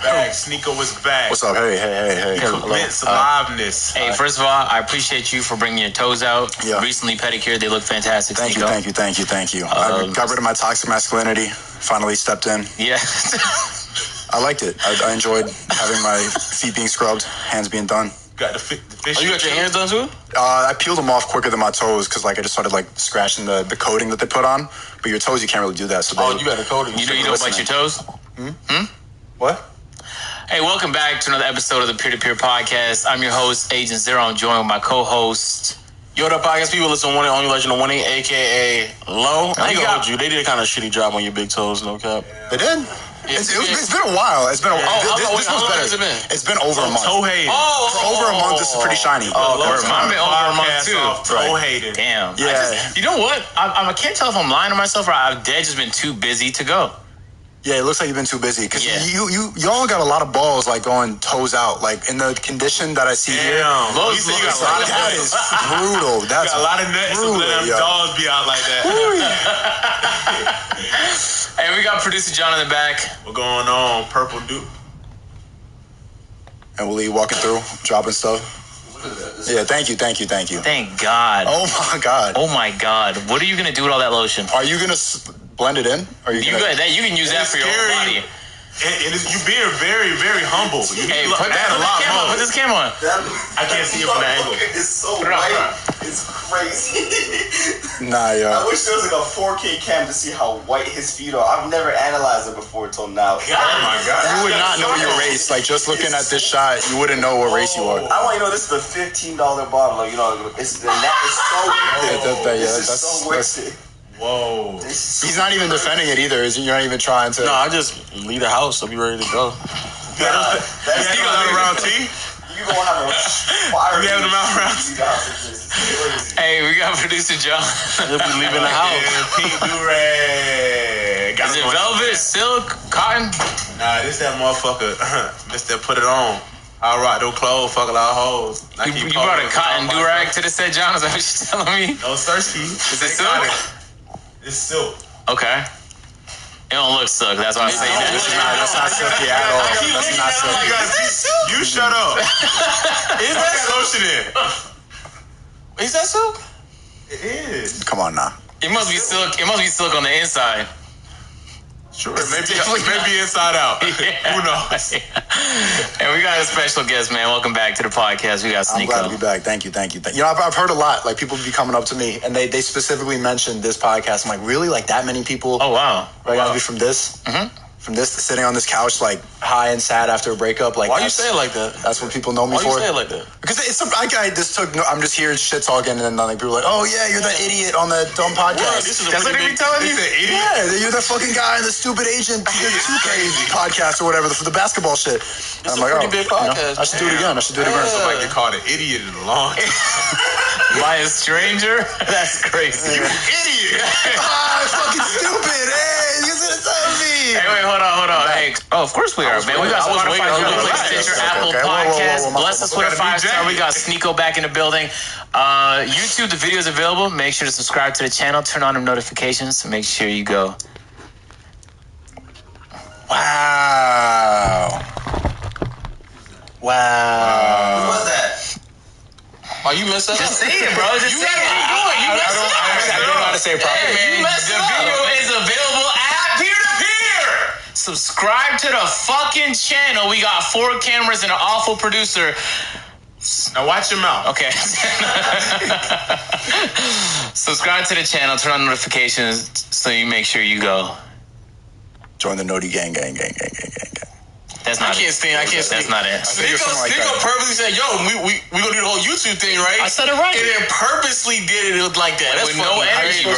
back. Sneako was back. What's up? Hey. Commence liveness. Hey, first of all, I appreciate you for bringing your toes out. Yeah. Recently pedicured. They look fantastic. Thank you. I got rid of my toxic masculinity. Finally stepped in. Yeah. I liked it. I enjoyed having my feet being scrubbed, hands being done. Got the fish. Oh, you got your hands done too? I peeled them off quicker than my toes because I just started scratching the coating that they put on. But your toes, you can't really do that. So you got a coating. You don't bite your toes? What? Hey, welcome back to another episode of the Peer-to-Peer Podcast. I'm your host, Agent Zero. I'm joined with my co-host. Yo, the podcast people listen to One and Only Legend of Winning, a.k.a. Low. I ain't gonna hold you. They did a kind of shitty job on your big toes, no cap. They did? It's been a while. It's been a while. This how long better. has it been? It's been over a month. Toe hating. For over a month, this is pretty shiny. Over a month too. Toe hating. Damn. Yeah. You know what? I can't tell if I'm lying to myself or I've just been too busy to go. Yeah, it looks like you've been too busy because y'all got a lot of balls going toes out in the condition that I see here. You said you got a lot of that is brutal. That's got a lot of nuts. brutal, Let them dogs be out like that. Hey, we got producer John in the back. What's going on? Purple Duke. And we'll leave walking through, dropping stuff. Yeah, thank you. Thank God. Oh my God. What are you gonna do with all that lotion? Are you gonna blend it in? Or you can use that for your whole body. You being very, very humble. Hey, put this camera on. I can't see it from the angle. It's so white. It's crazy. Nah, yo. I wish there was a 4K cam to see how white his feet are. I've never analyzed it before until now. Oh my God. You would not know your race. Just looking at this shot, you wouldn't know what race you are. I want you to know this is a $15 bottle. It's so worth it. This is so worth it. Whoa. He's not even defending it either. You're not even trying to. No, I just leave the house. I'll be ready to go. That's around tea. You gonna have a fire. You having them out around? Hey, we got producer John. He'll be leaving the house. Yeah, pink do-rag. Is it velvet, silk, cotton? Nah, this that motherfucker. This that put it on. I rock those clothes, fuck a lot of hoes. You brought a cotton do-rag to the set, John? Is that what you're telling me? No, thirsty. Is it silk? It's silk. Okay. It don't look silk. That's why I'm saying that. That's not silky at all. That's not silky. You shut up. Is that lotion in? Is that silk? It is. Come on now. It must be silk. It must be silk on the inside. Sure, maybe inside out. Yeah. Who knows? And we got a special guest, man. Welcome back to the podcast. We got Sneako. I'm glad to be back. Thank you. You know, I've heard a lot. People be coming up to me, and they specifically mentioned this podcast. I'm like, really? That many people? Oh, wow. Gotta be from this? Mm-hmm. From this, sitting on this couch, high and sad after a breakup. Why you say it like that? That's what people know me for. Why you say it like that? Because I'm just here shit talking, and then people are like, oh yeah, you're that idiot on that dumb podcast. That's what they be telling you? Yeah, you're that fucking guy in the stupid agent 2K podcast or whatever, for the basketball shit. It's a pretty big podcast. I should do it again. Somebody get called an idiot in the long by a stranger? That's crazy. You idiot. Fucking stupid. Hey, you should have told me. Hey, wait, hold on. Hey, of course we are, man. We got Spotify, Stitcher, Apple Podcasts. Bless us with a 5-star. We got Sneako back in the building. YouTube, the video is available. Make sure to subscribe to the channel. Turn on the notifications to make sure you go. Wow. Who was that? Oh, you messed up? Just say it, bro. Just say it. I don't know how to say it properly. Hey, the video is available at Peer-to-Peer. Subscribe to the fucking channel. We got 4 cameras and an awful producer. Now watch your mouth. Okay. Subscribe to the channel. Turn on notifications so you make sure you go. Join the Noti gang. That's not it. I can't stand. That's not it. Sneako purposely said, yo, we gonna do the whole YouTube thing, right? I said it right. And then purposely did it like that. That's with no energy, bro.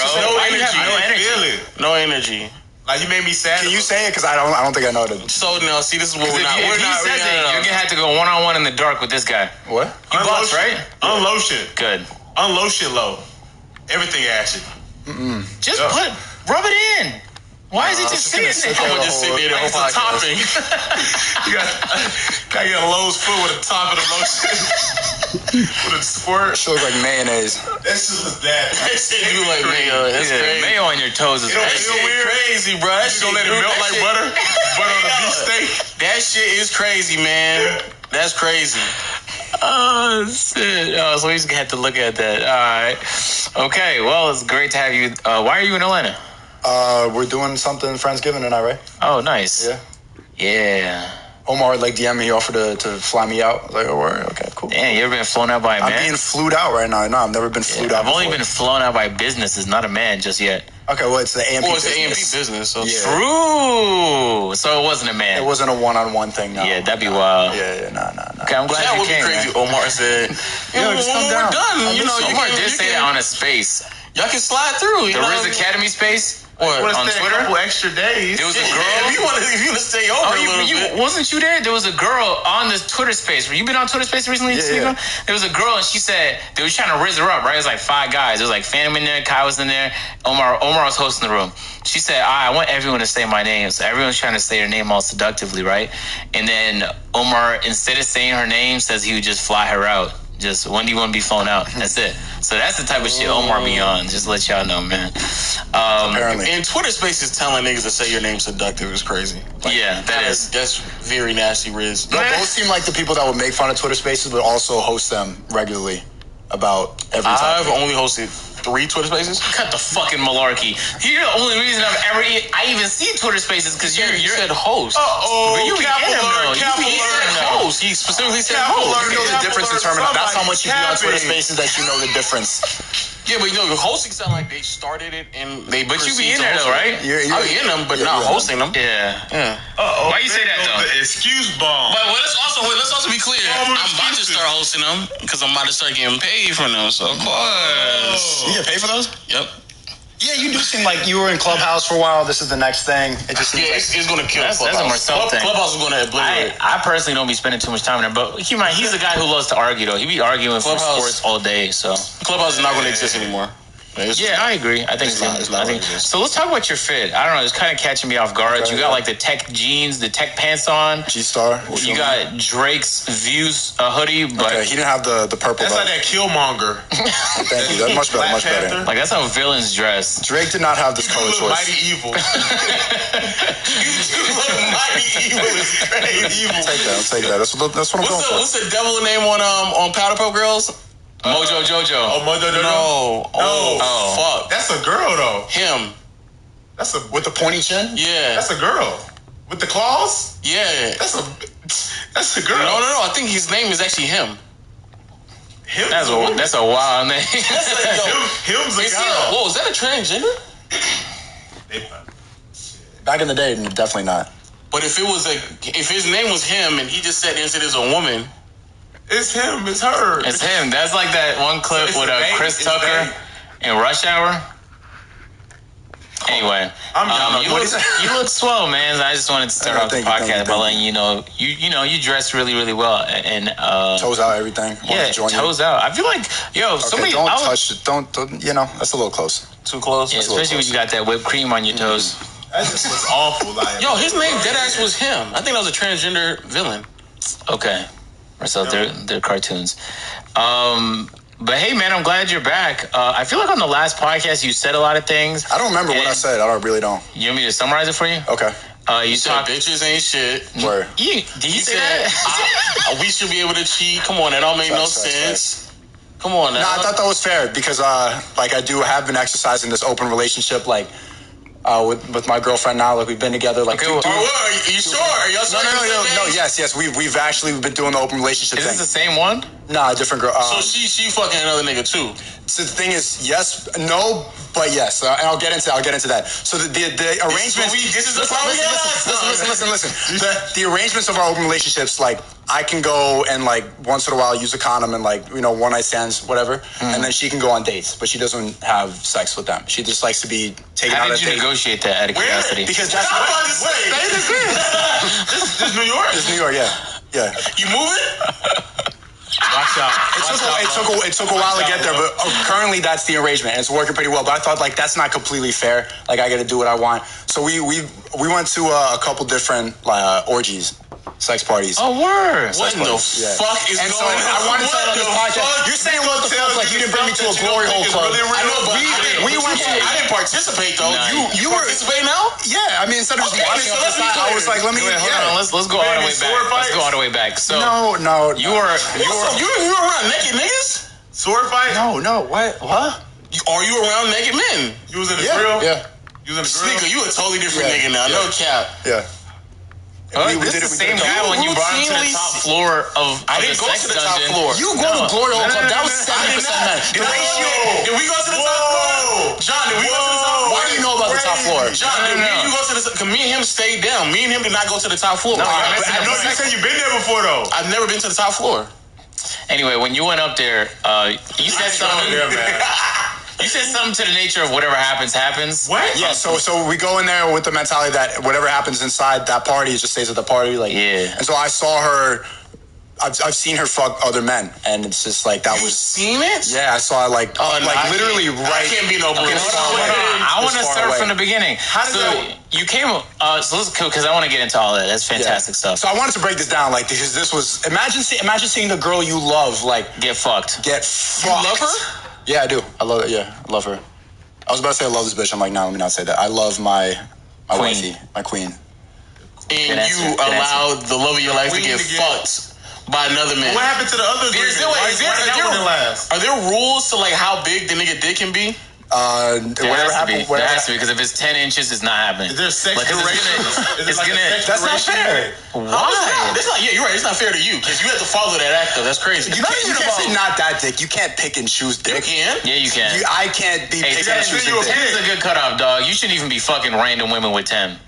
No energy. You made me sad. Can you say it? Because I don't think I know it. So now, see, this is what we're not. If he says it, you're gonna have to go one-on-one in the dark with this guy. What? You box, right? Unlotion. Good. Unlotion low. Everything ashy. Just rub it in. Why is it just sitting there? I'm gonna just sit there the whole It's a podcast. topping. You gotta get a Lowe's foot with the top of the lotion. With a squirt. It looks like mayonnaise. That shit was bad. That shit do like mayo. That's crazy. Mayo on your toes is It don't That feel shit weird. crazy, bro. That You shit gonna let it melt like butter? Butter on a beef steak? That shit is crazy, man. That's crazy. Oh, shit. Oh, so we just had to look at that. All right. Okay, well, it's great to have you. Why are you in Atlanta? We're doing something Friendsgiving tonight, right? Oh, nice. Yeah. Yeah. Omar DM'd me. He offered to fly me out. I was like, oh, word. Okay, cool. Damn, you ever been flown out by a man? I'm being flued out right now. No, I've never been flued out I've only before. been flown out by businesses, not a man just yet. Okay, well, it's the AMP Well, it's business. the AMP business. So. Yeah. True. So it wasn't a man. It wasn't a one-on-one thing, no. Yeah, that'd be wild. Yeah, nah. Okay, I'm glad That you would be came, crazy. man. Omar said, Yo, just come down. we're done. You know, Omar did say that on a space. Y'all can slide through. The Riz Academy space? What, on Twitter? A couple extra days. There was a girl. If you want to stay over a little bit. Wasn't you there? There was a girl on this Twitter space. You been on Twitter space recently? Yeah. There was a girl, and she said they was trying to riz her up, right? It was like 5 guys. There was like Phantom in there, Kai was in there, Omar was hosting the room. She said, I want everyone to say my name. So everyone's trying to say her name all seductively, right? And then Omar, instead of saying her name, says he would just fly her out. Just, when do you want to be flown out? That's it. So that's the type of shit Omar be on. Just to let y'all know, man. Apparently. And Twitter Spaces telling niggas to say your name seductive is crazy. Like, yeah, that's very nasty, Riz. No, both seem like the people that would make fun of Twitter Spaces, but also host them regularly about every time. I've only hosted 3 Twitter Spaces. cut the fucking malarkey. You're the only reason I even see Twitter Spaces because you said host. But you be in them, though. You be in them, though. Host. He specifically said You host. know the difference in terms of that's how much you be on Twitter Capping. Spaces that you know the difference. Yeah, but you know, hosting sound like they started it and they. But you be in proceed to there, host though, it. right? I be in them, but not hosting them. Yeah. Yeah. Why you say that, though? The excuse bomb. But let's also be clear. All I'm about to excuses. start hosting them because I'm about to start getting paid from them. So of course. You get paid for those? Yep. Yeah, you do seem like you were in Clubhouse for a while. This is the next thing. It just seems Yeah, like it's going to kill That's a Clubhouse. Marcel thing. Clubhouse is going to obliterate. I personally don't be spending too much time in there, but keep in mind, he's the guy who loves to argue, though. He be arguing for Clubhouse. sports all day, so. Clubhouse is not going to exist anymore. Yeah, I agree. I think It's so. not- it's not I think what it is. so. Let's talk about your fit. I don't know. It's kind of catching me off guard. Okay, You got yeah. like the tech jeans, the tech pants on. G-Star. You got Drake's Views hoodie, but Okay, he didn't have the purple That's though. like that Killmonger. Thank you. That's much better. Black Much better. Panther. like that's how villains dress. Drake did not have this You color look choice. mighty evil. Mighty evil is crazy. I'll take that. I'll take that. That's what I'm going for. What's the devil name on Powder Puff Girls? Mojo Jojo. Oh, Mojo Jojo. No. Oh. Fuck. That's a girl though. Him. That's a With the pointy chin? Yeah. That's a girl. With the claws? Yeah. That's a girl. No. I think his name is actually him. Him That's a wild name. That's like, yo, Him's a is he girl. whoa, is that a transgender? Back in the day, definitely not. But if his name was him and he just said it as a woman, It's him. It's her. It's him. That's like that one clip It's with the baby. Chris It's Tucker baby. in Rush Hour. Anyway, I'm young. you look swell, man. I just wanted to start off the Thank you, thank podcast you, by thank letting you know you dress really, really well, and Toes out, everything. Wanted yeah, to join toes out. I feel like Okay, somebody don't I was- touch it. Don't. You know, that's a little close. too close. yeah, a little especially when close. you got that whipped cream on your toes. That just looks awful. Like, Yo, his name deadass was him. I think that was a transgender villain. Okay, Marcel, they're cartoons. But hey, man, I'm glad you're back. I feel like on the last podcast you said a lot of things. I don't remember what I And- said. I really don't. You want me to summarize it for you? Okay. You Said talked. bitches ain't shit. Word. Did you He say said that? we should be able to cheat. Come on, that don't make no Facts, facts, sense. Come on now. No, I thought that was fair because, like, I have been exercising this open relationship, like, with my girlfriend now. Like, we've been together, like, Okay, two- well, Oh, what? Are you sure? Are y'all No, serious? yes. We've actually been doing the open relationship Is thing. this the same one? Nah, different girl. So she fucking another nigga too. So the thing is, yes, no, but yes. And I'll get into that. So the arrangements. This is the problem. Listen. The arrangements of our open relationships, like, I can go and, like, once in a while use a condom and, like, one night stands, whatever, and then she can go on dates, but she doesn't have sex with them. She just likes to be taken How out did of you date. negotiate that out of curiosity? Because that's I'm about to say. This is New York. It's New York, yeah. You moving? Watch out. It took a while to get there, but currently that's the arrangement, and it's working pretty well. But I thought, like, that's not completely fair. Like, I got to do what I want. So we went to a couple different orgies. sex parties. Oh, word. What the fuck is and going on? I wanted to tell you on this podcast. You're saying what the fuck? Like you didn't bring me to a glory hole club. I know, but we went to. I didn't participate though. You participate now? Yeah, I mean, instead of just watching off the side, I was like, let me. Hold on. Let's go all the way back. Let's go all the way back. So no. You were around naked niggas? Sword fight? No. What? Are you around naked men? You was in the grill? Yeah. You was in the grill? Sneako, you a totally different nigga now. No cap. Yeah. This is the same guy when you brought him to the top floor of I didn't go to the top floor. You go to Glory Hole Club. That was 70% men. Did we go to the top floor? John, did we go to the top floor? Why do you know about the top floor? John, did you go to the top floor? Me and him stayed down. Me and him did not go to the top floor. I know you said you've been there before, though. I've never been to the top floor. Anyway, when you went up there, you said something. You said something to the nature of whatever happens, happens. What? Yeah, so we go in there with the mentality that whatever happens inside that party just stays at the party. Like, yeah. And so I saw her. I've seen her fuck other men, and it's just like that was. Seen it? Yeah, I saw it like literally right. I can't be no Bruce. I want to start from the beginning. How did you came? So this is cool because I want to get into all that. That's fantastic stuff. So I wanted to break this down, like because this was imagine seeing the girl you love like get fucked. Get fucked. You love her? Yeah, I do. I love it. Yeah, I love her. I was about to say I love this bitch. I'm like, no, let me not say that. I love my wifey, my queen. And you allowed the love of your life to get fucked by another man. What happened to the other Are there rules to like how big the nigga dick can be? There has to be because if it's 10 inches, it's not happening. Is there sex duration? That's not fair. Why? That's not. Yeah, you're right. It's not fair to you because you have to follow that act though. That's crazy. You can't say not that dick. You can't pick and choose dick. You can. Yeah, you can. I can't be picking and choosing dick. 10 is a good cutoff, dog. You shouldn't even be fucking random women with 10.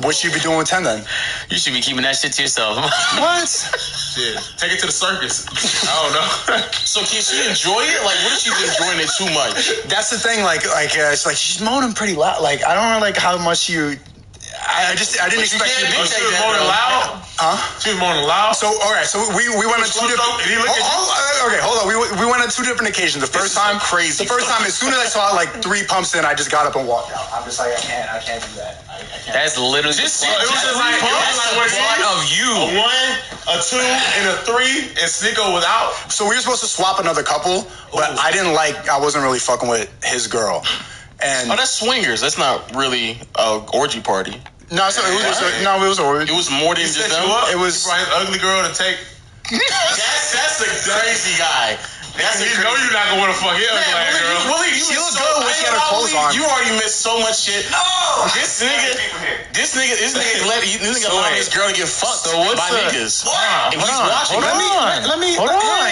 What should you be doing with 10 then? You should be keeping that shit to yourself. What? Shit. Take it to the circus. I don't know. So can she enjoy it? Like, what if she's enjoying it too much? That's the thing. It's like she's moaning pretty loud. Like I don't know like how much you. I didn't expect you to be. She was moaning loud. Huh? She was moaning loud. So all right. So we went on two different. Okay, hold on. We went on two different occasions. The first time, crazy. The first time, as soon as I saw like 3 pumps in, I just got up and walked out. I'm just like, I can't do that. I can't. That's literally just it was just like one of you. A 1, a 2, and a 3, and Sneako was out. So we were supposed to swap another couple, but I wasn't really fucking with his girl. And that's swingers. That's not really an orgy party. No, so it was orgy. It was more than just them. It was an ugly girl to take. That's a crazy guy. You know you're not gonna want to fuck him, girl. She looked good when she had her clothes on. You already missed so much shit. Oh, this nigga allowed his girl to get fucked by niggas. Hold on.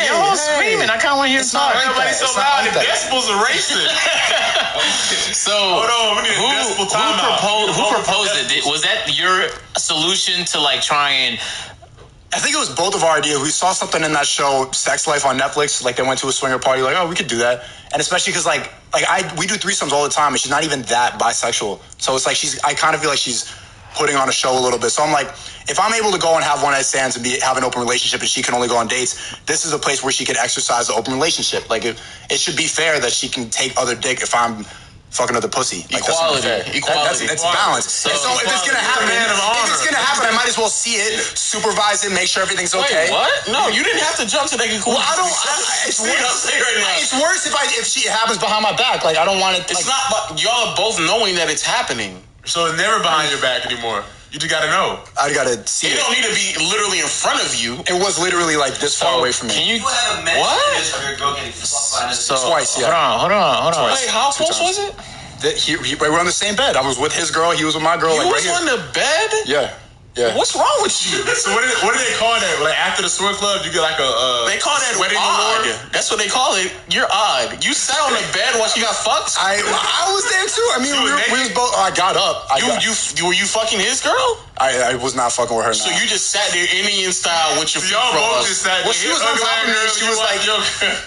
Y'all screaming. I kind of want to hear some. Everybody's so loud. The decibels are racing. So hold on. We need a decibel timeout. Who proposed it? Was that your solution to like try and? I think it was both of our ideas. We saw something in that show, Sex Life on Netflix. Like they went to a swinger party. Like, oh, we could do that. And especially because we do threesomes all the time, and she's not even that bisexual. So it's like I kind of feel like she's putting on a show a little bit. So I'm like, if I'm able to go and have one night stands and have an open relationship, and she can only go on dates, this is a place where she could exercise the open relationship. Like it should be fair that she can take other dick if I'm fucking other pussy. Like, equality. It's balance. So if it's gonna happen, I might as well see it, supervise it, make sure everything's okay. Wait, what? No, you didn't have to jump to that conclusion. Well, I don't. It's worse if it happens behind my back. Like I don't want it. It's not. But y'all are both knowing that it's happening. So it's never behind your back anymore. You just gotta know. I gotta see it. It don't need to be literally in front of you. It was literally like this far away from me. Can you have a mention of your girl getting fucked by twice, yeah. Hold on. Wait, how close was it? We were on the same bed. I was with his girl. He was with my girl. You like was right on the bed? Yeah. What's wrong with you? So what do they call that? Like after the swing club, you get like a they call that wedding odd. That's what they call it. You're odd. You sat on the bed while she got fucked. I was there too. I mean, we was both. I got up. Were you fucking his girl? I was not fucking with her. So you just sat there Indian style with your feet crossed. Well, she was on top of me.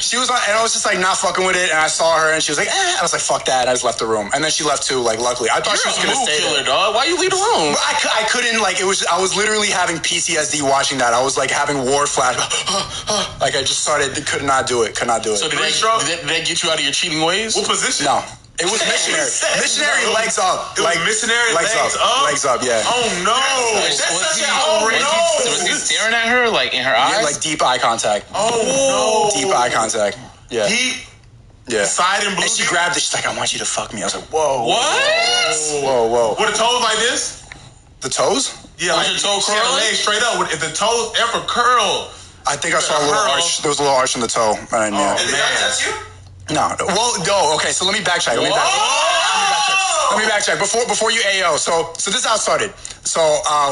She was on, and I was just like not fucking with it. And I saw her, and she was like, I was like, fuck that. I just left the room, and then she left too. Like luckily, I thought she was gonna stay there. Dog. Why you leave the room? I couldn't. Like it was. I was literally having PTSD watching that. I was like having war flash. Like I just started. Could not do it. So did that get you out of your cheating ways? What position? No. It was missionary. Missionary legs up. It was missionary legs up? Legs up, yeah. Oh no! That's such an Was he staring at her like in her eyes? Yeah, like deep eye contact. Oh no! Deep eye contact. Yeah. Yeah. Side and blue. And she grabbed it. She's like, I want you to fuck me. I was like, whoa. What? Whoa. With the toes like this? The toes? Yeah, like your toe she had her curling? legs straight up. If the toes ever curl. I think I saw a little arch. There was a little arch in the toe. And, yeah. Did that touch you? No. Well, no. Okay, so let me backtrack. Let me backtrack. Before you AO. So this is how it started. So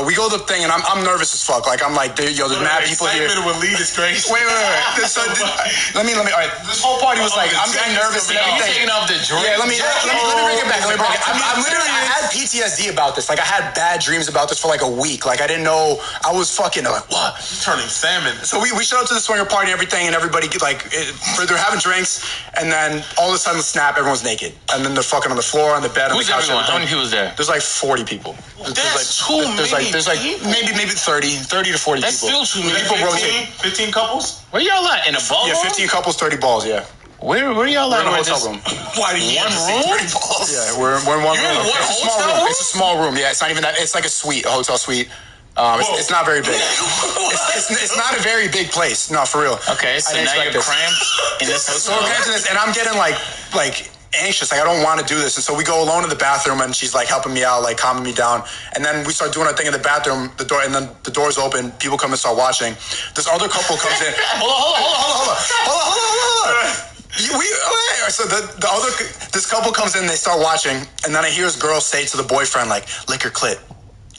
we go to the thing, and I'm nervous as fuck. Like, I'm like, there's mad people here. Excitement would lead is crazy. Wait. Let me. All right. This whole party was like, I'm getting nervous and He's everything. taking off the drink. Yeah, let me bring it back. I had PTSD about this. Like, I had bad dreams about this for like a week. Like, I didn't know. I was fucking like, what? You're turning salmon. So we showed up to the swinger party and everything, and everybody like they're having drinks, and then all of a sudden snap, everyone's naked, and then they're fucking on the floor, on the bed, on Who's the couch. everyone? How many people's there? There's like 40 people. That's too many. There's like maybe 30 to 40 That's people. still too many. People rotate. 15 couples? Where y'all at? In a ball? Yeah, 15 couples, 30 balls. Yeah. Where y'all at? We're in a hotel room. Why do you One have to say room? 30 balls? Yeah, we're in one You're room. in one It's a small hotel room. room? It's a small room. Yeah, it's not even that. It's like a suite, a hotel suite. It's not very big. It's not a very big place. No, for real. Okay, so now you're cramped in this So hotel. we're cramped in this, and I'm getting like anxious. Like, I don't want to do this. And so we go alone in the bathroom, and she's like helping me out, like calming me down. And then we start doing our thing in the bathroom. And then the door's open. People come and start watching. This other couple comes in. Hold on. So this couple comes in. They start watching, and then I hear this girl say to the boyfriend, like, lick her clit.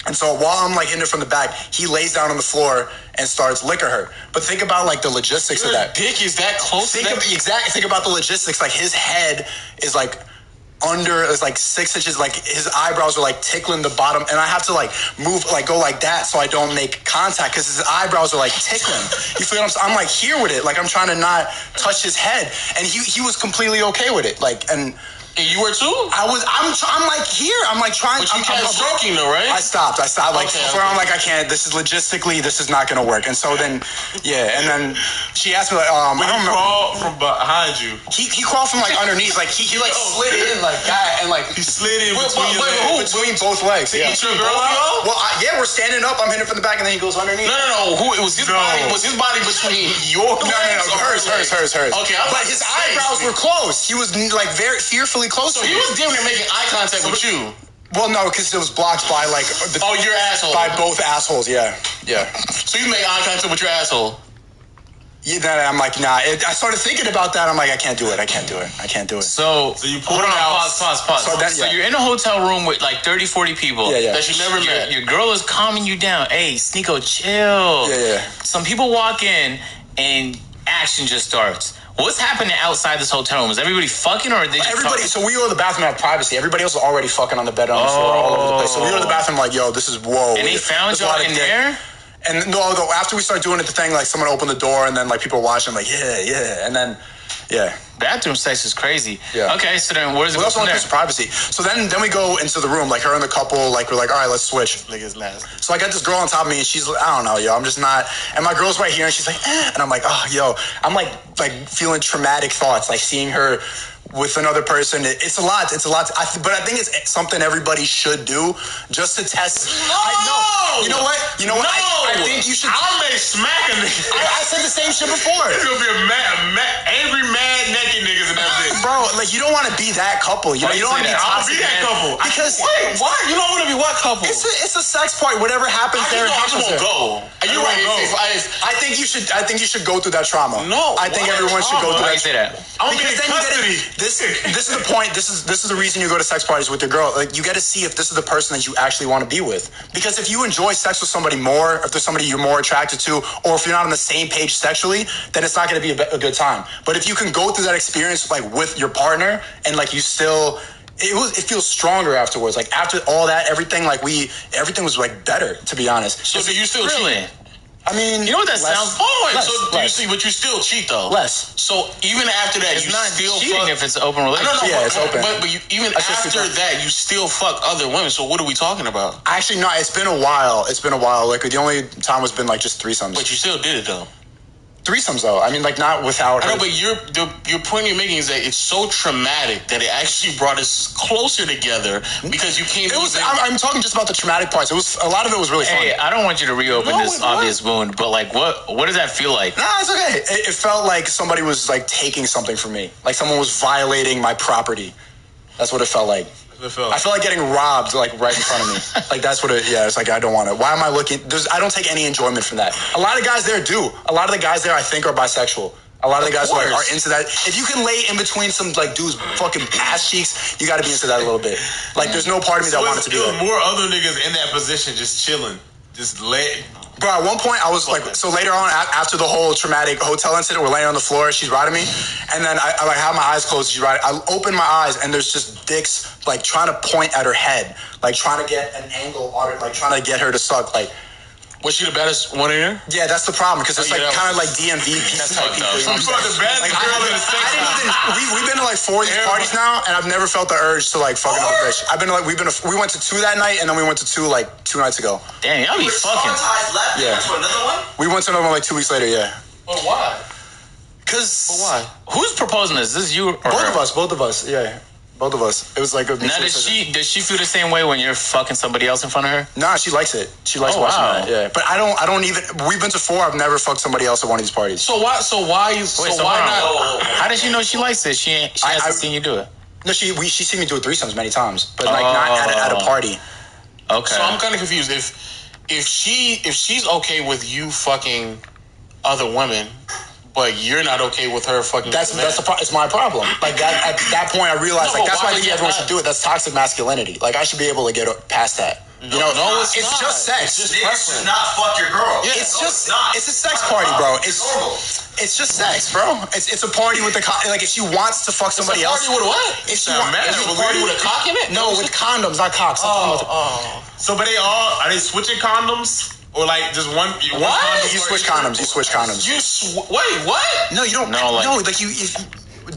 And so while I'm like hitting it from the back, he lays down on the floor and starts licking her. But think about like the logistics of that. Dick is that close? Think about the logistics. Like, his head is like under, it's like 6 inches. Like, his eyebrows are like tickling the bottom, and I have to like move, like go like that so I don't make contact because his eyebrows are like tickling. You feel what I'm saying? I'm like here with it. Like, I'm trying to not touch his head, and he was completely okay with it. Like, and you were too? I'm like here. I'm like trying. But you kept stroking though, right? I stopped. Like, Okay. I'm like, I can't. This is logistically, this is not going to work. And so then, yeah. And then she asked me like, I When don't he remember. crawled from behind you. He crawled from like underneath. Like he like slid in like that, and like He slid in between your legs. between both legs. Yeah. Eat your girl out? Well, yeah, we're standing up. I'm hitting from the back, and then he goes underneath. No. Who? It was his body. Was his body between your legs? Hers. Okay, But his eyebrows were closed. He was like very fearfully close. So to he me. was damn near making eye contact with you. Well, no, because it was blocked by like Your asshole. by both assholes. Yeah. So you make eye contact with your asshole. Yeah, then I'm like, nah. I started thinking about that. I'm like, I can't do it. So you pulled hold on, out. pause. So you're in a hotel room with like 30, 40 people. Yeah. That you never met. Your girl is calming you down. Hey, Sneako, chill. Yeah. Some people walk in and action just starts. What's happening outside this hotel room? Is everybody fucking, or are they just Everybody, talking? so we go to the bathroom to have privacy. Everybody else was already fucking on the bed, on the floor, all over the place. So we go to the bathroom like, yo, this is whoa. And they found There's a y'all lot of in dick. there? And no, after we start doing it, the thing, like someone opened the door, and then like people were watching, like, yeah. And then, yeah. Bathroom sex is crazy. Yeah. Okay, so then where's it Well, go that's from one there? piece of privacy. So then we go into the room, like her and the couple, like we're like, all right, let's switch. Like his last. So I got this girl on top of me, and she's, I don't know, yo, I'm just not. And my girl's right here, and she's like, and I'm like, oh, yo, I'm like feeling traumatic thoughts, like seeing her with another person. It's a lot. But I think it's something everybody should do just to test. You know what? I think you should. I may smack a nigga. I said the same shit before. There's gonna be angry, mad, naked niggas in that bitch. Bro, like, you don't want to be that couple. You know, you don't want to be I'll toxic. be that couple. Because Wait, why? You don't want to be what couple? it's a sex party. Whatever happens there, I happens just there. won't go. You're right. I think you should go through that trauma. No, I think why everyone should go through Why that. you say that? I'm Because getting then you custody. this is the point. This is the reason you go to sex parties with your girl. Like, you get to see if this is the person that you actually want to be with. Because if you enjoy sex with somebody more, if there's somebody you're more attracted to, or if you're not on the same page sexually, then it's not going to be a good time. But if you can go through that experience like with your partner, and like you still. It feels stronger afterwards. Like, after all that, everything was like better, to be honest. So do you still cheat? I mean, You know what that sounds? But you still cheat though. Less. So even after that, It's you not still cheating fuck. if it's an open relationship. Yeah, it's open. But even That's just after super. that, you still fuck other women. So what are we talking about? Actually, no. It's been a while. Like, the only time has been like just threesomes. But you still did it though. Threesomes though. I mean, like not without her. I know, but your point you're making is that it's so traumatic that it actually brought us closer together because you came. I'm talking just about the traumatic parts. It was a lot of it was really fun. Hey, I don't want you to reopen this obvious wound, but like, what does that feel like? Nah, it's okay. It felt like somebody was like taking something from me. Like someone was violating my property. That's what it felt like. I felt like getting robbed, like right in front of me. Like that's what it. Yeah, it's like I don't want it. Why am I looking? I don't take any enjoyment from that. A lot of guys there do. A lot of the guys there I think are bisexual. A lot of the guys are into that. If you can lay in between some like dudes' fucking ass cheeks, you got to be into that a little bit. Like there's no part of me that wanted to do that. More other niggas in that position, just chilling, just laying. Bro, at one point I was like, so later on after the whole traumatic hotel incident, we're laying on the floor, she's riding me, and then I like have my eyes closed, she's riding. I open my eyes and there's just dicks like trying to point at her head, like trying to get an angle on it, like trying to get her to suck. Like, was she the baddest one in here? Yeah, that's the problem because it's like kind of like DMV type people. You know what I'm saying? Like, we've been to like 4 of these parties now, and I've never felt the urge to like fuck another bitch. I've been to like we went to 2 that night, and then we went to 2 like 2 nights ago. Damn, y'all be fucking. Yeah. We went to another one like 2 weeks later. Yeah. But why? Because why? Who's proposing this? Is this you or both of us. Yeah. Both of us. It was like a. Now, does she feel the same way when you're fucking somebody else in front of her? Nah, she likes it. She likes watching that. Yeah, but I don't even. We've been to 4. I've never fucked somebody else at one of these parties. So why not? How does she know she likes it? She hasn't seen you do it. No, she's seen me do it threesomes many times, but like not at a party. Okay. So I'm kind of confused. If she's okay with you fucking other women, but you're not okay with her fucking. It's my problem. Like that, at that point, I realized like that's why I think everyone should do it. That's toxic masculinity. Like I should be able to get past that. You know, it's just sex. It's just not fuck your girl. Yeah, it's a sex party, bro. It's just sex, bro. It's a party with the like if she wants to fuck somebody else. Party with what? If she wants a party with a cock in it? No, with condoms, not cocks. So, but are they switching condoms? Or like just one? What? You switch condoms. Wait, what? No, you don't. No, like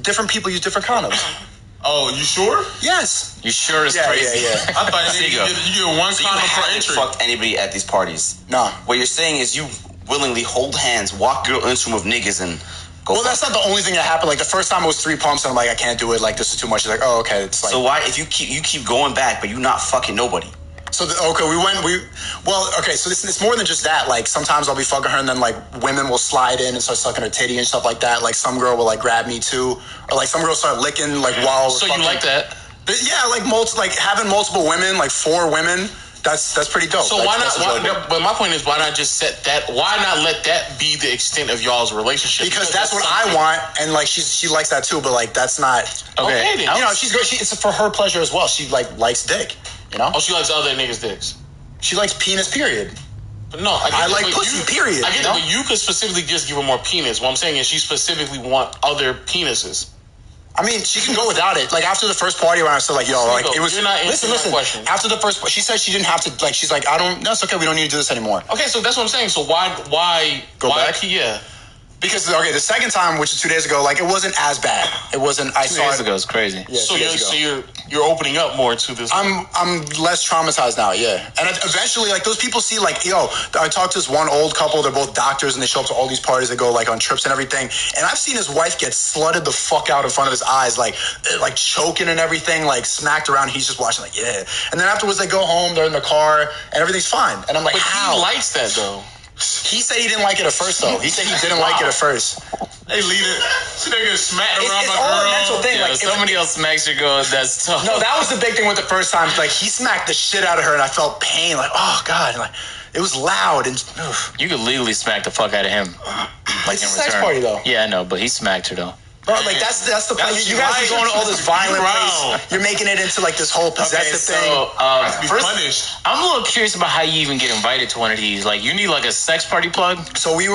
different people use different condoms. Oh, you sure? Yes. You sure is crazy. Yeah. I thought you get one condom per entry. Fucked anybody at these parties? Nah. What you're saying is you willingly hold hands, walk girl into room of niggas, and go. Well, that's not the only thing that happened. Like the first time it was 3 pumps, and I'm like, I can't do it. Like this is too much. She's like, oh, okay. It's like. So why, if you keep going back, but you not fucking nobody? So so it's more than just that. Like sometimes I'll be fucking her and then like women will slide in and start sucking her titty and stuff like that. Like some girl will like grab me too, or like some girls start licking like while. So you like that? But yeah, like having multiple women, like 4 women. That's pretty dope. So why not? But my point is, why not just set that? Why not let that be the extent of y'all's relationship? Because that's what I want, and like she likes that too. But like that's not okay. You know, it's for her pleasure as well. She like likes dick. You know? Oh, she likes other niggas' dicks. She likes penis, period. But no, I like pussy, period. I get it, but you could specifically just give her more penis. What I'm saying is she specifically want other penises. I mean, she can go without it. Like after the first party when I was like, yo, like it was. You're not answering my question. After the first, she said she didn't have to. Like she's like, no, it's okay. We don't need to do this anymore. Okay, so that's what I'm saying. So why go back? Yeah. Because the second time, which is 2 days ago, like it wasn't as bad. It wasn't. 2 days ago is crazy. Yeah, so you're opening up more to this. I'm less traumatized now. Yeah, and eventually, like those people see, like, yo, I talked to this one old couple. They're both doctors, and they show up to all these parties. They go like on trips and everything. And I've seen his wife get slutted the fuck out in front of his eyes, like choking and everything, like smacked around. He's just watching, like, yeah. And then afterwards, they go home. They're in the car, and everything's fine. And I'm like, but how? He likes that though. He said he didn't like it at first, though. He said he didn't like it at first. They leave it. She nigga smacked around it's my all girl. a mental thing. Yeah, like somebody else smacks your girl, that's tough. No, that was the big thing with the first time. Like he smacked the shit out of her, and I felt pain. Like, oh god, like it was loud and. You could legally smack the fuck out of him. Like it's a sex party, though. Yeah, I know, but he smacked her though. Bro, like that's the point. You guys are going to all this violent place. You're making it into like this whole possessive thing. First, I'm a little curious about how you even get invited to one of these. Like, you need like a sex party plug. So we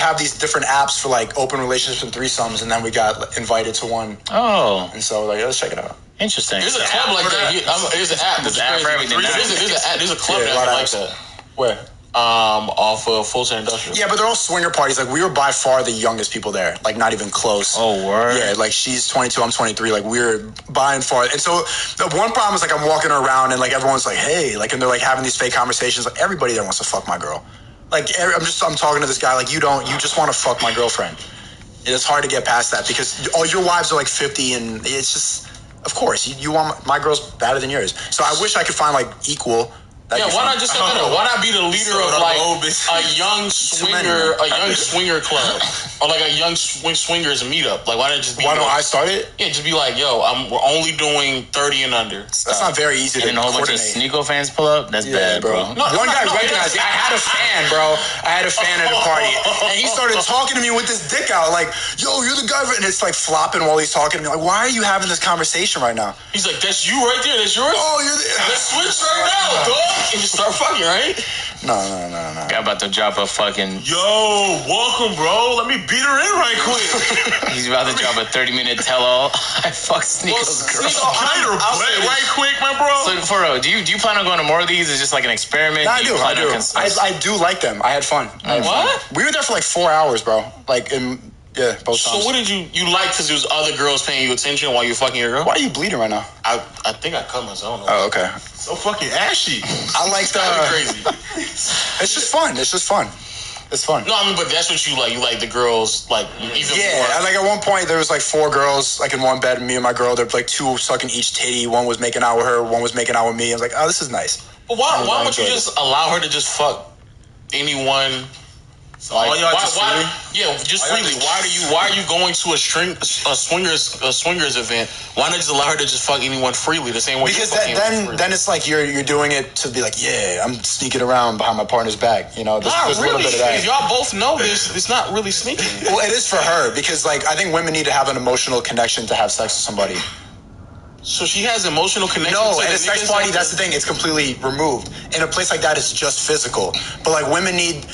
have these different apps for like open relationships and threesomes, and then we got invited to one. Oh, and so like let's check it out. Interesting. There's a club like that. There's an app. There's an app for everything. There's a club that like that. Where? Off of Full Sail Industrial. Yeah, but they're all swinger parties. Like we were by far the youngest people there. Like not even close. Oh, word. Yeah, like she's 22, I'm 23. Like we're by and far. And so the one problem is like I'm walking around and like everyone's like, hey, like, and they're like having these fake conversations. Like everybody there wants to fuck my girl. Like, I'm talking to this guy, like, you just want to fuck my girlfriend. It's hard to get past that because all your wives are like 50 and it's just, of course, you want my girl's better than yours. So I wish I could find like equal. Yeah, why not just why not be the leader of like a young swinger club or like a young swingers meetup? Like why not just be why don't I start it? Yeah, just be like, yo, we're only doing 30 and under. That's not very easy to coordinate. And a whole bunch of Sneako fans pull up. That's bad, bro. No, one guy recognized it. I had a fan, bro. I had a fan at a party, and he started talking to me with this dick out, like, yo, you're the guy, and it's like flopping while he's talking to me. Like, why are you having this conversation right now? He's like, that's you right there. That's yours. Oh, you're let's switch right now, dog. And just start fucking, right? No. Guy about to drop a fucking... Yo, welcome, bro. Let me beat her in right quick. He's about to drop a 30-minute tell-all. I fucked Sneako's girl. I'll say it right quick, my bro. So, for real, do you plan on going to more of these? Is it just like an experiment? No, I do. I do like them. I had fun. What? We were there for like 4 hours, bro. Like, yeah, both times. So what did you like because there was other girls paying you attention while you're fucking your girl? Why are you bleeding right now? I think I cut myself. Oh, okay. So fucking ashy. I like the... crazy. It's just fun. It's fun. No, I mean, but that's what you like. You like the girls, like, even yeah, more. like at one point there was like 4 girls like in one bed, me and my girl. There were like 2 sucking each titty. One was making out with her, one was making out with me. I was like, oh, this is nice. But why would you just allow her to just fuck anyone? So like, all y'all freely. Why are you going to a swingers event? Why not just allow her to just fuck anyone freely the same way? Because then it's like you're doing it to be like, yeah, I'm sneaking around behind my partner's back. You know, there's really. A little bit of that. If y'all both know this, it's not really sneaking. Well, it is for her because like I think women need to have an emotional connection to have sex with somebody. So she has emotional connection. No, at a sex party, that's the thing. It's completely removed. In a place like that, it's just physical. But like women need,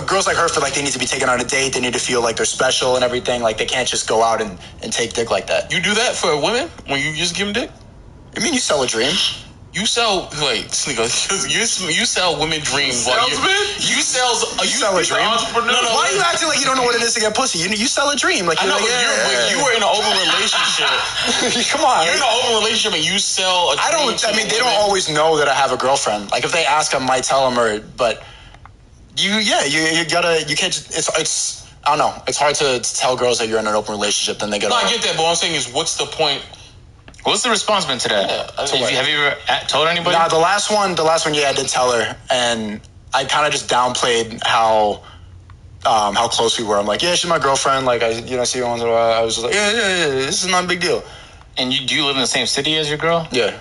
girls like her feel like they need to be taken on a date. They need to feel like they're special and everything. Like they can't just go out and take dick like that. You do that for women when you just give them dick? I mean, you sell a dream. You sell Sneako. You sell women dreams. You sell a dream. No, why are you acting like you don't know what it is to get pussy? You sell a dream. Like I know, but you were in an open relationship. Come on, you're in an open relationship and you sell a dream. They don't always know that I have a girlfriend. Like if they ask, I might tell them. But you can't just. It's I don't know. It's hard to tell girls that you're in an open relationship. Then they get. No, I get that. But what I'm saying is, what's the point? What's the response been to that? Yeah, have you ever told anybody? Nah, the last one, yeah, I did tell her, and I kind of just downplayed how close we were. I'm like, yeah, she's my girlfriend. Like, I see her once in a while. I was just like, yeah, this is not a big deal. And do you live in the same city as your girl? Yeah.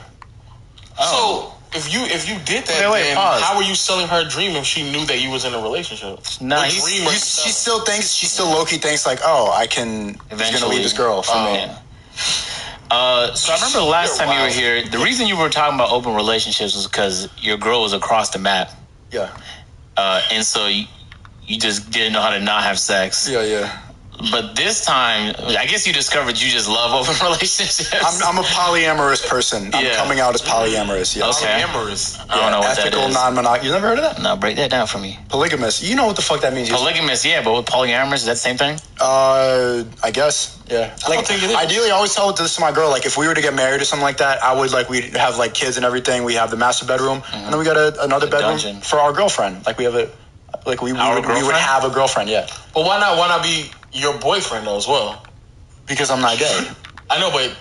Oh. So if you did that, then how were you selling her a dream if she knew that you was in a relationship? Nah, she still low-key thinks like, oh, he's gonna leave this girl for me. Yeah. So I remember the last time you were here, the reason you were talking about open relationships was because your girl was across the map. Yeah. And so you just didn't know how to not have sex. Yeah. But this time, I guess you discovered you just love open relationships. I'm a polyamorous person. I'm coming out as polyamorous. Yes. Okay. Polyamorous. I don't know what ethical, that is. non-monogamous. You never heard of that? No, break that down for me. Polygamous. You know what the fuck that means? Polygamous, yeah, but with polyamorous, is that the same thing? I guess, yeah. I don't think it is. Ideally, I always tell this to my girl. Like, if we were to get married or something like that, I would we'd have like kids and everything. We have the master bedroom, and then we got another bedroom dungeon for our girlfriend. Like we have we would have a girlfriend. Yeah. But why not be your boyfriend though as well? Because I'm not gay. I know, but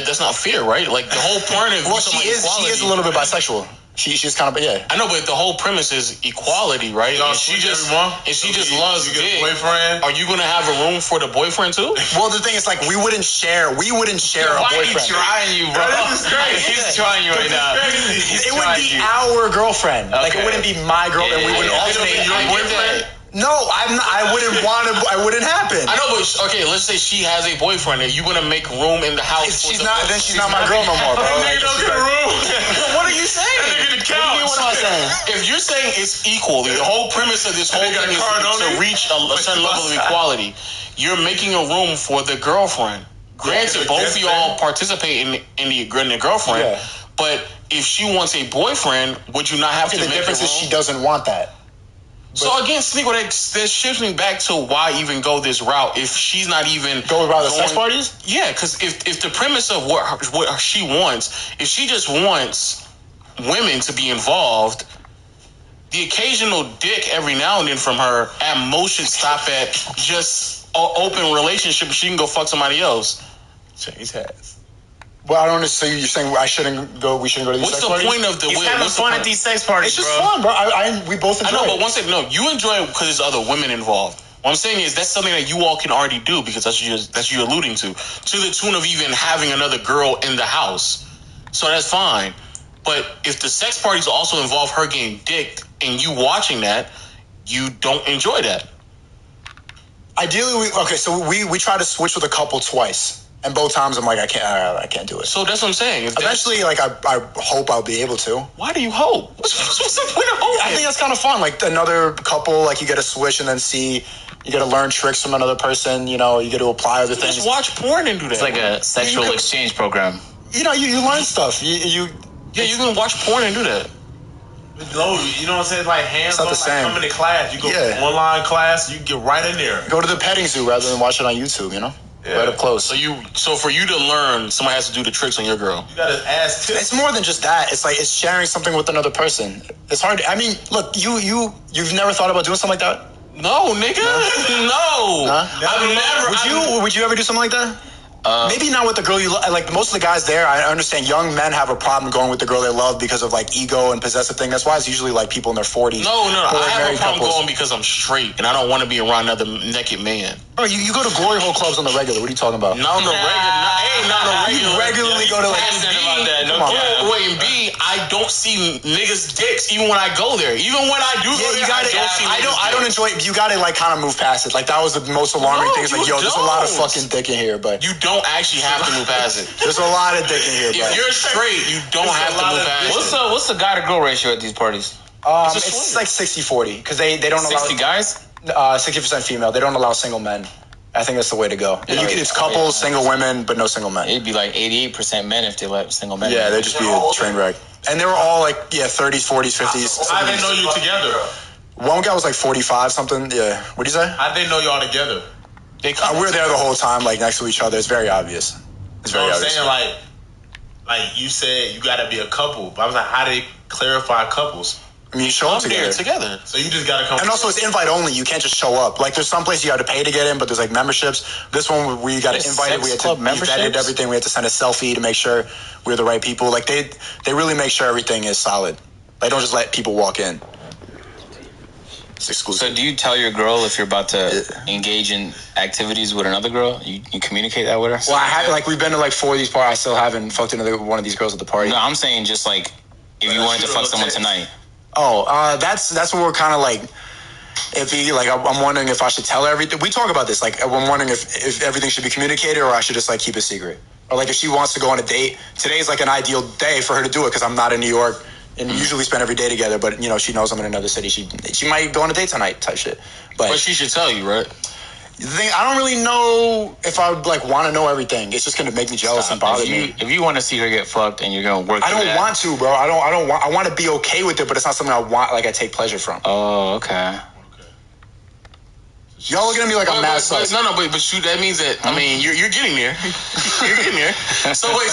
that's not fair, right? Like the whole point of she is a little bit bisexual. She's kind of, yeah. I know, but the whole premise is equality, right? And she just loves dick. Boyfriend. Are you gonna have a room for the boyfriend too? Well, the thing is, like, we wouldn't share a boyfriend. Why is he trying you, bro? He's trying you right now. It would be our girlfriend. Okay. Like, it wouldn't be my girlfriend. We wouldn't alternate. Your boyfriend. No, I wouldn't want to. It wouldn't happen. I know, but okay. Let's say she has a boyfriend. Are you gonna make room in the house? She's not my girl no more, bro. What are you saying? What am I saying? If you're saying it's equal, the whole premise of this whole thing is to reach a certain level of equality. You're making a room for the girlfriend. Granted, both of y'all participate in the girlfriend, but if she wants a boyfriend, would you not have to? The difference is she doesn't want that. So again, Sneako, that shifts me back to why even go this route if she's not even go around the sex parties? Yeah, because if the premise of what she wants, if she just wants women to be involved, the occasional dick every now and then from her at most should stop at just an open relationship. She can go fuck somebody else. Change hats. Well, I don't understand. So you're saying we shouldn't go to these sex parties? What's the point of the... He's having fun at these sex parties, It's just fun, bro. We both enjoy it. I know, but once no, you enjoy it because there's other women involved. What I'm saying is that's something that you all can already do because that's what you're alluding to the tune of even having another girl in the house. So that's fine. But if the sex parties also involve her getting dicked and you watching that, you don't enjoy that. Ideally, we try to switch with a couple twice. And both times I'm like, I can't do it. So that's what I'm saying. Eventually, like, I hope I'll be able to. Why do you hope? What's the point of hoping? I think that's kind of fun. Like, another couple, like, you get to switch and then see, you get to learn tricks from another person, you know, you get to apply other things. Just watch porn and do that. It's like a sexual exchange program. You know, you learn stuff. You can watch porn and do that. No, you know what I'm saying? Like hands on, like coming to class. You go online class, you get right in there. Go to the petting zoo rather than watch it on YouTube, you know? Yeah. Right up close. So for you to learn, somebody has to do the tricks on your girl. You gotta ask tips. It's more than just that. It's like it's sharing something with another person. It's hard. I mean, look, you've never thought about doing something like that? No, nigga. No. Huh? I've never. Would you ever do something like that? Maybe not with the girl you love. Like most of the guys there, I understand young men have a problem going with the girl they love because of like ego and possessive thing. That's why it's usually like people in their 40s. No. I have a problem going because I'm straight and I don't want to be around another naked man. Bro, you go to glory hole clubs on the regular. What are you talking about? Not on the regular. You regularly go to like. Wait, and B, I don't see niggas' dicks even when I go there. Even when I do go there, I don't enjoy it. You gotta like kind of move past it. Like that was the most alarming thing. It's like, there's a lot of fucking dick in here, but you don't actually have to move past it. There's a lot of dick in here. If you're straight, you don't have to move past it. What's the guy to girl ratio at these parties? It's like 60-40 because they don't allow 60 guys. 60% female. They don't allow single men. I think that's the way to go. It's couples, single women, but no single men. It'd be like 88% men if they let single men. Yeah, they'd just be a train wreck. And they were all like 30s, 40s, 50s. How they know you together? One guy was like 45 something. Yeah. What'd you say? How'd they know y'all together? We're there the whole time, like next to each other. It's very obvious. It's very obvious. I'm saying like you said, you gotta be a couple. But I was like, how do they clarify couples? I mean, you show up together. So you just gotta come. And also, it's invite only. You can't just show up. Like, there's some places you have to pay to get in, but there's like memberships. This one, we got invited. We had to vetted everything. We had to send a selfie to make sure we're the right people. Like, they really make sure everything is solid. They don't just let people walk in. It's exclusive. So do you tell your girl if you're about to engage in activities with another girl? You communicate that with her? Well, I have, like, we've been to like 4 of these parties. I still haven't fucked another one of these girls at the party. No, I'm saying just like if you wanted to fuck someone tonight. Oh, that's what we're kind of like iffy. Like, I'm wondering if I should tell her everything. We talk about this. Like, I'm wondering if everything should be communicated or I should just like keep it secret. Or like if she wants to go on a date, today's like an ideal day for her to do it because I'm not in New York and usually we spend every day together. But you know, she knows I'm in another city. She might go on a date tonight type shit. But she should tell you, right? The thing, I don't really know if I would like want to know everything. It's just gonna make me jealous and bother me. If you want to see her get fucked and you're gonna work, I don't want to, bro. I want to be okay with it, but it's not something I want. Like I take pleasure from. Oh, okay. Y'all looking at me like I'm mad sus. But shoot, that means that I mean you're getting there. You're getting there. So but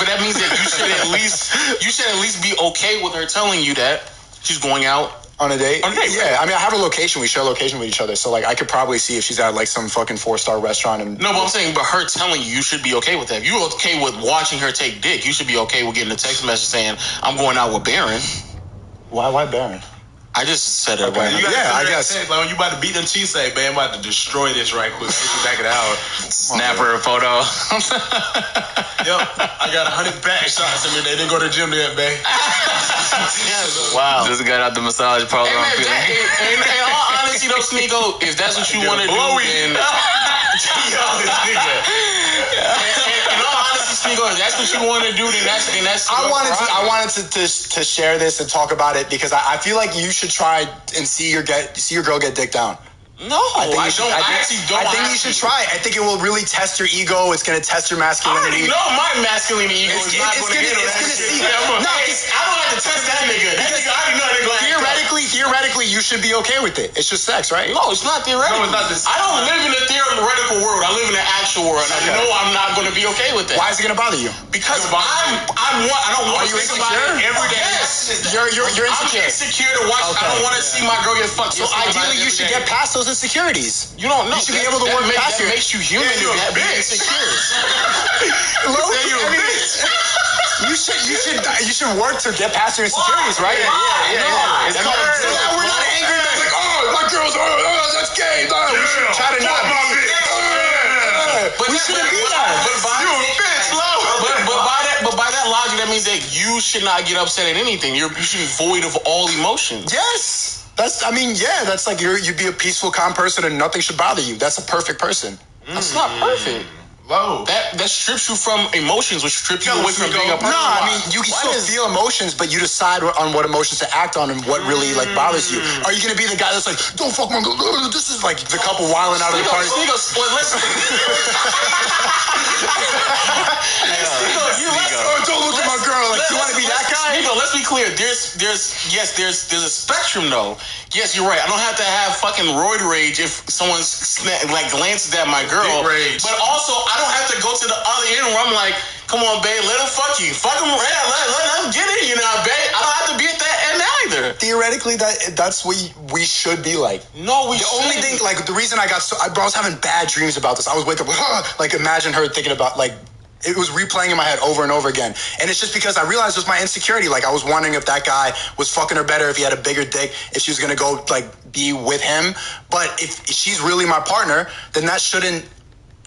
that means that you should at least be okay with her telling you that she's going out. On a date? On a date, yeah. right. I mean, I have a location. We share a location with each other. So, like, I could probably see if she's at, like, some fucking 4-star restaurant. And no, but I'm saying, but her telling you should be okay with that. If you're okay with watching her take dick, you should be okay with getting a text message saying, I'm going out with Baron. Why Baron? I just said it. Okay. Yeah, I guess. Like, when you about to beat them cheese, say, man, I'm about to destroy this right quick. Back it out. Snap her a photo. Yep, I got 100 back shots. I mean, they didn't go to the gym yet, babe. Wow. Just got out the massage parlor. In all honesty, though, Sneako, if that's what you want to do, then... In all honesty, Sneako, if that's what you want to do, then that's I wanted to share this and talk about it because I feel like you should try and see your girl get dick down. No, I actually don't. I think you should try it. I think it will really test your ego. It's going to test your masculinity. I already know my masculinity ego is not going to handle that shit. I don't have to test that nigga. That nigga, I already know they're going to Theoretically, you you should be okay with it. It's just sex, right? No, it's not theoretical. No, it's not this. I don't live in a theoretical world. I live in an actual world. And I know I'm not going to be okay with that. Why is it gonna bother you? Because I don't want to think about it every day. Yes. You're insecure. I'm insecure to watch. Okay. I don't want to see my girl get fucked. So ideally, you should get past those insecurities. You don't know. You should be able to work past that it. makes you human. Yeah, you're a to be bitch. insecure. You should work to get past your insecurities, right? Yeah. It's called. We're not angry. Like, oh, my girl's, that's gay. No, we should try to not be. But We shouldn't be that. But by that logic, that means that you should not get upset at anything. You should be void of all emotions. Yes. That's like you'd be a peaceful, calm person and nothing should bother you. That's a perfect person. That's not perfect. Low. That strips you from emotions, which strip you away from being a person. No, I mean, you can still feel emotions, but you decide on what emotions to act on and what really like bothers you. Are you gonna be the guy that's like, don't fuck my girl? This is like the couple wilding out of the party. Don't look at my girl. Like, you want to be that guy? Let's be clear. There's a spectrum though. Yes, you're right. I don't have to have fucking roid rage if someone glances at my girl. But also, I don't have to go to the other end where I'm like, come on, babe, let him fuck you. Fuck him, let him get it, you know, babe. I don't have to be at that end either. Theoretically, that's what we should be like. No, we The shouldn't. only thing, like, the reason I was having bad dreams about this. I was waking up, like, imagine her thinking about, like, it was replaying in my head over and over again. And it's just because I realized it was my insecurity. Like, I was wondering if that guy was fucking her better, if he had a bigger dick, if she was going to go, like, be with him. But if she's really my partner, then that shouldn't...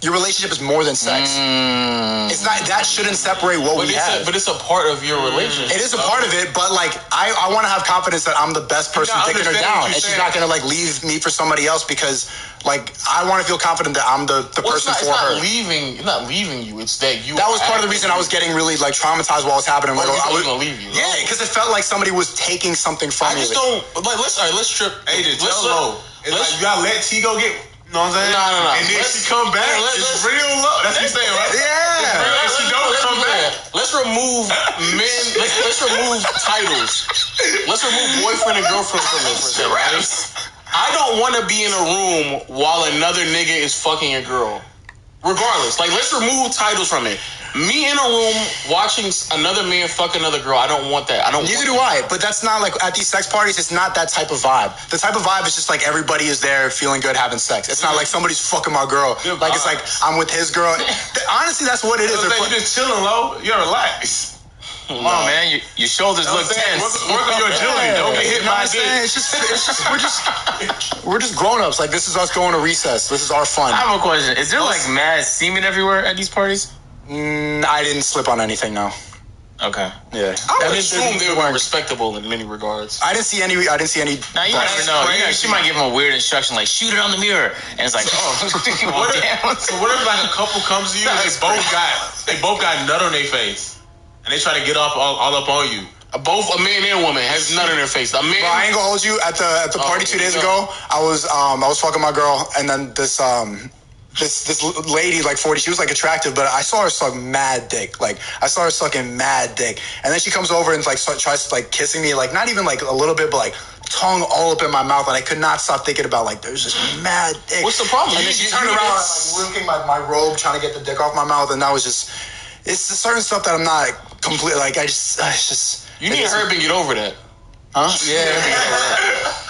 Your relationship is more than sex. It's not. That shouldn't separate what we have. But it's a part of your relationship. It is a part of it, but like I want to have confidence that I'm the best person dicking her down, and she's not gonna like leave me for somebody else because like I want to feel confident that I'm the person for her. It's not leaving you. It's that you. That was part of the reason I was getting really like traumatized while it was happening. Like, I was gonna leave you. Yeah, because it felt like somebody was taking something from me. I just don't. Like, let's strip. Agent, tell low. It's like you gotta let T go get. You know what I'm saying? No. And then she come back. It's real low. That's what you're saying, right? Yeah. If she don't come back. Let's remove men. Let's remove titles. Let's remove boyfriend and girlfriend from this for a second, right? I don't want to be in a room while another nigga is fucking a girl. Regardless, like let's remove titles from it. Me in a room watching another man fuck another girl, I don't want that. Neither do I. But that's not like at these sex parties. It's not that type of vibe. The type of vibe is just like everybody is there feeling good, having sex. It's not like somebody's fucking my girl. Like it's like I'm with his girl. Honestly, that's what it is. You just chilling low. You're relaxed. Come on, man. Your shoulders look tense. Work on your agility. Don't get hit by a dick. It's just we're just grown ups. Like this is us going to recess. This is our fun. I have a question. Is there like mad semen everywhere at these parties? I didn't slip on anything. No. Okay. Yeah. I would assume they were respectable in many regards. I didn't see any. Now you never know. She might give him a weird instruction like shoot it on the mirror, and it's like So what if like a couple comes to you and they both got nut on their face, and they try to get up all up on you. Both a man and a woman has nut in their face. A man. Bro, I ain't gonna hold you. At the party 2 days ago, I was fucking my girl, and then this lady, like 40, she was like attractive, but I saw her suck mad dick. Like I saw her sucking mad dick, and then she comes over and like tries like kissing me, like not even like a little bit, but like tongue all up in my mouth, and I could not stop thinking about like there's this mad dick. What's the problem? And then she turned around, like looking my robe, trying to get the dick off my mouth, and that was just it's certain stuff that I'm not completely like. It's just you need to hurry up and get over that. Huh? Yeah.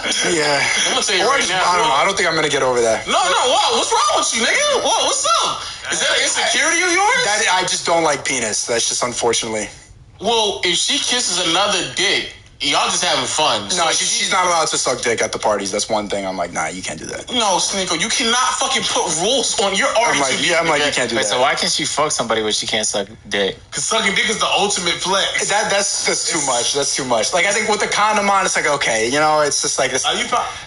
I'm gonna tell you right now. I don't know. I don't think I'm gonna get over that. No. What's wrong with you, nigga? What's up? Is that an insecurity of yours? I just don't like penis. That's just unfortunately. Well, if she kisses another dick, y'all just having fun. No, she's not allowed to suck dick at the parties. That's one thing. I'm like, nah, you can't do that. No, Sneako, you cannot fucking put rules on your argument. I'm like, you can't do that. So why can't she fuck somebody when she can't suck dick? Because sucking dick is the ultimate flex. That's too much. That's too much. Like I think with the condom on, it's like okay, you know, it's just like it's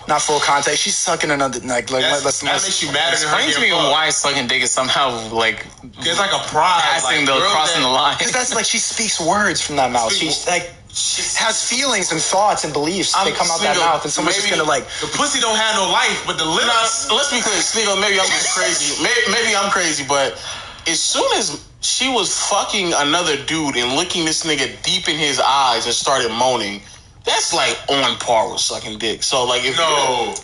not full contact. She's sucking another like. That makes you mad. Explain to me why sucking dick is somehow like there's like a pride, passing crossing the line. Because that's like she speaks words from that mouth. She's like. She has feelings and thoughts and beliefs. They come out that mouth, and someone's just gonna like. The pussy don't have no life, but the lips. Let's be clear, Sneako. Maybe I'm just crazy. Maybe I'm crazy, but as soon as she was fucking another dude and looking this nigga deep in his eyes and started moaning, That's like on par with sucking dick. So like, if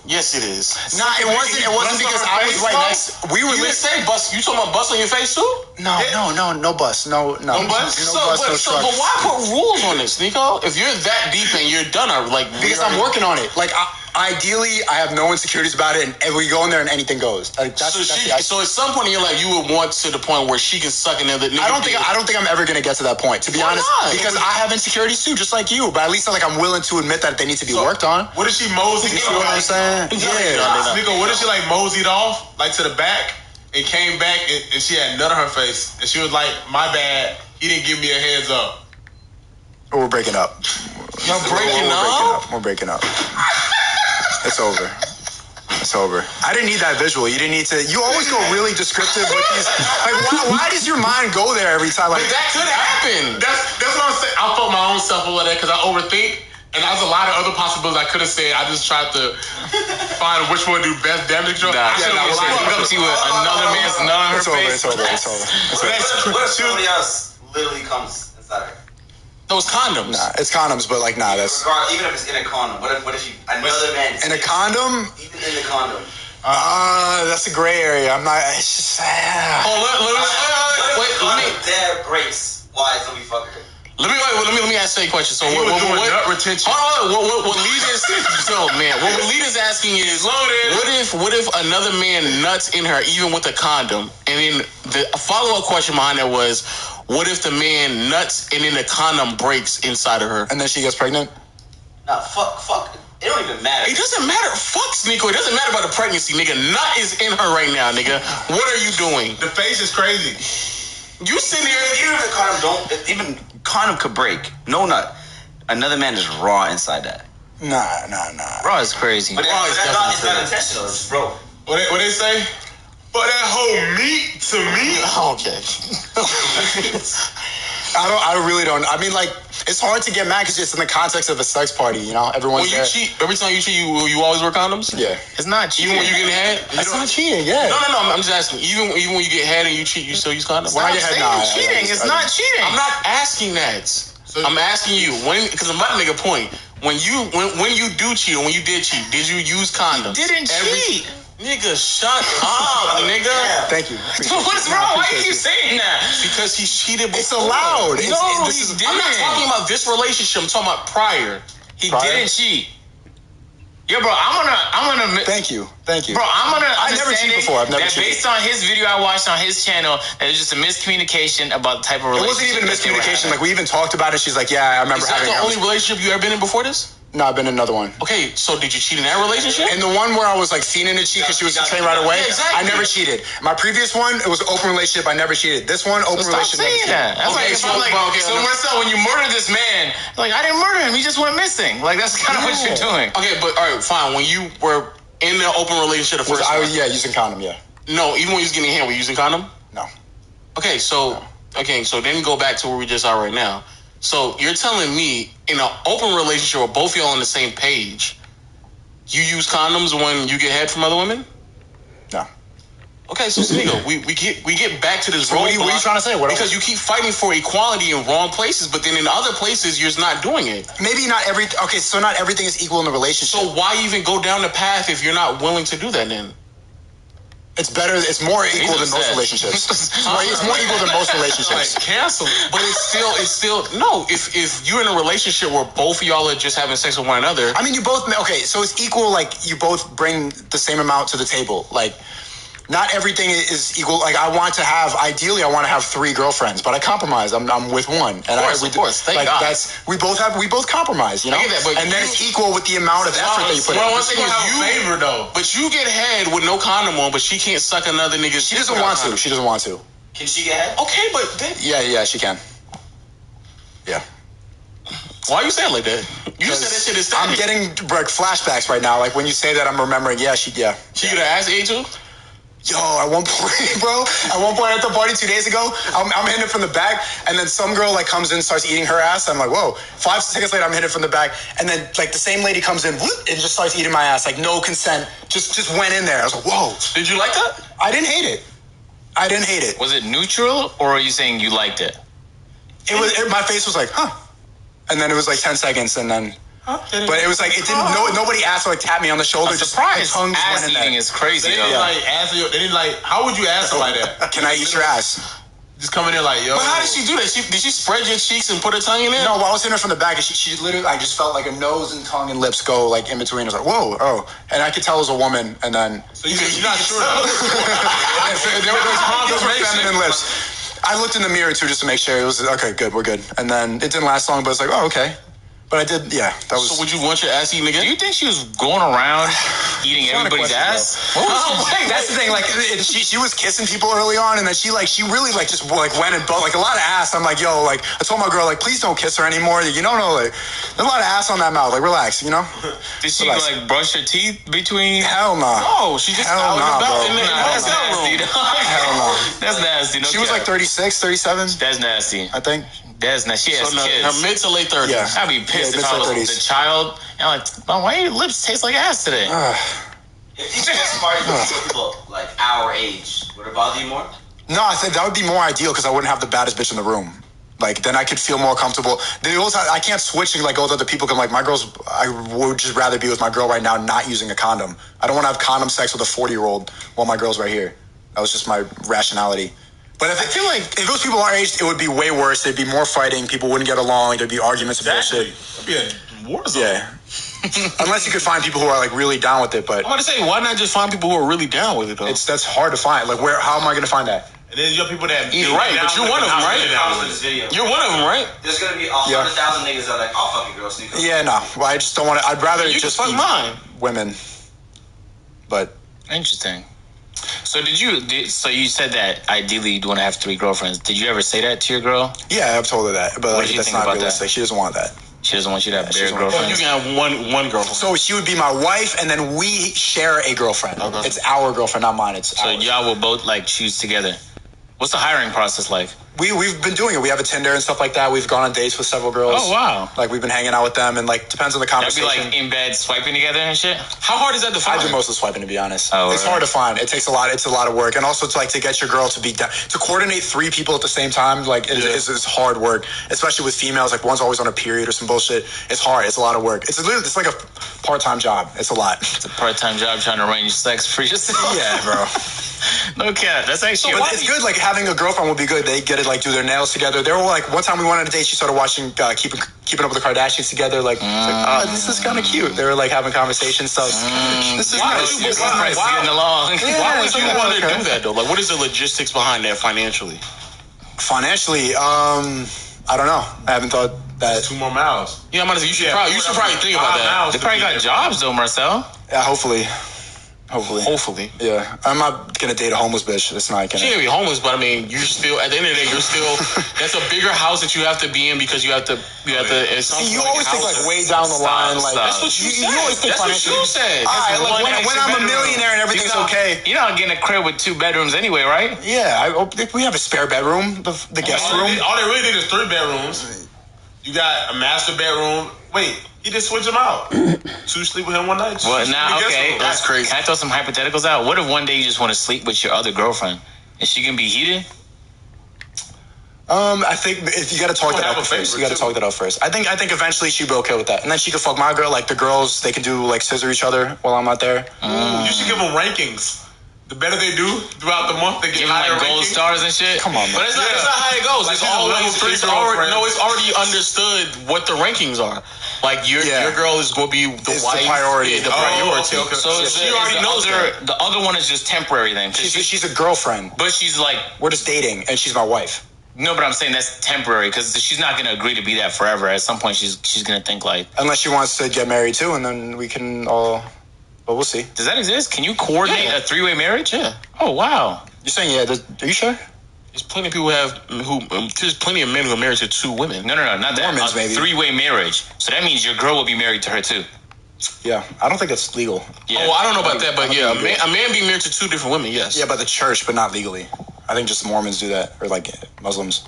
yes, it is. Nah, it wasn't. It wasn't because I was right next. We were. You didn't say bust. You talking about bust on your face too? No bust. No bust. No bust. But why put rules on this, Sneako? If you're that deep and you're done, because I'm working on it. Like, ideally, I have no insecurities about it, and we go in there and anything goes. Like, so at some point in your life, you would want to the point where she can suck another nigga. I don't think I'm ever gonna get to that point, to be honest. Not? Because I have insecurities too, just like you. But at least I'm willing to admit that they need to be worked on. What if she moseyed? You know what I'm saying? Yeah. Sneako, what if she like moseyed off, like to the back, and came back and she had nut on her face, and she was like, "My bad, he didn't give me a heads up." We're breaking up. You're breaking up? We're breaking up. It's over. It's over. I didn't need that visual. You didn't need to. You always go really descriptive with these. Like, why does your mind go there every time? Like, but that could happen. That's what I'm saying. I fuck my own self over there because I overthink, and there's a lot of other possibilities I could have said. I just tried to find which one do best damage control. Nah, come to you with another man's nut on her face. It's over. What if somebody else literally comes inside her? Those condoms. Nah, it's condoms, but like, nah, that's... Even if it's in a condom. What if you... Another man... In a condom? Even in the condom. That's a gray area. I'm not... It's just... Wait. There breaks. Why is we fucking... Let me ask you a question. So what retention? What Lead is asking is, what if another man nuts in her even with a condom? And then the follow-up question behind that was, what if the man nuts and then the condom breaks inside of her? And then she gets pregnant? Nah, fuck. It don't even matter. It doesn't matter. Fuck, Sneako. It doesn't matter about the pregnancy, nigga. Nut is in her right now, nigga. What are you doing? The face is crazy. You sitting here... Even if the condom even condom could break. No nut. Another man is raw inside that. Nah. Raw is crazy. But it's not intentional. It's bro. What they say? But that whole meat to me. Okay. I really don't. I mean, like, it's hard to get mad because it's in the context of a sex party, you know? Everyone's there. Cheat. Every time you cheat, you always wear condoms? Yeah. It's not cheating. Even when you get head? That's not cheating, yeah. No. I'm just asking. Even when you get head and you cheat, you still use condoms? When I get head, cheating. It's not cheating. I'm not asking that. I'm asking you, because I'm about to make a point. When you do cheat or when you did cheat, did you use condoms? You didn't cheat. Nigga, shut up, nigga. Thank you. What's wrong? Why you keep saying that? Because he cheated before. It's allowed. I'm not talking about this relationship. I'm talking about prior. He didn't cheat. Yo, bro, I'm gonna. Thank you. Bro, I never cheated before. I've never cheated. Based on his video I watched on his channel, that was just a miscommunication about the type of relationship. It wasn't even a miscommunication. Like, we even talked about it. She's like, yeah, I remember having. Is that the only relationship you ever been in before this? No, I've been in another one. Okay, so did you cheat in that relationship? And the one where I was like fiending to cheat because she was trained right away, yeah, exactly. I never cheated. My previous one, it was an open relationship. I never cheated. This one, open relationship. Stop saying that. That's so Marcel, when you murder this man, like, I didn't murder him. He just went missing. Like, that's kind of what you're doing. Okay, but all right, fine. When you were in the open relationship, the first time, using condom, yeah. No, even when you was getting hand, were you using condom? No. Okay, so then go back to where we just are right now. So you're telling me in an open relationship where both y'all on the same page, you use condoms when you get head from other women? No. Okay, so Sneako, we get back to this roadblock. What are you trying to say? Because you keep fighting for equality in wrong places, but then in other places you're not doing it. Maybe not every. Okay, so not everything is equal in the relationship. So why even go down the path if you're not willing to do that then? It's better. It's more equal than most relationships. It's more equal than most relationships. Like, cancel. But it's still no. If you're in a relationship where both of y'all are just having sex with one another, I mean, you both. Okay, so it's equal. Like, you both bring the same amount to the table. Like, not everything is equal. Like, ideally, I want to have 3 girlfriends, but I compromise. I'm with one, and of course. Thank God. We both compromise. You know, and then it's equal with the amount of effort that you put in. One thing is favor though, but you get head with no condom on, but she can't suck another nigga's. She doesn't want to. She doesn't want to. Can she get head? Okay, but then, yeah, she can. Yeah. Why you saying like that? You said that shit is static. I'm getting like flashbacks right now. Like, when you say that, I'm remembering. She get her ass ate too. Yo, at one point at the party 2 days ago, I'm hitting it from the back, and then some girl like comes in, starts eating her ass. I'm like, whoa. 5 seconds later, I'm hitting it from the back, and then like the same lady comes in, whoop, and just starts eating my ass, like no consent, just went in there. I was like, whoa. Did you like that? I didn't hate it. Was it neutral, or are you saying you liked it? My face was like, huh, and then it was like 10 seconds, and then But it was like it didn't. Nobody asked to like tap me on the shoulder. Just surprise. tongue Ass went in eating there. is crazy. They didn't like ask you. They didn't like. How would you ask her like that? Can I eat your ass? Just coming in like, yo. But how did she do that? Did she spread your cheeks and put her tongue in there? No, I was hitting her from the back, and she literally, I just felt like a nose and tongue and lips go like in between. I was like, whoa, oh, and I could tell it was a woman. And then So you're not sure. there were feminine lips. I looked in the mirror too just to make sure it was okay. Good, we're good. And then it didn't last long, but it's like, oh, okay. But I did, yeah. That was. So would you want your ass eaten again? Do you think she was going around eating everybody's ass? What was she? That's the thing. Like, she was kissing people early on, and then she really like just like went and like a lot of ass. I'm like, yo, like I told my girl like, please don't kiss her anymore. You don't know, like there's a lot of ass on that mouth. Like, relax, you know. Did she like brush her teeth between? Hell no. Oh, she just Hell nah, bro. That's nasty. Hell no. That's nasty. She was like 36, 37. That's nasty. I think. That's nasty. She has kids. Her mid to late 30s. Yeah. I'd be pissed if I was the child. And I'm like, Mom, why your lips taste like ass today? If you get smart people like our age, would it bother you more? No, I think that would be more ideal because I wouldn't have the baddest bitch in the room. Like, then I could feel more comfortable. I can't switch and like go with other people. Cause like my girls, I would just rather be with my girl right now, not using a condom. I don't want to have condom sex with a 40-year-old while my girl's right here. That was just my rationality. But I feel like if those people our age, it would be way worse. There'd be more fighting. People wouldn't get along. There'd be arguments and bullshit. It'd be a war zone. Yeah. Unless you could find people who are like really down with it. But I'm going to say, why not just find people who are really down with it, though? that's hard to find. Like, how am I going to find that? And then you have people that You're right, but you're one of them, right? You're one of them, right? There's gonna be 100,000 niggas that are like, I'll fuck your girl, Sneako. Yeah, no. Well, I just don't want to. I'd rather You just can fuck mine. women. But Interesting. So so you said that ideally you'd want to have 3 girlfriends. Did you ever say that to your girl? yeah, I've told her that. But What like, did you that's think not about realistic. that? She doesn't want that. She doesn't want you to have she bare doesn't want You girlfriends. can have one girlfriend. So she would be my wife, and then we share a girlfriend. Okay. It's our girlfriend, not mine. It's So ours. y'all will both like choose together. What's the hiring process like? We've been doing it. We have a Tinder and stuff like that. We've gone on dates with several girls. Oh wow. Like we've been hanging out with them, and like depends on the That'd be conversation. like in bed swiping together and shit. How hard is that to I find? do most of the swiping, to be honest. Oh, it's really? hard to find. It takes a lot. It's a lot of work, and also to get your girl to be down, to coordinate 3 people at the same time. Like is hard work, especially with females. Like one's always on a period or some bullshit. It's hard. It's a lot of work. It's like a part-time job. It's a lot. It's a part-time job trying to arrange sex for yourself. Yeah, bro. No cap. That's actually. But it's good. Like having a girlfriend would be good. They get to like do their nails together. They were like one time we went on a date. She started watching keeping up with the Kardashians together. Like, oh, this is kind of cute. They were like having conversations. So this is nice. Getting along. Why would you want to do that though? Like, what is the logistics behind that financially? Financially, I don't know. I haven't thought that. 2 more miles. Yeah, you should probably think about that. They probably got jobs though, Marcel. Yeah, hopefully. Hopefully. Yeah, I'm not gonna date a homeless bitch. That's not gonna. She ain't be homeless, but I mean, you're still at the end of the day, you're still. That's a bigger house that you have to be in because you have to. At some See, you point, always think like way down the line. Like That's what you said. always think That's what financially. you said. All right, like when I'm a millionaire and everything's okay. You're not getting a crib with 2 bedrooms anyway, right? Yeah, we have a spare bedroom, the guest room. All they really did is 3 bedrooms. You got a master bedroom. Wait, he just switched them out. 2 sleep with him one night. Well, now, okay. That's crazy. Can I throw some hypotheticals out? What if one day you just want to sleep with your other girlfriend? Is she gonna be heated? I think if you got to talk that have out a first. favorite, You got to too. talk that out first. I think eventually she'd be okay with that, and then she could fuck my girl. Like the girls, they can do like scissor each other while I'm not there. You should give them rankings. The better they do throughout the month, they get Give them higher like gold rankings. stars and shit? Come on, man. But it's not how it goes. Like, It's she's a always level 3 it's already, girlfriend. no. It's already understood what the rankings are. Like your girl is going to be the It's wife. the priority. Yeah, the priority. okay. So she already knows that. The other one is just temporary then. 'cause She's a girlfriend. but she's like, We're just dating, and she's my wife. no, but I'm saying that's temporary because she's not gonna agree to be that forever. At some point, she's gonna think like, Unless she wants to get married too, and then we can all. But we'll see. does that exist? Can you coordinate a 3-way marriage? Yeah. Oh wow. You're saying are you sure? There's plenty of people there's plenty of men who are married to 2 women. No, not that. Mormons, A maybe. 3-way marriage. So that means your girl will be married to her too. Yeah, I don't think that's legal. Yeah. Oh, I don't know about that, but yeah, a man being married to 2 different women, yes. Yeah, by the church, but not legally. I think just Mormons do that, or like Muslims.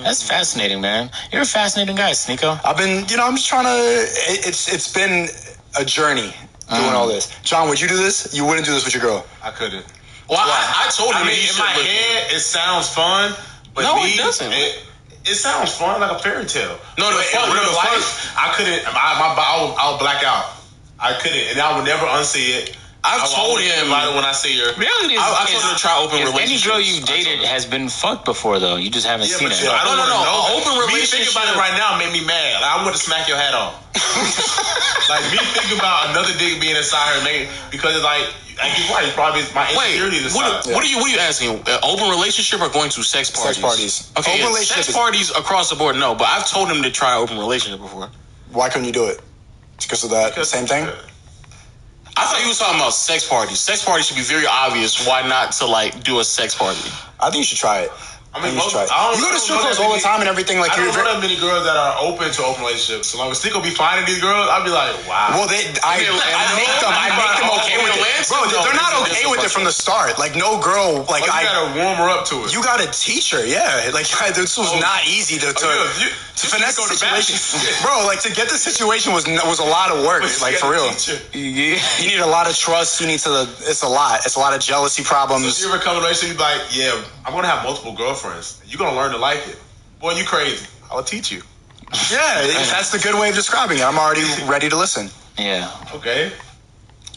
That's fascinating, man. You're a fascinating guy, Sneako. I've been, I'm just trying to. It's been a journey doing all this. John, would you do this? You wouldn't do this with your girl. I couldn't. Well, I told him I mean, he in should my look- head, it sounds fun, but No, me, it doesn't. It sounds fun, like a fairy tale. No, in real life, I couldn't. I would black out. I couldn't, and I would never unsee it. I've told him when I say her. Reality is, I told her to try open relationships. Any girl you've dated has been fucked before, though. You just haven't seen it. I don't know. Open relationship. Me thinking about it right now made me mad. Like, I want to smack your hat off. Like me thinking about another dick being inside her, because it's like you're right. Probably my insecurity. What are you asking? Open relationship or going to sex parties? Sex parties. Okay, sex parties across the board. No, but I've told him to try open relationship before. Why couldn't you do it? Because of that same thing. I thought he was talking about sex parties. Sex parties should be very obvious. Why not to do a sex party? I think you should try it. I mean, you go to strip clubs all the time and everything. Like, I don't know that many girls that are open to open relationships. So like, when Sneako be finding these girls, I'd be like, wow. Well, I make them okay with it. Bro, they're not okay with it from the start. Like, no girl, like, you gotta warm her up to it. You gotta teach her, yeah. Like, this was not easy to finesse the situation. Bro, like, to get the situation was a lot of work. Like, for real. You need a lot of trust. It's a lot. It's a lot of jealousy problems. So if you ever come to a relationship, you be like, yeah, I'm gonna have multiple girlfriends. You're gonna learn to like it. Boy, you crazy. I'll teach you. Yeah, that's the good way of describing it. I'm already ready to listen. Yeah. Okay.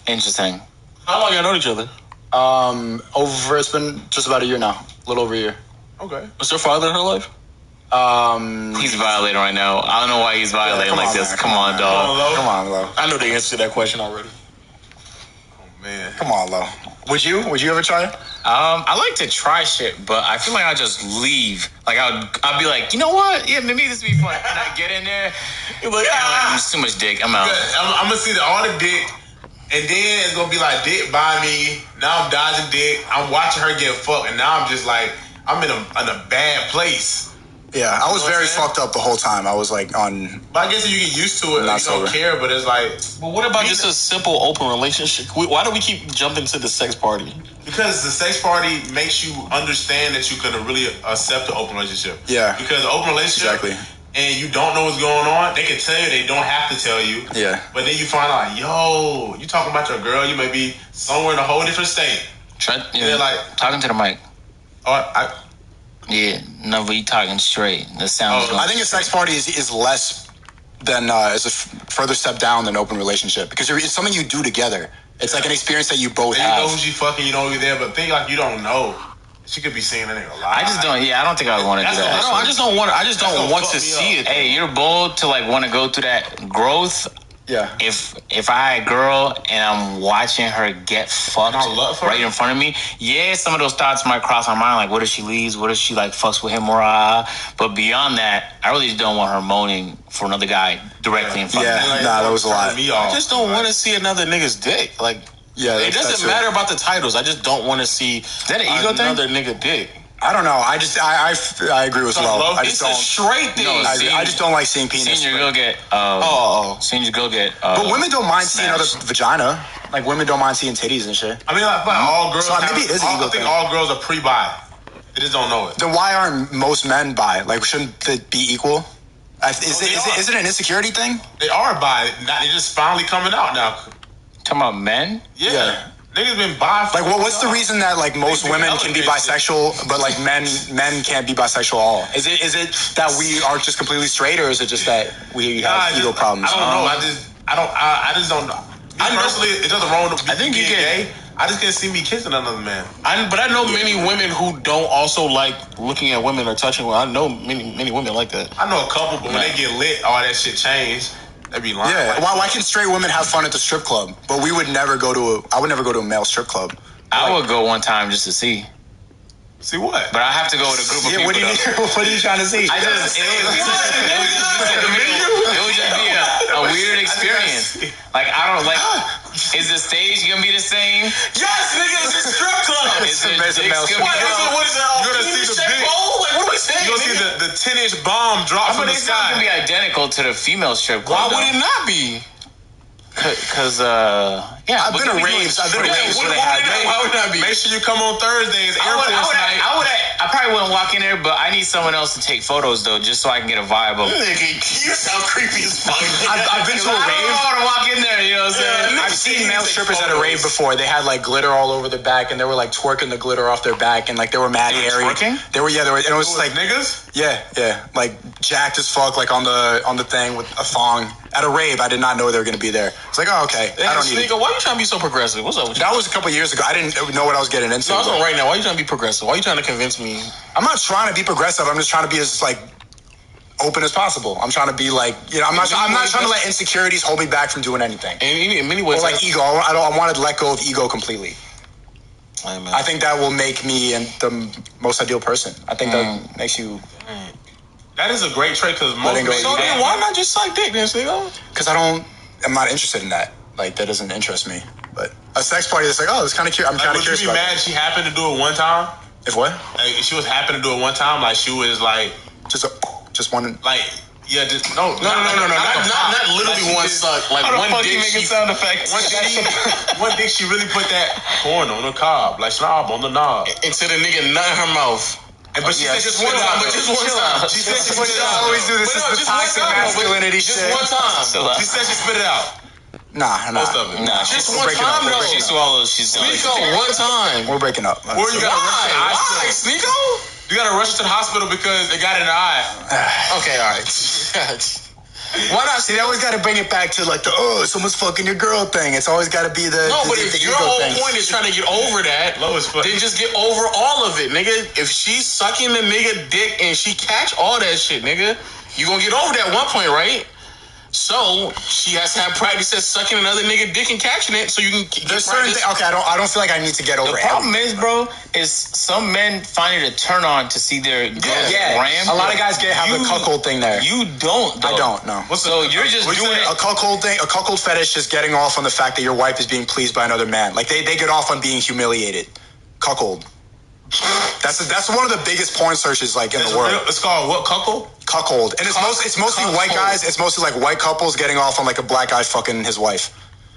Interesting. How long y'all known each other? It's been just about a year now. A little over a year. Okay. Was her father in her life? He's violating right now. I don't know why he's violating like this. Come on, dog. Come on, Lo. I know the answer to that question already. Oh man. Come on, Lo. Would you ever try it? I like to try shit, but I feel like I'll just leave. Like I'll be like, you know what? Yeah, maybe this would be fun. And I get in there, you're like, it's too much dick. I'm out. I'm gonna see all the dick, and then it's gonna be like dick by me. Now I'm dodging dick. I'm watching her get fucked, and now I'm just like, I'm in a bad place. Yeah, I was very fucked up the whole time. I was like on. But I guess if you get used to it, like, you don't care. But it's like. But what about just a simple open relationship? Why do we keep jumping to the sex party? Because the sex party makes you understand that you can really accept an open relationship. Yeah. Because an open relationship. Exactly. And you don't know what's going on. They can tell you. They don't have to tell you. Yeah. But then you find out, yo, you talking about your girl. You may be somewhere in a whole different state. They're like talking to the mic. Oh, Yeah, no, but you talking straight. The sound. I think a sex party is less than is a further step down than an open relationship because it's something you do together. It's like an experience that you both have. You know who she fucking, you know who there, but think like you don't know. She could be seeing that nigga a lot. I just don't. Yeah, I don't think I would want to do that. I just don't want to see it. Hey, you're bold to like want to go through that growth. Yeah. If I had a girl and I'm watching her get fucked right in front of me, yeah, some of those thoughts might cross my mind. Like, what if she leaves? What if she like fucks with him more? But beyond that, I really don't want her moaning for another guy directly in front of me. Yeah, that was a lot. I just don't want to see another nigga's dick. Like, it doesn't matter about the titles. I just don't want to see another nigga dick. I don't know. I agree with Lo. It's a straight thing. I just don't like seeing penis. Seen your girl get. Seen your girl get. But women don't mind seeing other vagina. Like women don't mind seeing titties and shit. I mean, like all girls. So maybe it is an ego thing. All girls are pre-bi. They just don't know it. Then why aren't most men bi? Like, shouldn't it be equal? Is it an insecurity thing? They are bi. They just finally coming out now. Talking about men? Yeah. Niggas been bi. Like, what's the reason that like most women can be bisexual, but like men can't be bisexual at all? Is it that we are just completely straight, or is it just that we have ego problems? I don't know. I just don't know. Personally, it doesn't wrong with I think you get gay. I just can't see me kissing another man. But I know many women who don't also like looking at women or touching women. I know many women like that. I know a couple, but when they get lit, all that shit changed. That'd be lying. Yeah. Why can straight women have fun at the strip club, but I would never go to a male strip club? I would go one time just to see. See what? But I have to go with a group of people. What are you trying to see? It would just be a weird experience. Like, I don't like. Is the stage gonna be the same? Yes, nigga, it's a strip club. Is it male strip club? What is that? You're gonna see the big. What are we saying? You're gonna see the 10-inch bomb drop from the it's not sky. gonna be identical to the female strip club. Why would it not be? Because I've been to raves. Where they have. Why would that be? Make sure you come on Thursdays. Air Force night. I probably wouldn't walk in there, but I need someone else to take photos though, just so I can get a vibe of. Nigga, you sound creepy as fuck. I've been to a rave. I don't want to walk in there. You know what I'm saying? seen male strippers at a rave before. They had like glitter all over their back, and they were like twerking the glitter off their back, and like they were mad hairy. Twerking? They were, and it was like niggas. Yeah, like jacked as fuck, like on the thing with a thong at a rave. I did not know they were gonna be there. It's like, oh, okay. I don't need it. Why you trying to be so progressive? What's up with you? That was a couple years ago. I didn't know what I was getting into. No, it's not right now. Why you trying to be progressive? Why you trying to convince me? I'm not trying to be progressive. I'm just trying to be as like open as possible. I'm trying to be like, I'm not trying to let insecurities hold me back from doing anything. In many ways, or like ego. I want to let go of ego completely. I think that will make me the most ideal person. I think that makes you. That is a great trait because most men. So then why not just suck dick, then, Sneako? Because I'm not interested in that. Like, that doesn't interest me. But a sex party that's like, oh, it's kind of curious. I'm kind of curious. Would you be mad she happened to do it one time? If what? Like, if she was happened to do it one time, like she was like just one. Like. Yeah, just no, not literally one suck. Like one dick. Making sound effects. One dick. She really put that corn on the cob, like snob on the knob, into the nigga nut in her mouth. But she said just one time. But just one time. She said she spit it out. Always do this. This is the toxic masculinity shit. Just one time. She said she spit it out. Nah. Most of it. Nah, just one time though. She swallows. She's Sneako, one time. We're breaking up. Or you gotta Why, Sneako? You gotta rush to the hospital because it got in the eye. Okay, all right. Why not? See, they always got to bring it back to like someone's fucking your girl thing. It's always got to be the but if your whole point is trying to get over that, then just get over all of it, nigga. If she's sucking the nigga dick and she catch all that shit, nigga, you gonna get over that one point, right? So she has to have practice at sucking another nigga dick and catching it, so you can. There's certain things. Okay, I don't feel like I need to get over it. The problem is, bro, is some men find it a turn on to see their girls ram. A lot of guys have the cuckold thing there. You don't. Though. I don't. No. So you're just doing it. A cuckold thing. A cuckold fetish is getting off on the fact that your wife is being pleased by another man. Like they get off on being humiliated. Cuckold. That's one of the biggest porn searches like in the world. It's called what? Cuckold? Cuckold. And it's mostly white guys. It's mostly like white couples getting off on like a black guy fucking his wife.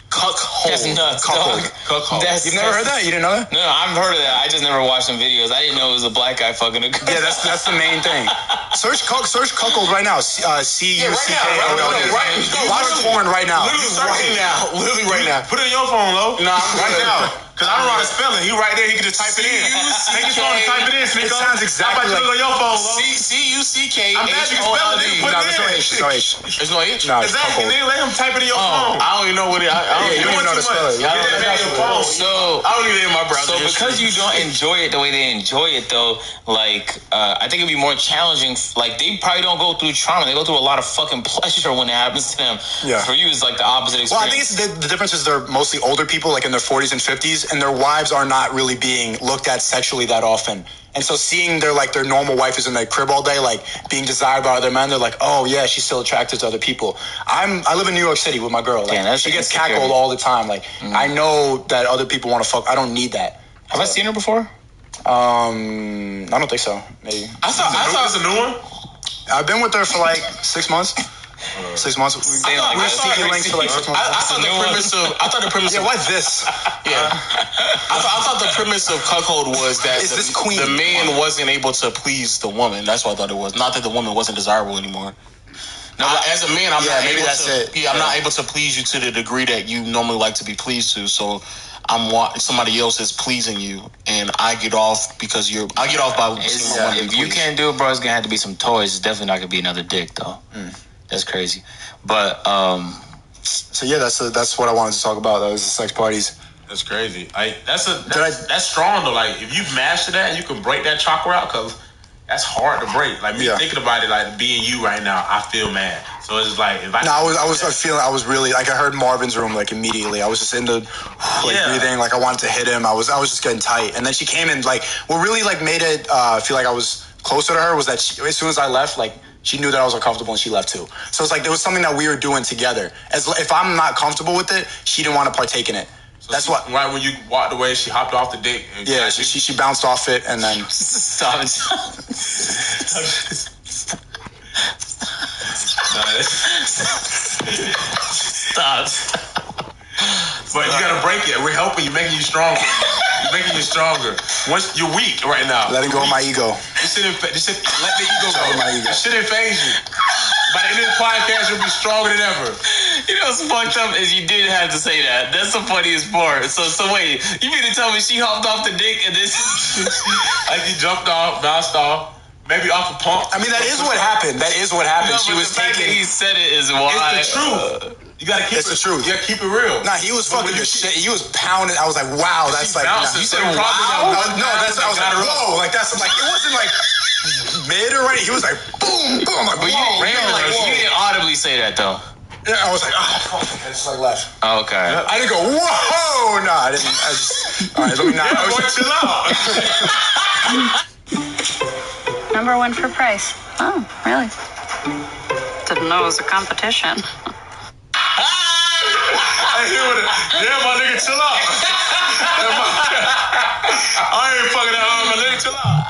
Cuckold. That's nuts. Cuckold. You've never heard that? You didn't know that? No, I've heard of that. I just never watched some videos. I didn't know it was a black guy fucking a girl. Yeah, that's the main thing. Search cuckold right now. C-U-C-K-O-L-D. Watch porn right now. Literally right now. Put it in your phone, Lo. Nah, right now. Because I don't know how to spell it. He right there. He can just type it in. Take your phone and type it in, Sneako. It sounds exactly like... on your phone, Lo. C-U-C-K-H-O-L-D. I'm glad you can spell it. No, there's no H. There's no H. There's no H? No, it's exactly. cuckold. Let him type it in your phone. I don't even know what it is. You don't even know how to spell it. So I don't even know my browser. So because you don't enjoy it the way they enjoy it, though, like I think it'd be more challenging. Like they probably don't go through trauma; they go through a lot of fucking pleasure when it happens to them. Yeah. For you, it's like the opposite experience. Well, I think it's the difference is they're mostly older people, like in their 40s and 50s, and their wives are not really being looked at sexually that often. And so seeing their normal wife is in their crib all day, like being desired by other men, they're like, oh yeah, she's still attracted to other people. I live in New York City with my girl. Like, she gets cackled all the time. Like I know that other people want to fuck. I don't need that. Have I seen her before? I don't think so. Maybe. I thought it's a new one. I've been with her for like 6 months. 6 months. We're seeking links for like 6 months. I thought the premise. Yeah, what's this? Yeah. I thought the premise of cuckold was that the man wasn't able to please the woman. That's what I thought it was. Not that the woman wasn't desirable anymore. No, as a man, I'm not able to. Yeah, I'm not able to please you to the degree that you normally like to be pleased to. So somebody else is pleasing you, and I get off because I get off by. If you can't do it, bro, it's gonna have to be some toys. It's definitely not gonna be another dick, though. That's crazy. But so yeah, that's what I wanted to talk about. That was the sex parties. That's crazy. That's strong though. Like if you master that, you can break that chakra out because that's hard to break. Like me thinking about it, like being you right now, I feel mad. So it's like if I I was really like I heard Marvin's room like immediately. I was just into breathing. Like I wanted to hit him. I was just getting tight. And then she came in like what really like made it feel like I was closer to her was that as soon as I left, like she knew that I was uncomfortable and she left too. So it's like there was something that we were doing together. If I'm not comfortable with it, she didn't want to partake in it. So that's what. Right when you walked away, she hopped off the dick. And she bounced off it and then. Stop. But you gotta break it. We're helping you, making you stronger. We're making you stronger. Once you're weak right now. Letting go of my ego. Let the ego go. My ego. This shit ain't phase you. By the end of the podcast, you'll be stronger than ever. You know what's fucked up is you did have to say that. That's the funniest part. So wait, you mean to tell me she hopped off the dick and this? Like he jumped off, bounced off. Maybe off a pump. I mean, that is what happened. That is what happened. No, she was the fact taking. that he said it is why. It's the truth. You gotta keep It's the truth. You gotta keep it real. Nah, he was fucking the shit. He was pounding. I was like, wow, that's like. You said wow? No, that's. I was like, whoa, like that's like. It wasn't like mid or right. He was like, boom, boom. I'm like, But you didn't audibly say that though. Yeah, I was like, oh, fuck. I just like left. Oh, okay. I didn't go, whoa, no, I didn't. I just. All right, let me not. Yeah, boy, chill out. #1 for price. Oh, really? Didn't know it was a competition. Yeah, my nigga, chill out. I ain't fucking that hard, my nigga, chill out.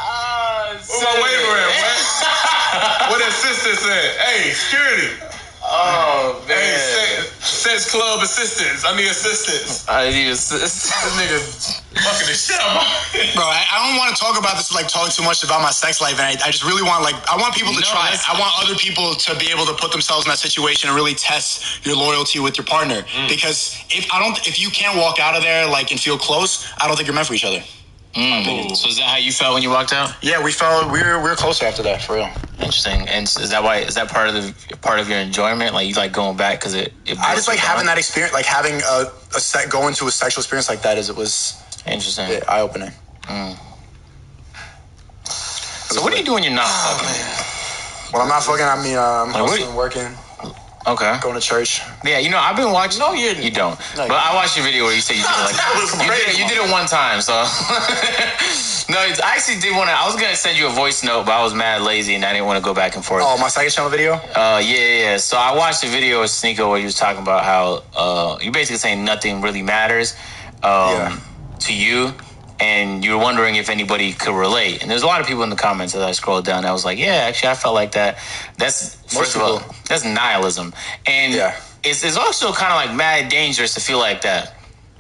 Where my waiver at, man? What that sister said? Hey, security. Oh, man. Hey, sex club assistance. I need assistance. I need assistance. This nigga fucking the shit out of me. Bro, I don't want to talk about this, like, talk too much about my sex life, and I just really want, like, I want people to try it. I want other people to be able to put themselves in that situation and really test your loyalty with your partner. Because if you can't walk out of there, like, and feel close, I don't think you're meant for each other. So is that how you felt when you walked out? Yeah, we were closer after that, for real. Interesting. And is that part of your enjoyment? Like you like going back because it I just like having that experience, like having going to a sexual experience like that. It was interesting, eye opening. So what do you do when you're not fucking? When I'm not fucking, I mean, I'm hustling, working. Okay. Going to church. Yeah, I've been watching. No, you don't. No, but I watched your video where you said you did it. You did it one time, so. No, I actually did want to. I was gonna send you a voice note, but I was mad lazy and I didn't want to go back and forth. Oh, my second channel video. Yeah. So I watched the video with Sneako where you was talking about how you're basically saying nothing really matters to you. And you were wondering if anybody could relate. And there's a lot of people in the comments as I scrolled down. I was like, yeah, actually, I felt like that. That's, first of all, that's nihilism. And it's also kind of like mad dangerous to feel like that.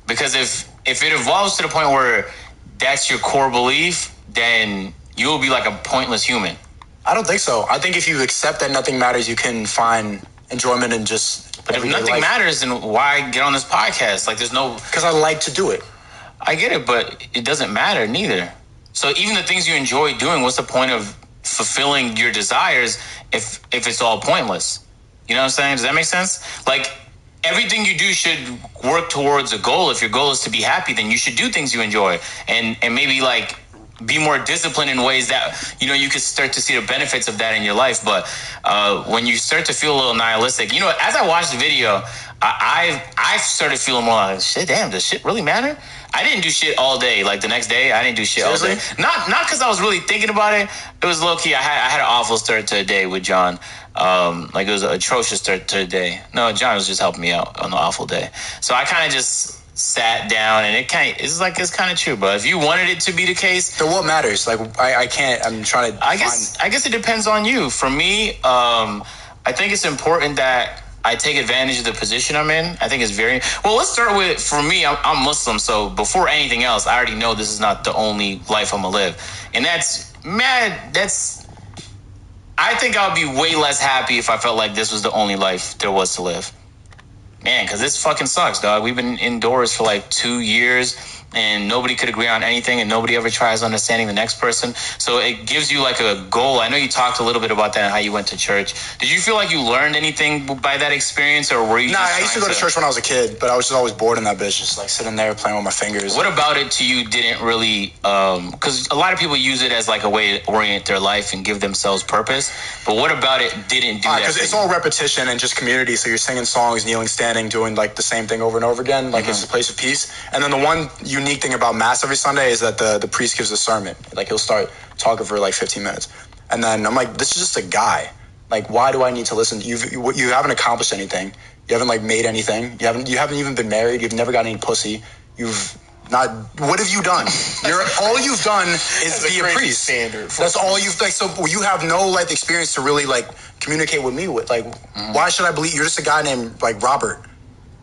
Because if it evolves to the point where that's your core belief, then you'll be like a pointless human. I don't think so. I think if you accept that nothing matters, you can find enjoyment in just. But if nothing matters, then why get on this podcast? Like, there's no. Because I like to do it. I get it, but it doesn't matter neither. So even the things you enjoy doing, what's the point of fulfilling your desires if it's all pointless? You know what I'm saying? Does that make sense? Like, everything you do should work towards a goal. If your goal is to be happy, then you should do things you enjoy and maybe like be more disciplined in ways that, you could start to see the benefits of that in your life. But when you start to feel a little nihilistic, as I watched the video, I started feeling more like, shit, damn, does shit really matter? I didn't do shit all day. Like the next day, I didn't do shit all day. Not because I was really thinking about it. It was low key. I had an awful start to the day with John. Like it was an atrocious start to the day. No, John was just helping me out on the awful day. So I kind of just sat down, and it's kind of true. But if you wanted it to be the case, then what matters? Like I can't. I'm trying to. I guess it depends on you. For me, I think it's important that I take advantage of the position I'm in. I think it's very well. Let's start with, for me, I'm Muslim, so before anything else, I already know this is not the only life I'm gonna live, and that's mad. I think I would be way less happy if I felt like this was the only life there was to live. Man, because this fucking sucks, dog. We've been indoors for like 2 years, and nobody could agree on anything, and nobody ever tries understanding the next person. So it gives you like a goal. I know you talked a little bit about that and how you went to church. Did you feel like you learned anything by that experience, or were you? Nah, I used to go to church when I was a kid, but I was just always bored in that bitch, just like sitting there playing with my fingers. What about it to you didn't really, because a lot of people use it as like a way to orient their life and give themselves purpose, but what about it didn't do that? Because it's all repetition and just community, so you're singing songs, kneeling, standing, doing like the same thing over and over again, like it's a place of peace. And then the one unique thing about Mass every Sunday is that the priest gives a sermon. Like he'll start talking for like 15 minutes. And then I'm like, this is just a guy. Like, why do I need to listen? You haven't accomplished anything. You haven't like made anything. You haven't even been married. You've never got any pussy. What have you done? All you've done is be a priest. That's all you've like. So you have no life experience to really like communicate with me with. Like, why should I believe you're just a guy named like Robert?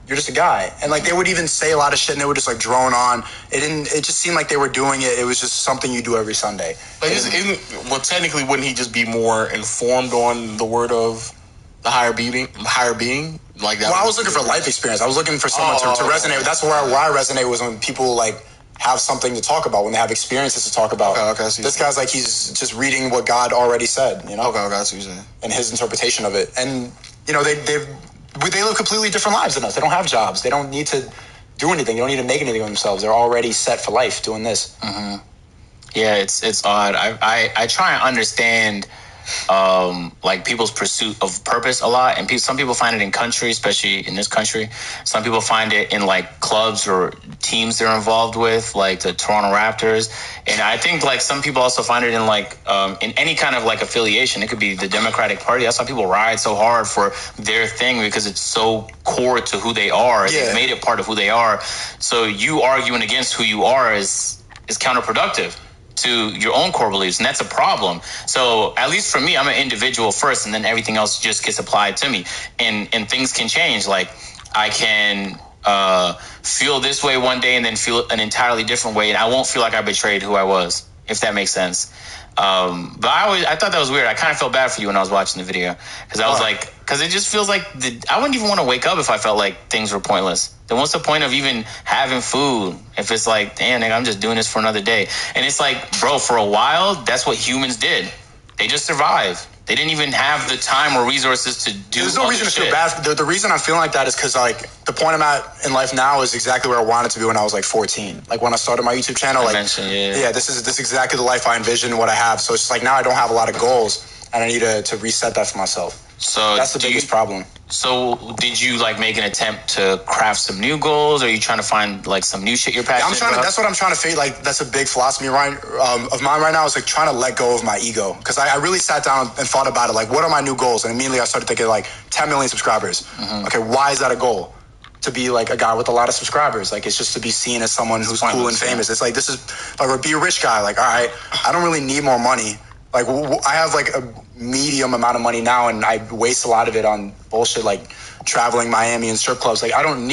You're just a guy. And like they would even say a lot of shit and they would just like drone on. It just seemed like they were doing it. It was just something you do every Sunday. Like technically wouldn't he just be more informed on the word of the higher being? like that? Well, I was looking for life experience. I was looking for someone to resonate. That's where I resonate was when people like have something to talk about, when they have experiences to talk about. Okay, this guy's like he's just reading what God already said, you know. Okay, I see what you're saying. And his interpretation of it, and you know they live completely different lives than us. They don't have jobs. They don't need to do anything. They don't need to make anything of themselves. They're already set for life doing this. Mm-hmm. Yeah, it's odd. I try and understand like people's pursuit of purpose a lot, and some people find it in country, especially in this country. Some people find it in like clubs or teams they're involved with, like the Toronto Raptors. And I think like some people also find it in like in any kind of like affiliation. It could be the Democratic Party. That's why people ride so hard for their thing, because it's so core to who they are. Yeah. They've made it part of who they are. So you arguing against who you are is counterproductive to your own core beliefs, and that's a problem. So at least for me, I'm an individual first, and then everything else just gets applied to me, and things can change. Like I can feel this way one day and then feel an entirely different way, and I won't feel like I betrayed who I was, if that makes sense. But I thought that was weird. I kind of felt bad for you when I was watching the video, because I was like, because it just feels like I wouldn't even want to wake up if I felt like things were pointless. Then what's the point of even having food if it's like, damn, nigga, I'm just doing this for another day? And it's like, bro, for a while, that's what humans did. They just survived. They didn't even have the time or resources to do. There's no reason to feel bad. The reason I'm feeling like that is because like the point I'm at in life now is exactly where I wanted to be when I was like 14. Like when I started my YouTube channel, this is exactly the life I envision, what I have. So it's just like now I don't have a lot of goals, and I need to reset that for myself. So that's the biggest problem. So did you like make an attempt to craft some new goals? Or are you trying to find like some new shit you're passionate about? That's what I'm trying to figure. Like that's a big philosophy of mine right now, is like trying to let go of my ego. Because I really sat down and thought about it. Like, what are my new goals? And immediately I started thinking like 10 million subscribers. Mm-hmm. Okay, why is that a goal? To be like a guy with a lot of subscribers. Like it's just to be seen as someone who's cool and famous. It's like, this is like, or be a rich guy. Like, all right, I don't really need more money. Like I have like a medium amount of money now, and I waste a lot of it on bullshit like traveling Miami and strip clubs. Like I don't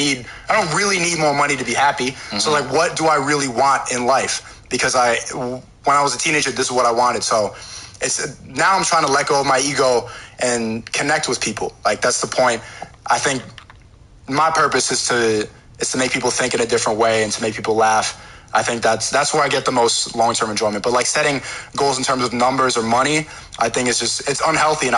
really need more money to be happy. Mm-hmm. So like, what do I really want in life? Because when I was a teenager, this is what I wanted. So now I'm trying to let go of my ego and connect with people. Like that's the point. I think my purpose is to make people think in a different way and to make people laugh. I think that's where I get the most long-term enjoyment. But like setting goals in terms of numbers or money, I think it's unhealthy. And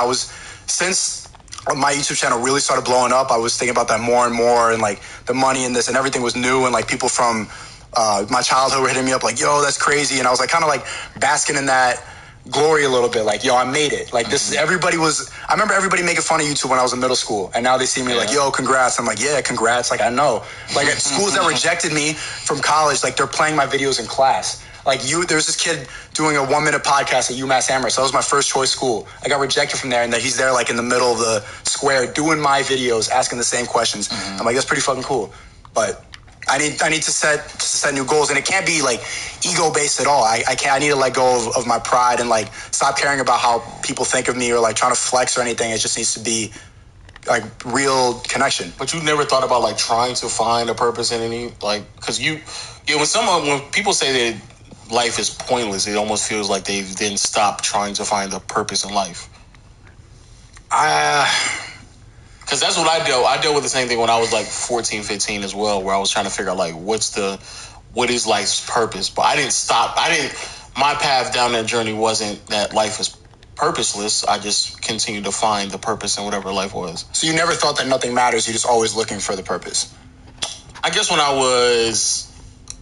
since my YouTube channel really started blowing up, I was thinking about that more and more, and like the money and this and everything was new, and like people from my childhood were hitting me up like, yo, that's crazy. And I was like kind of like basking in that glory a little bit, like, yo, I made it. Like this is, I remember everybody making fun of YouTube when I was in middle school, and now they see me like, yo, congrats. I'm like, yeah, congrats. Like I know, like at schools that rejected me from college, like they're playing my videos in class. Like there's this kid doing a 1-minute podcast at UMass Amherst. That was my first choice school. I got rejected from there, and then he's there like in the middle of the square doing my videos, asking the same questions. Mm-hmm. I'm like, that's pretty fucking cool. But I need to set new goals, and it can't be like ego based at all. I need to let go of my pride and like stop caring about how people think of me or like trying to flex or anything. It just needs to be like real connection. But you never thought about like trying to find a purpose in any, like, because when people say that life is pointless, it almost feels like they've then stopped trying to find a purpose in life. Because that's what I dealt. I dealt with the same thing when I was like 14, 15 as well, where I was trying to figure out like what is life's purpose. But my path down that journey wasn't that life is purposeless. I just continued to find the purpose in whatever life was. So you never thought that nothing matters. You're just always looking for the purpose. I guess when I was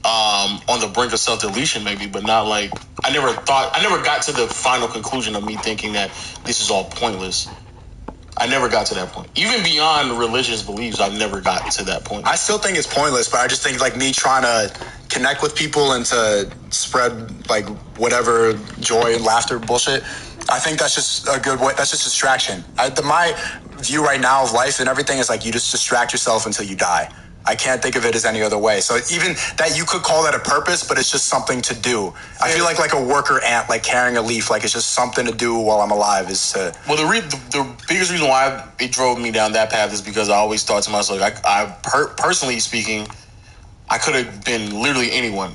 on the brink of self-deletion maybe, but not like, I never got to the final conclusion of me thinking that this is all pointless. I never got to that point. Even beyond religious beliefs, I never got to that point. I still think it's pointless, but I just think like me trying to connect with people and to spread like whatever joy and laughter bullshit, I think that's just a good way. That's just distraction. My view right now of life and everything is like you just distract yourself until you die. I can't think of it as any other way. So even that, you could call that a purpose, but it's just something to do. I feel like a worker ant, like carrying a leaf, like it's just something to do while I'm alive. Well, the biggest reason why it drove me down that path is because I always thought to myself, personally speaking, I could have been literally anyone.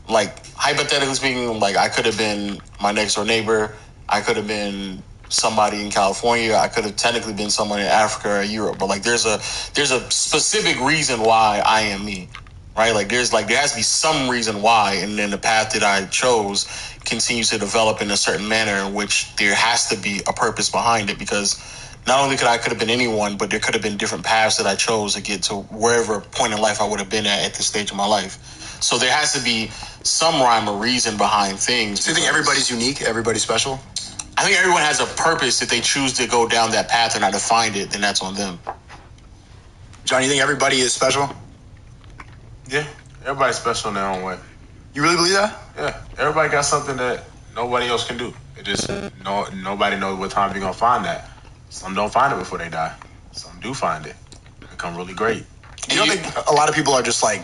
Like hypothetically speaking, like I could have been my next door neighbor. I could have been somebody in California. I could have technically been someone in Africa or Europe. But like, there's a specific reason why I am me, right? Like, there has to be some reason why, and then the path that I chose continues to develop in a certain manner in which there has to be a purpose behind it, because not only could have been anyone, but there could have been different paths that I chose to get to wherever point in life I would have been at this stage of my life. So there has to be some rhyme or reason behind things. Do you think everybody's unique? Everybody's special? I think everyone has a purpose. If they choose to go down that path and not to find it, then that's on them. John, you think everybody is special? Yeah, everybody's special in their own way. You really believe that? Yeah, everybody got something that nobody else can do. It just nobody knows what time you're gonna find that. Some don't find it before they die. Some do find it. Become really great. You don't think a lot of people are just like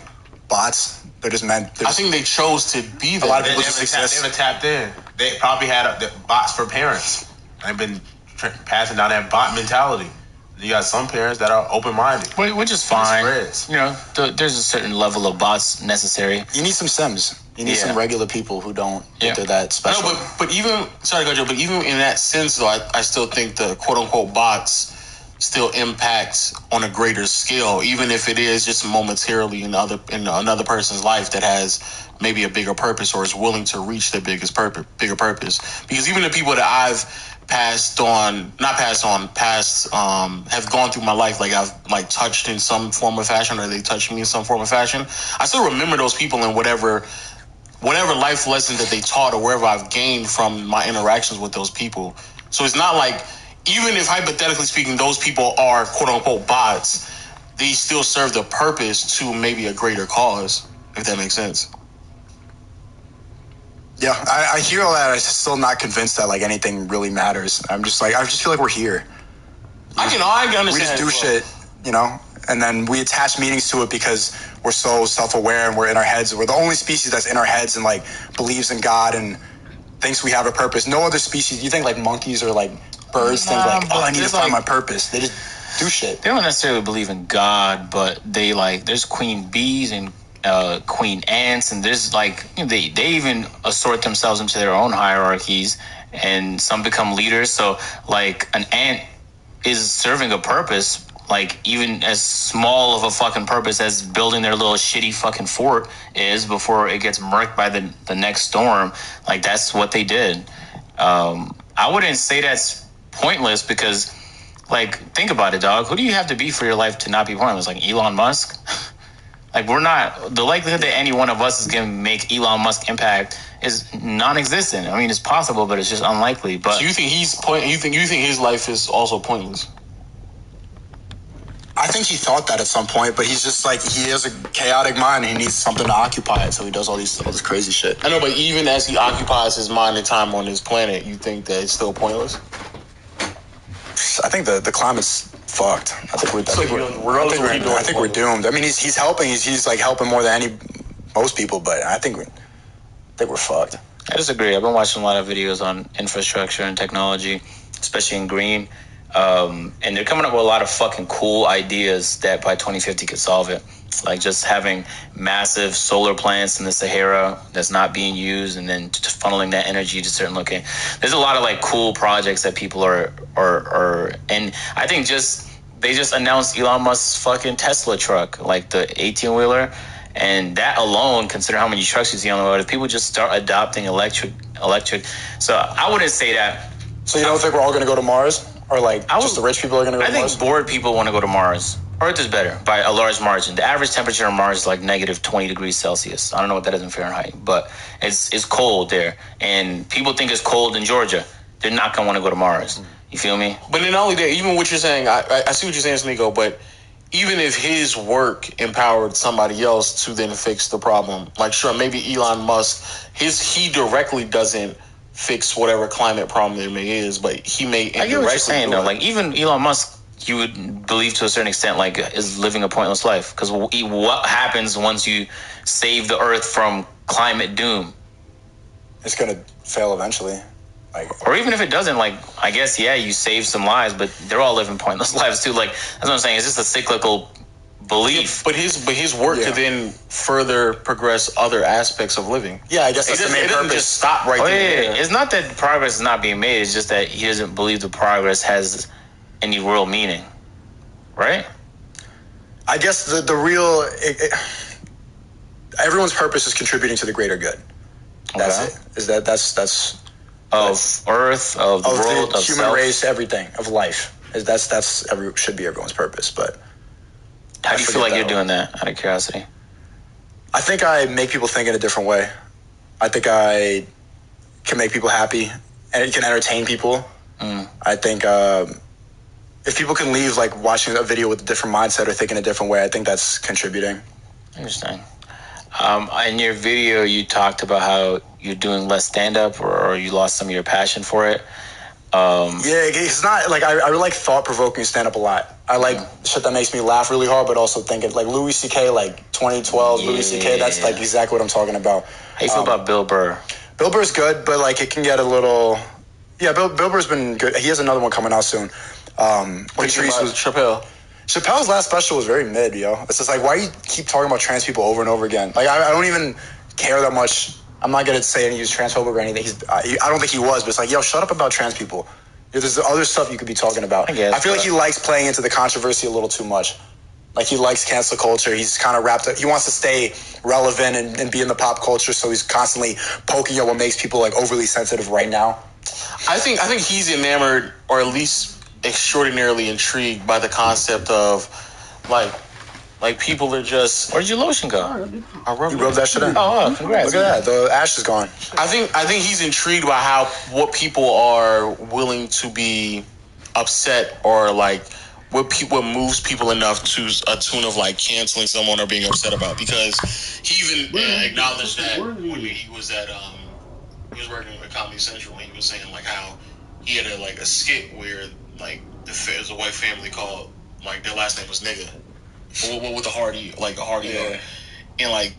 bots? They're just meant. I think they chose to be there. A lot of people just exist. They never tapped in. They probably had the bots for parents. They've been passing down that bot mentality. You got some parents that are open-minded, which is fine. You know, there's a certain level of bots necessary. You need some Sims. You need some regular people who don't think they're that special. No, but even but even in that sense, though, I still think the quote-unquote bots still impact on a greater scale, even if it is just momentarily in another person's life that has maybe a bigger purpose or is willing to reach their bigger purpose. Because even the people that I've have gone through my life, like I've like touched in some form of fashion, or they touched me in some form of fashion, I still remember those people and whatever life lesson that they taught or wherever I've gained from my interactions with those people. So it's not like, even if hypothetically speaking, those people are quote unquote bots, they still serve the purpose to maybe a greater cause, if that makes sense. Yeah, I hear all that. I'm still not convinced that like anything really matters. I just feel like we're here. I can understand. We just do shit, you know, and then we attach meanings to it because we're so self-aware and we're in our heads. We're the only species that's in our heads and like believes in God and thinks we have a purpose. No other species. You think like monkeys or like birds think like, oh, I need to find my purpose. They just do shit. They don't necessarily believe in God, but they like, there's queen bees and queen ants, and there's like, you know, they even assort themselves into their own hierarchies, and some become leaders. So like an ant is serving a purpose, like even as small of a fucking purpose as building their little shitty fucking fort is before it gets murked by the next storm. Like that's what they did. I wouldn't say that's pointless, because like, think about it, dog. Who do you have to be for your life to not be pointless? Like Elon Musk? Like, we're not, the likelihood that any one of us is going to make Elon Musk impact is non-existent. I mean, it's possible, but it's just unlikely. But so you think you think his life is also pointless? I think he thought that at some point, but he's just like, he has a chaotic mind and he needs something to occupy it, so he does all this crazy shit. I know, but even as he occupies his mind and time on this planet, you think that it's still pointless? I think the climate's fucked. I think we're doomed. I mean, he's helping. He's like helping more than most people, but I think we're fucked. I disagree. I've been watching a lot of videos on infrastructure and technology, especially in green, and they're coming up with a lot of fucking cool ideas that by 2050 could solve it. Like just having massive solar plants in the Sahara that's not being used, and then just funneling that energy to certain locations. There's a lot of like cool projects that people are and I think they just announced Elon Musk's fucking Tesla truck, like the 18-wheeler, and that alone, consider how many trucks you see on the road, if people just start adopting electric. So I wouldn't say that. So you don't think we're all going to go to Mars, or like just the rich people are going to go to Mars? I think bored people want to go to Mars. Earth is better by a large margin. The average temperature on Mars is like negative 20 degrees Celsius. I don't know what that is in Fahrenheit, but it's cold there. And people think it's cold in Georgia. They're not going to want to go to Mars. You feel me? But then not only that, even what you're saying, I see what you're saying, Sneako, but even if his work empowered somebody else to then fix the problem, like sure, maybe Elon Musk, he directly doesn't fix whatever climate problem there may is, but he may indirectly. I get what you're saying, though. Like even Elon Musk, you would believe to a certain extent, like, is living a pointless life. Because what happens once you save the Earth from climate doom? It's going to fail eventually. Or even if it doesn't, like, I guess, yeah, you save some lives, but they're all living pointless lives too. Like, that's what I'm saying. It's just a cyclical belief. But his work could then further progress other aspects of living. Yeah, I guess that's the main it doesn't purpose. just stop right there. Yeah. It's not that progress is not being made. It's just that he doesn't believe the progress has any real meaning, right? I guess the real everyone's purpose is contributing to the greater good. That's it. That's of Earth, of the world, the of human race, everything of life. Should be everyone's purpose. But how do you feel like you're doing that? Out of curiosity, I think I make people think in a different way. I think I can make people happy, and it can entertain people. I think if people can leave like watching a video with a different mindset or thinking a different way, I think that's contributing. Interesting. In your video, you talked about how you're doing less stand-up, or you lost some of your passion for it. It's not like I really like thought-provoking stand-up a lot. I like shit that makes me laugh really hard, but also thinking like Louis C.K. like 2012 Louis C.K. That's like exactly what I'm talking about. How you feel about Bill Burr? Bill Burr's good, but like it can get a little. Yeah, Bill Burr's been good. He has another one coming out soon. Patrice was Chappelle. Chappelle's last special was very mid, yo. It's just like, why you keep talking about trans people over and over again? Like, I don't even care that much. I'm not going to say he was transphobic or anything. I don't think he was, but it's like, yo, shut up about trans people. There's other stuff you could be talking about. I feel like he likes playing into the controversy a little too much. Like, he likes cancel culture. He's kind of wrapped up. He wants to stay relevant and be in the pop culture, so he's constantly poking at what makes people, like, overly sensitive right now. I think he's enamored, or at least extraordinarily intrigued by the concept of like people are just. Where'd your lotion go? You rubbed that shit in. Oh, congrats! Look at that. The ash is gone. I think he's intrigued by what people are willing to be upset, or like what moves people enough to a tune of like canceling someone or being upset about. Because he even acknowledged that when he was at he was working at Comedy Central, and he was saying like how he had a skit where like there's a white family called, like, their last name was nigga, with a hard E, like a hard E, and like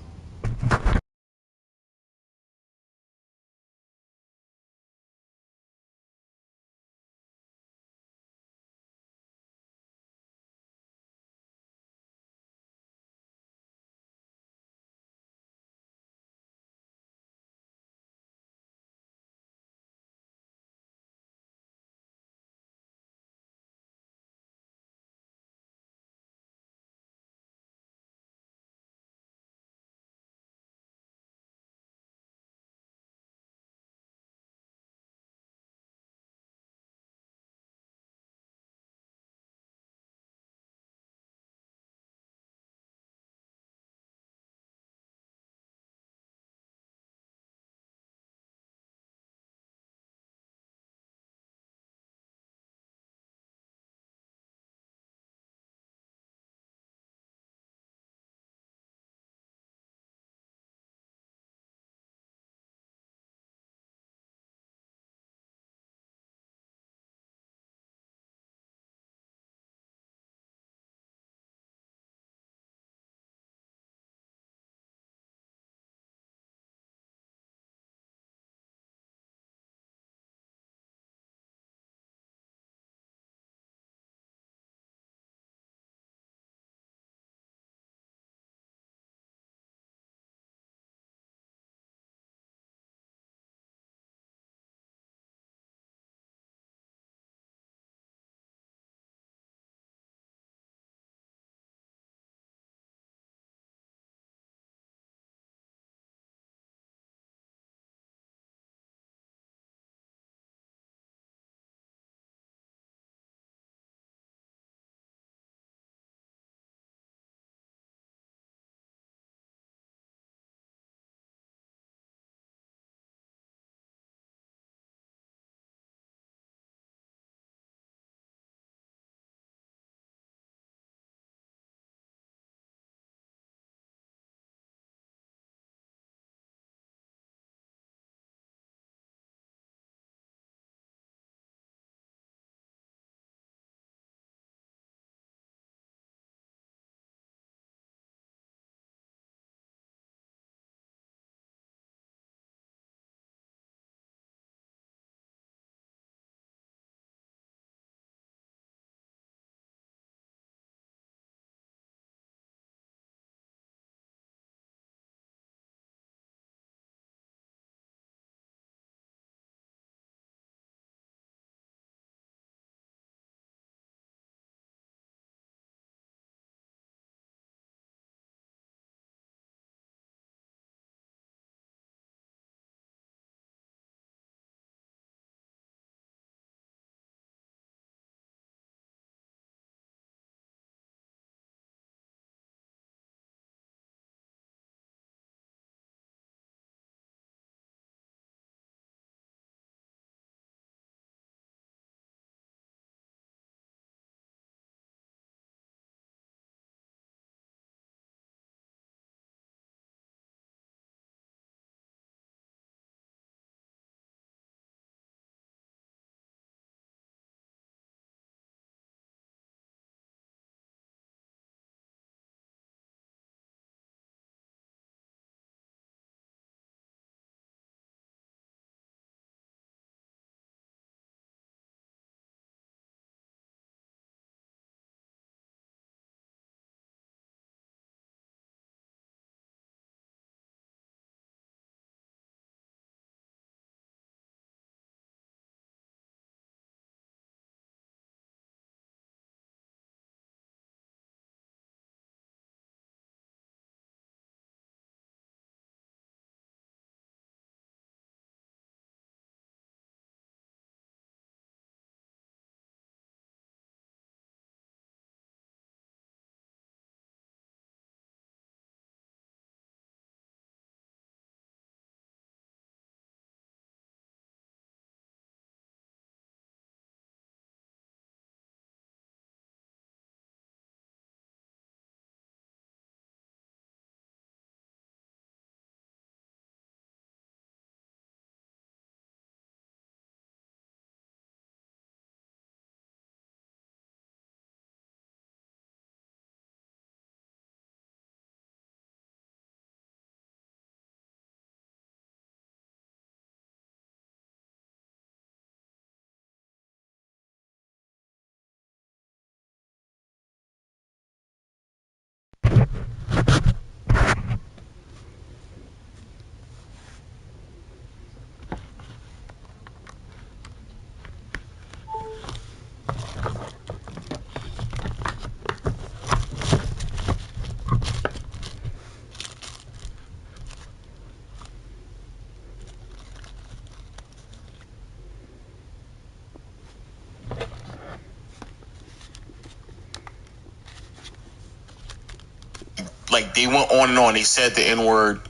like they went on and on. They said the N-word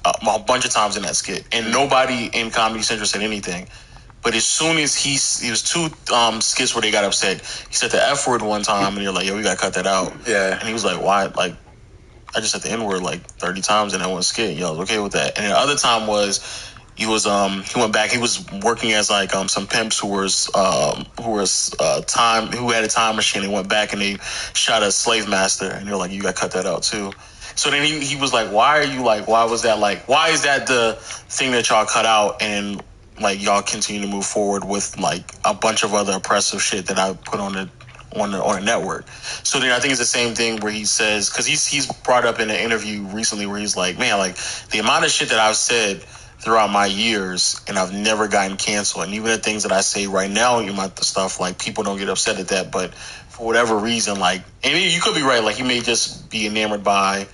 a bunch of times in that skit, and nobody in Comedy Central said anything. But as soon as he was two skits where they got upset. He said the F word one time, and they're like, "Yo, we gotta cut that out." Yeah, and he was like, "Why?" Like, I just said the N word like 30 times in that one skit. Yo, I was okay with that. And the other time was he went back. He was working as like some pimps who had a time machine. They went back and they shot a slave master, and they're like, "You gotta cut that out too." So then he was like, "Why is that the thing that y'all cut out?" And like y'all continue to move forward with like a bunch of other oppressive shit that I put on the network. So then I think it's the same thing where he says, because he's brought up in an interview recently where he's like, man, like the amount of shit that I've said throughout my years and I've never gotten canceled, and even the things that I say right now, the stuff, like people don't get upset at that, but for whatever reason, like, and you could be right, like he may just be enamored by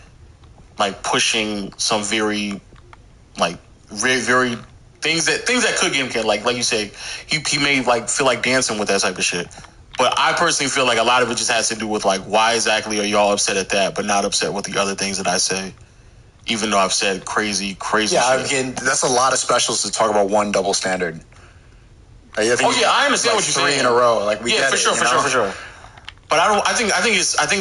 like pushing some very very things that could get him, like you say, he may like feel like dancing with that type of shit. But I personally feel like a lot of it just has to do with like, why exactly are y'all upset at that, but not upset with the other things that I say, even though I've said crazy yeah, shit. again, that's a lot of specials to talk about one double standard. I understand what you're saying. 3 in a row, like we yeah, get for it, sure. But I think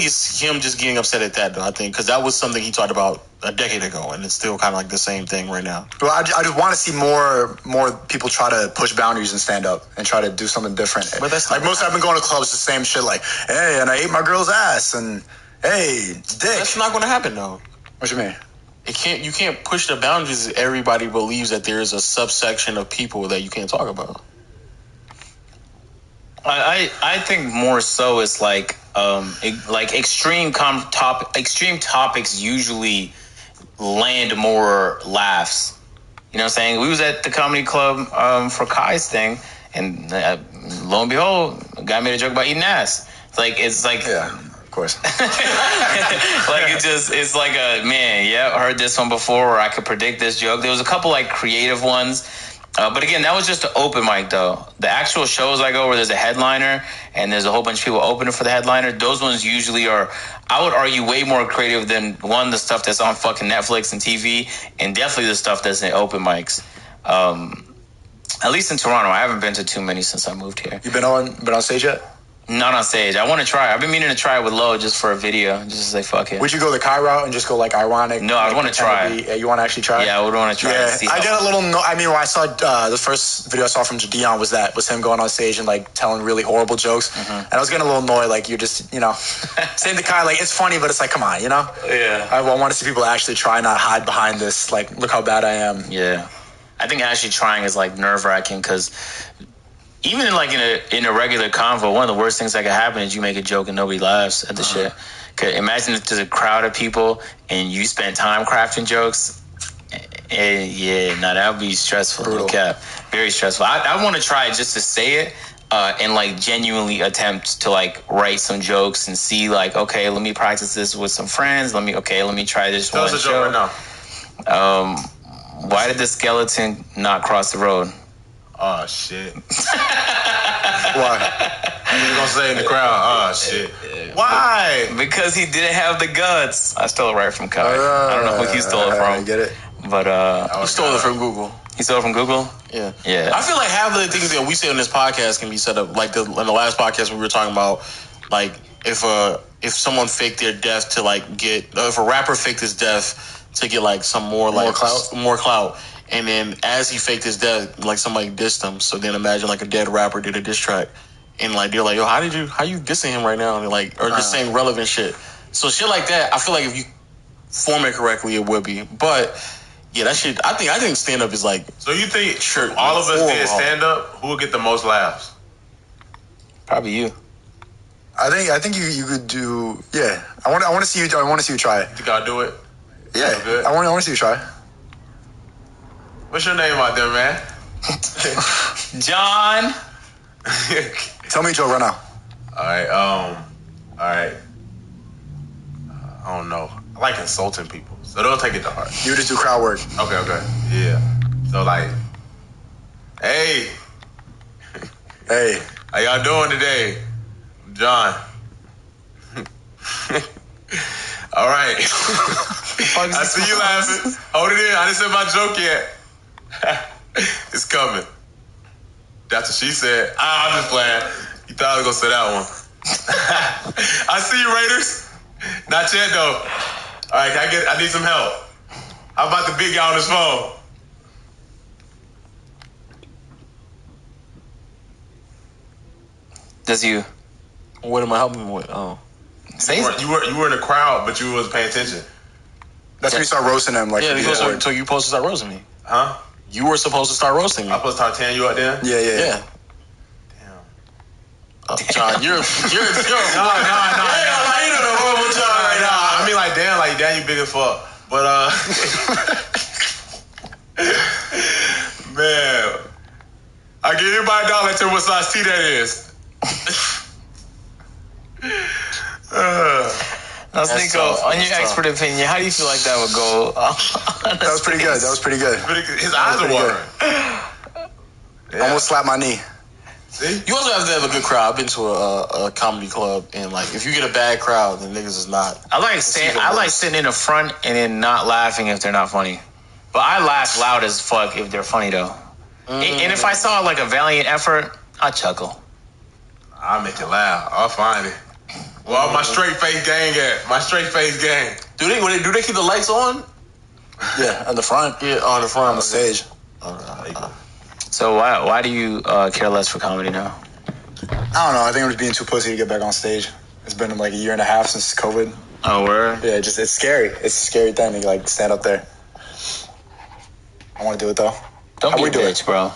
it's him just getting upset at that, though. I think because that was something he talked about a decade ago, and it's still kind of like the same thing right now. Well, I just want to see more people try to push boundaries and stand up and try to do something different. But that's like most I've been going to clubs, the same shit. Like, hey, and I ate my girl's ass, and hey, dick. That's not going to happen, though. What you mean? You can't push the boundaries if everybody believes that there is a subsection of people that you can't talk about. I think more so it's like extreme topics usually land more laughs. You know what I'm saying? We was at the comedy club for Kai's thing, and lo and behold, a guy made a joke about eating ass. It's like yeah, of course. like it's like a man. Yeah, I heard this one before, or I could predict this joke. There was a couple like creative ones. But again, that was just an open mic, though. The actual shows I go where there's a headliner and there's a whole bunch of people opening for the headliner, those ones usually are, I would argue, way more creative than the stuff that's on fucking Netflix and TV, and definitely the stuff that's in open mics. At least in Toronto, I haven't been to too many since I moved here. You been on stage yet? Not on stage. I want to try. I've been meaning to try it with Lo just for a video, just to say fuck it. Would you go the Kai route and just go like ironic? No, I want to try. You want to actually try? Yeah, I would want to try. Yeah, I get a little. I mean, when I saw the first video I saw from Dion was him going on stage and like telling really horrible jokes, and I was getting a little annoyed. Like you're just saying to Kai like it's funny, but it's like come on, Yeah. I want to see people actually try, not hide behind this. Like look how bad I am. Yeah, I think actually trying is like nerve-wracking because. Even in a regular convo, one of the worst things that could happen is you make a joke and nobody laughs at the shit. Cause imagine if there's a crowd of people and you spend time crafting jokes. That would be stressful. Brutal. Okay. Very stressful. I want to try just to say it and like genuinely attempt to like write some jokes and see like, okay, let me practice this with some friends. Let me try this one show. Tell us a joke right now. Why did the skeleton not cross the road? Oh shit! Why? You're gonna say in the crowd, oh shit. Why? Because he didn't have the guts. I stole it right from Kai. I don't know who he stole it from. I get it. But he stole it from Google. He stole it from Google? Yeah. Yeah. I feel like half of the things that we say on this podcast can be set up. Like in the last podcast we were talking about, like if someone faked their death to like get, if a rapper faked his death to get like some more clout. And then as he faked his death, like somebody dissed him. So then imagine like a dead rapper did a diss track. And like they're like, yo, how you dissing him right now? And like, or just saying relevant shit. So shit like that, I feel like if you form it correctly, it would be. But yeah, that shit, I think stand up is like. So you think all of us did stand up, who would get the most laughs? Probably you. I think you could do. Yeah, I want to see you. I want to see you try it. You think I'll do it? Yeah, good. I want to see you try. What's your name out there, man? John. Tell me a joke right now. All right. I don't know. I like insulting people, so don't take it to heart. You just do crowd work. Okay. Yeah. So like, hey, how y'all doing today? John. All right. I see you laughing. Hold it in. I didn't say my joke yet. It's coming. That's what she said. I'm just playing. You thought I was going to say that one. I see you, Raiders. Not yet, though. All right, I need some help. How about the big guy on his phone? Does you? What am I helping him with? Oh. You were in the crowd, but you wasn't paying attention. That's when you start roasting him. Like, yeah, so you supposed to start roasting me. Huh? You were supposed to start roasting me. I'm supposed to start tearing you up then? Yeah. Damn. John, you're. No. You doing a horrible job right now. I mean, like, damn, you big as fuck. But, man, I give everybody $1 and tell me what size T that is. Now, Sneako, on your expert opinion, how do you feel like that would go? That was pretty good. His eyes are watering. Yeah. Almost slapped my knee. See? You also have to have a good crowd. I've been to a comedy club, and like, if you get a bad crowd, then niggas is not. I like sitting in the front and then not laughing if they're not funny. But I laugh loud as fuck if they're funny though. And if I saw like a valiant effort, I chuckle. I'll make you laugh. I'll find it. Well, my straight face gang at my straight face gang. Do they keep the lights on? Yeah, on the front. Yeah, on the front on the stage. So why do you care less for comedy now? I don't know. I think I'm just being too pussy to get back on stage. It's been like a year and a half since COVID. Oh, word? Yeah, it's scary. It's a scary thing to like stand up there. I want to do it though. Don't be a bitch, bro.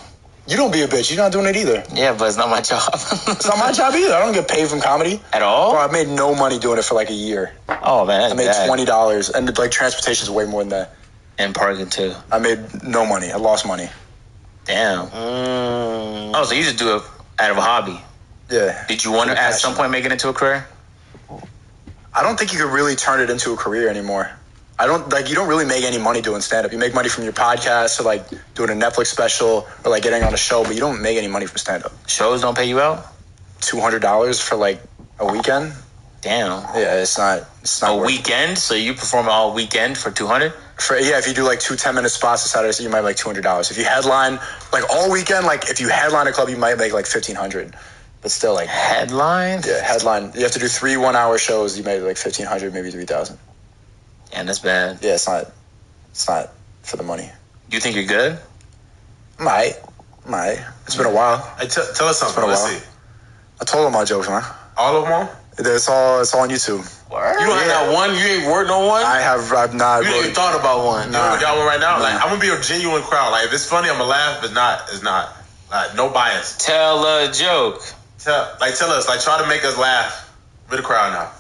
You don't be a bitch. You're not doing it either. Yeah, but it's not my job. It's not my job either. I don't get paid from comedy. At all? Bro, I made no money doing it for like a year. Oh, man. I made $20, and like transportation is way more than that. And parking too. I made no money. I lost money. Damn. Oh, so you just do it out of a hobby? Yeah. Did you want to at some point make it into a career? I don't think you could really turn it into a career anymore. You don't really make any money doing stand-up. You make money from your podcast or like doing a Netflix special or like getting on a show, but you don't make any money from stand-up. Shows don't pay you out? $200 for like a weekend? Damn. Yeah, it's not a weekend? So you perform all weekend for $200? If you do like 2 10-minute spots on Saturday, you might make like $200. If you headline like all weekend, like if you headline a club, you might make like $1,500. But still, like headline? Yeah, headline. You have to do 3 1-hour shows. You make like $1,500, maybe $3,000. And that's bad. Yeah, it's not for the money. Do you think you're good? Might. It's been a while. Hey, tell us something. Let's see. I told them my jokes, man. All of them? It's all on YouTube. Word? You don't have one? You ain't worked on one? I've not. You ain't even thought about one? No. You got one right now? Nah. Like, I'm gonna be a genuine crowd. Like, if it's funny, I'm gonna laugh, but it's not. Like, no bias. Tell a joke. Tell us. Like, try to make us laugh with the crowd now.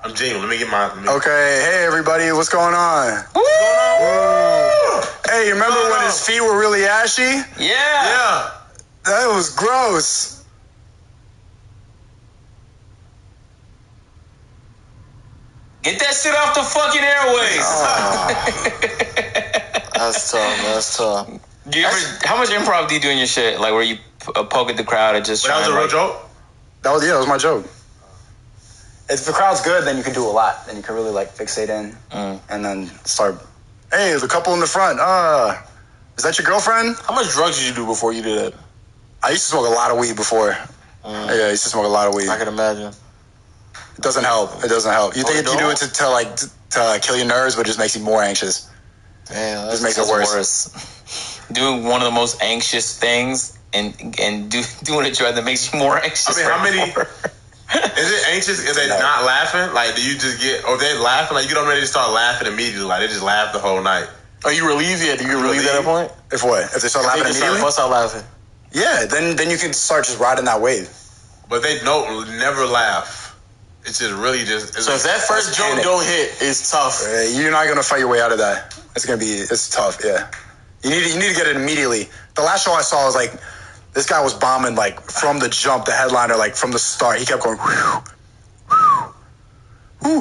I'm genuine. Let me get my... Okay, hey everybody, what's going on? Woo! Woo! Hey, you remember when his feet were really ashy? Yeah. That was gross. Get that shit off the fucking airways. That's tough. Do you how much improv do you do in your shit? Like where you poke at the crowd and just try that was a real joke? That was my joke. If the crowd's good, then you can do a lot. Then you can really like fixate in and then start. Hey, the couple in the front. Is that your girlfriend? How much drugs did you do before you did it? I used to smoke a lot of weed before. Yeah, I used to smoke a lot of weed. I can imagine. It doesn't help. You think you do it to kill your nerves, but it just makes you more anxious. Damn, it just makes it worse. Doing one of the most anxious things and doing a drug that makes you more anxious. I mean, how many? Is it anxious if they're not laughing? Like, do you just get, or they laughing? Like, you don't ready to start laughing immediately. Like, they just laugh the whole night. Are you relieved yet? Do you relieved at that point? If what? If they start laughing immediately? Bust out laughing. Yeah, then you can start just riding that wave. But they never laugh. It's just really just... So if that first joke don't hit, it's tough. You're not going to fight your way out of that. It's tough, yeah. You need to get it immediately. The last show I saw was like... This guy was bombing, like, from the jump, the headliner, like, from the start. He kept going, whew, whew, whew.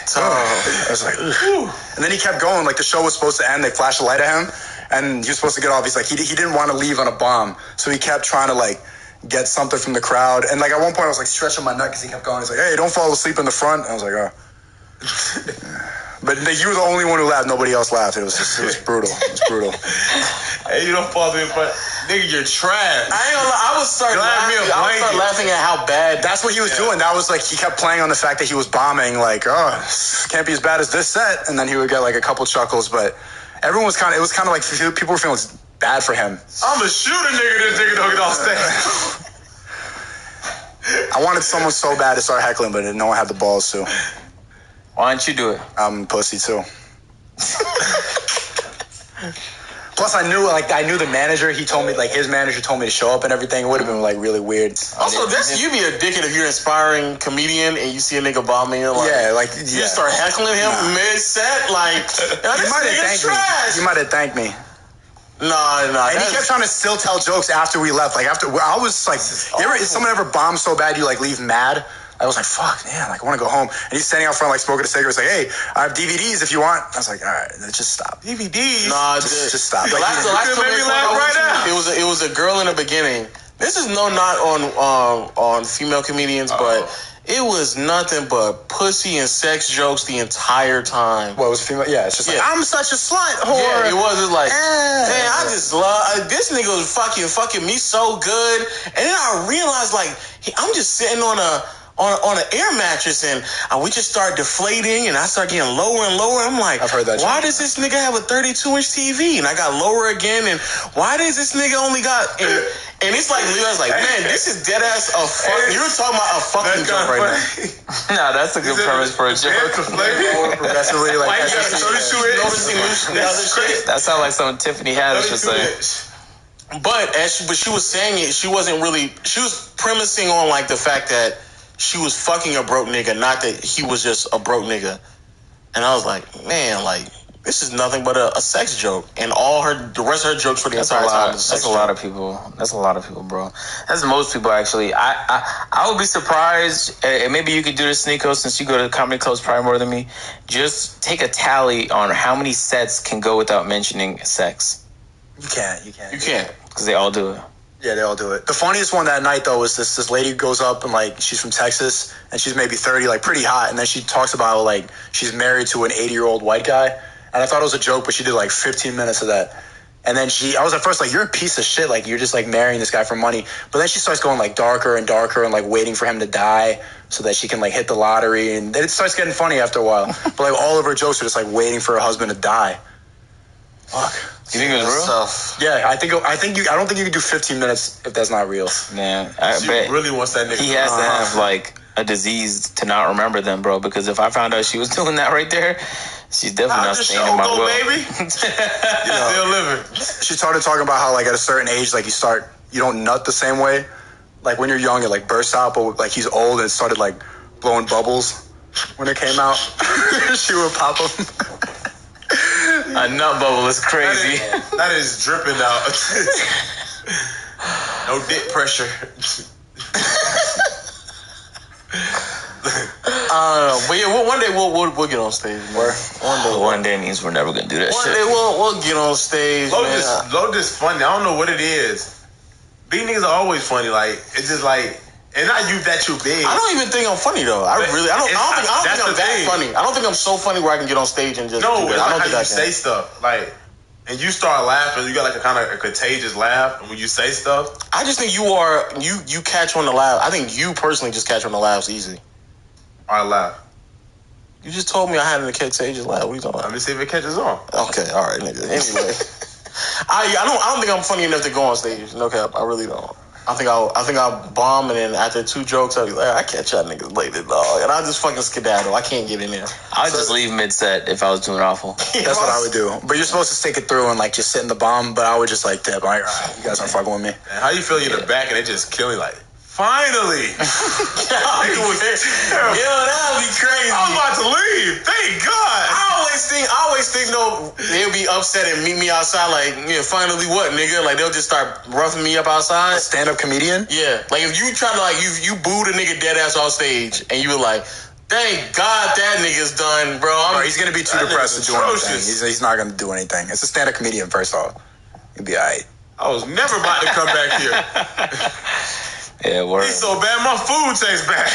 So, I was like, whew. And then he kept going, like, the show was supposed to end. They flashed a light at him, and he was supposed to get off. He's like, he didn't want to leave on a bomb. So he kept trying to, like, get something from the crowd. And like at one point I was like stretching my neck because he kept going. He's like, hey, don't fall asleep in the front. And I was like, oh. But you were the only one who laughed. Nobody else laughed. It was brutal. It was brutal. Hey, you don't fall asleep in front. Nigga, you're trash. I ain't gonna lie. I would start laughing at how bad. That's what he was doing. That was like, he kept playing on the fact that he was bombing. Like, oh, can't be as bad as this set. And then he would get like a couple chuckles. But everyone was it was kind of like people were feeling bad for him. I'm a shooter, nigga. This nigga don't get off stage. I wanted someone so bad to start heckling, but no one had the balls to. Why don't you do it? I'm a pussy too. Plus, I knew the manager. He told me, like, his manager told me to show up and everything. It would have been like really weird. Also, you'd be a dickhead if you're an inspiring comedian and you see a nigga bombing you. Like, you start heckling him mid set. Like, you might have thanked me. You might have thanked me. Nah. And he kept trying to still tell jokes after we left. Like after I was like, is someone ever bombed so bad you like leave mad? I was like, fuck, man, like I want to go home. And he's standing out front like smoking a cigarette. He's like, hey, I have DVDs if you want. I was like, all right, just stop. DVDs? Nah, just stop. The last it was a girl in the beginning. This is no knock on female comedians, but it was nothing but pussy and sex jokes the entire time. What was female? Yeah, it's just like, I'm such a slut whore. Yeah, it was just like, man, I just love this nigga was fucking me so good. And then I realized like I'm just sitting on an air mattress and we just start deflating and I start getting lower and lower. I'm like, I've heard that. Why does this nigga have a 32-inch TV? And I got lower again. And why does this nigga only got? And it's like, I was like, man, this is dead ass a fuck. You're talking about a fucking joke right now. Nah, that's a good premise for a joke. Progressively, like, that sounds like something Tiffany Haddish would say. But she was saying it, she wasn't really. She was premising on like the fact that she was fucking a broke nigga, not that he was just a broke nigga. And I was like, man, like this is nothing but a sex joke, and the rest of her jokes for the entire time. That's a lot of people. That's a lot of people, bro. That's most people actually. I would be surprised, and maybe you could do this, Sneako, since you go to comedy clubs probably more than me. Just take a tally on how many sets can go without mentioning sex. You can't. Because they all do it. Yeah, they all do it. The funniest one that night, though, was this lady goes up and, like, she's from Texas, and she's maybe 30, like, pretty hot, and then she talks about, like, she's married to an 80-year-old white guy, and I thought it was a joke, but she did, like, 15 minutes of that. And then I was at first like, you're a piece of shit, like, you're just, like, marrying this guy for money. But then she starts going, like, darker and darker and, like, waiting for him to die so that she can, like, hit the lottery, and then it starts getting funny after a while. But, like, all of her jokes are just, like, waiting for her husband to die. Fuck. You think it was real? Yeah, I don't think you can do 15 minutes if that's not real. Man, I bet really wants that nigga. He has to have like a disease to not remember them, bro. Because if I found out she was doing that right there, she's definitely not staying in my will. Baby. Still living. She started talking about how like at a certain age, like you don't nut the same way. Like when you're young, it like bursts out, but like he's old and it started like blowing bubbles when it came out. She would pop them. A nut bubble is crazy. That is dripping out. No dick pressure. But yeah, one day we'll get on stage. One day means we're never gonna do that shit. One day we'll get on stage. Low just funny. I don't know what it is. Big niggas are always funny. Like it's just like. And not you that you big. I don't even think I'm funny though. I don't think I'm that funny. I don't think I'm so funny where I can get on stage and just I don't think how you say stuff. Like, and you start laughing, you got like a kind of a contagious laugh when you say stuff. I just think you catch on the laugh. I think you personally just catch on the laughs easy. I laugh. You just told me I had a contagious laugh. What are you talking about? Let me see if it catches on. Okay, all right, nigga. Anyway, I don't think I'm funny enough to go on stage. No cap, I really don't. I think I'll bomb, and then after 2 jokes, I'll be like, I catch y'all niggas later, dog. And I'll just fucking skedaddle. I can't get in there. I'd just leave mid-set if I was doing awful. That's what I would do. But you're supposed to stick it through and, like, just sit in the bomb, but I would just, like, dip. Like, you guys aren't fucking with me. And how you feel in the back and they just kill you, like, finally. That would be crazy. I'm about to leave. Thank God. I always think though they'll be upset and meet me outside. Like, yeah, finally what, nigga? Like they'll just start roughing me up outside. A stand-up comedian? Yeah. Like if you try to like you booed a nigga dead ass off stage and you were like, thank God that nigga's done, bro. He's gonna be too depressed to do anything. He's not gonna do anything. It's a stand-up comedian first off. He'll be alright. I was never about to come back here. Yeah, word. He's so bad, my food tastes bad.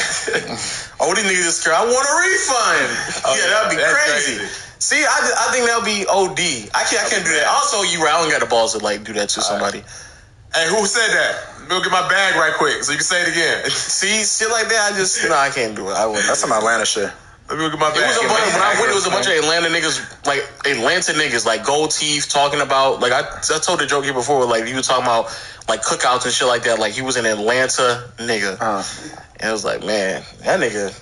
Oh, these niggas just I want a refund. Oh, yeah, that'd be crazy. crazy. See, I think that'll be OD. I can't do that. Also, you right, I don't got the balls to like do that to somebody. Hey, who said that? Let me go get my bag right quick so you can say it again. See, shit like that, I can't do it. I wouldn't. That's some Atlanta shit. Let me go get my bag. When I went, it was a bunch of Atlanta niggas, like gold teeth, talking about, like, I told the joke here before, like, he was talking about, like, cookouts and shit like that, like, he was an Atlanta nigga. And it was like, man, that nigga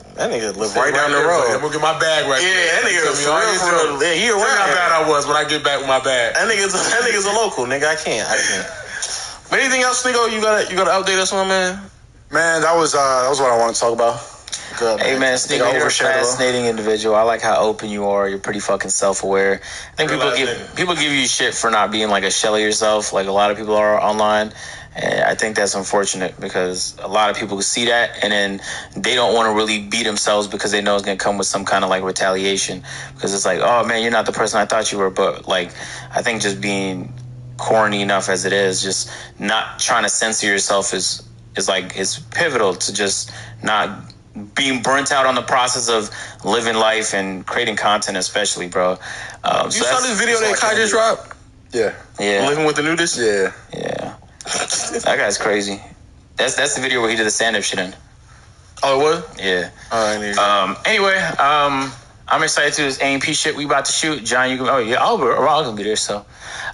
lived right down the road. I'm gonna get my bag right quick. Yeah, that nigga was for real. Yeah, he around. Look how bad I was when I get back with my bag. That nigga's a local, nigga. I can't. But anything else, Sneako, you gotta update us on, man? Man, that was what I wanted to talk about. Good, hey man, Sneako, you're a fascinating individual. I like how open you are. You're pretty fucking self-aware. I think people give you shit for not being like a shell of yourself, like a lot of people are online. And I think that's unfortunate because a lot of people see that and then they don't want to really be themselves because they know it's going to come with some kind of like retaliation. Because it's like, oh man, you're not the person I thought you were. But like, I think just being corny enough as it is, just not trying to censor yourself is pivotal to just not being burnt out on the process of living life and creating content, especially, bro. You saw this video that Kai just dropped? Yeah. Living with the nudist? Yeah. That guy's crazy. That's the video where he did the stand-up shit in. Oh, it was? Yeah. Anyway, I'm excited to this A&P shit we about to shoot. John, you can... Oh, yeah, I'll gonna be there, so...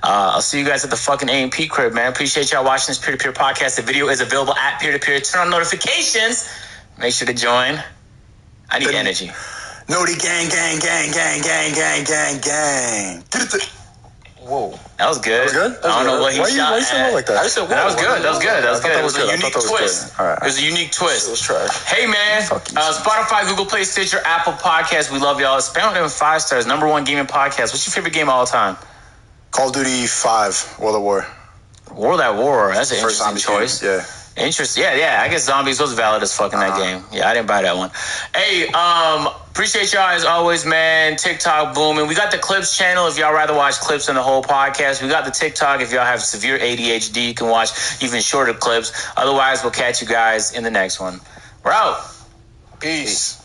I'll see you guys at the fucking A&P crib, man. Appreciate y'all watching this peer-to-peer podcast. The video is available at peer-to-peer. Turn on notifications. Make sure to join. I need energy. Noti gang. Whoa. That was good. That was good? I don't know what he shot Why you saying like that? I just said, that was good. That was good. It was a unique twist. All right. It was a unique twist. It was trash. Hey, man. Spotify, Google Play, Stitcher, Apple Podcasts. We love y'all. Spam them 5 stars. #1 gaming podcast. What's your favorite game of all time? Call of Duty 5, World at War. World at War. That's an First interesting choice. Game. Yeah. Interesting. Yeah. I guess Zombies was valid as fuck in that game. Yeah, I didn't buy that one. Hey, appreciate y'all as always, man. TikTok booming. We got the Clips channel if y'all rather watch clips than the whole podcast. We got the TikTok if y'all have severe ADHD. You can watch even shorter clips. Otherwise, we'll catch you guys in the next one. We're out. Peace.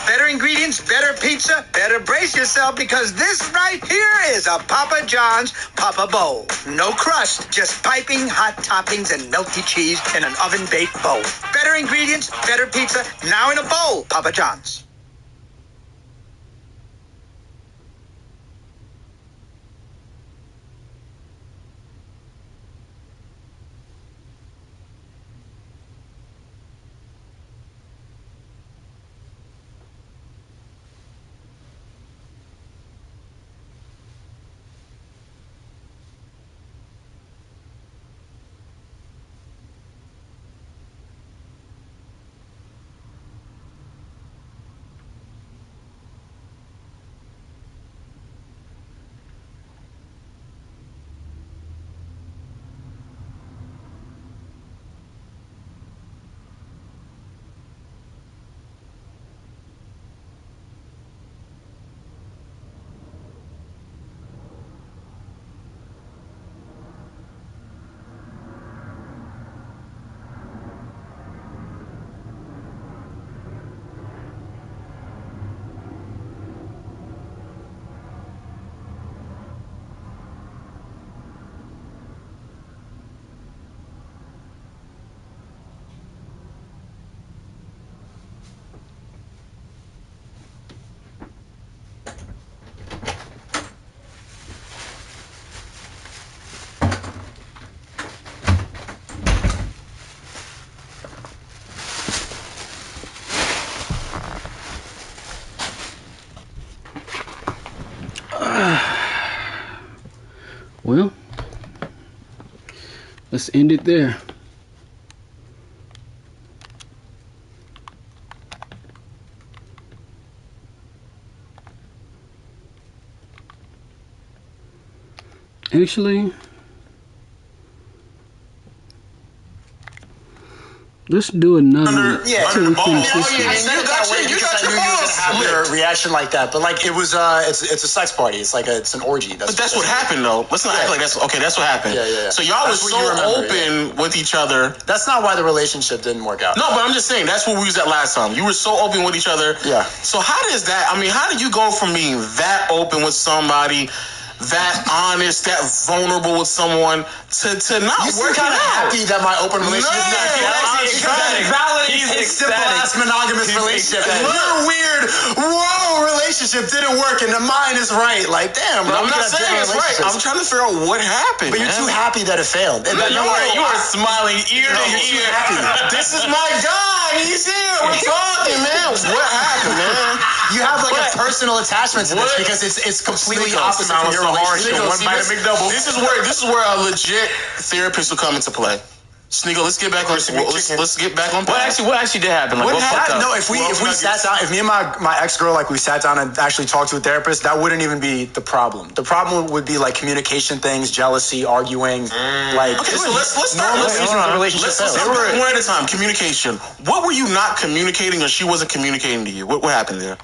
Better ingredients, better pizza, better brace yourself because this right here is a Papa John's Papa Bowl. No crust, just piping hot toppings and melty cheese in an oven-baked bowl. Better ingredients, better pizza, now in a bowl, Papa John's. Well, let's end it there. Actually, Let's do another. Yeah, Under the ball. I knew you was gonna have a reaction like that, but like it was, it's a sex party. It's like it's an orgy. But that's what happened, though. Let's not act like that's okay. That's what happened. Yeah. So y'all was so open with each other. That's not why the relationship didn't work out. No, but I'm just saying that's what we was at last time. You were so open with each other. Yeah. So how does that? I mean, how do you go from being that open with somebody, that honest, that vulnerable with someone, to not working kind of out? happy that my open relationship He's a simple-ass monogamous relationship. Your weird, whoa, relationship didn't work, and mine is right. Like, damn, bro. No, I'm not saying it's right. I'm trying to figure out what happened. But you're too happy that it failed. You are smiling ear to ear. This is my guy. He's here. We're talking, man. What happened, man? You have like a personal attachment to this because it's completely opposite from your relationship. This is where a legit therapist will come into play. Sneako, let's get back on. Let's get back on. What actually did happen? Like, what happened? No, if we sat down, if me and my ex-girl, like, we sat down and actually talked to a therapist, that wouldn't even be the problem. The problem would be like communication things, jealousy, arguing. Like, okay, so let's start one at a time. Communication. What were you not communicating, or she wasn't communicating to you? What happened there?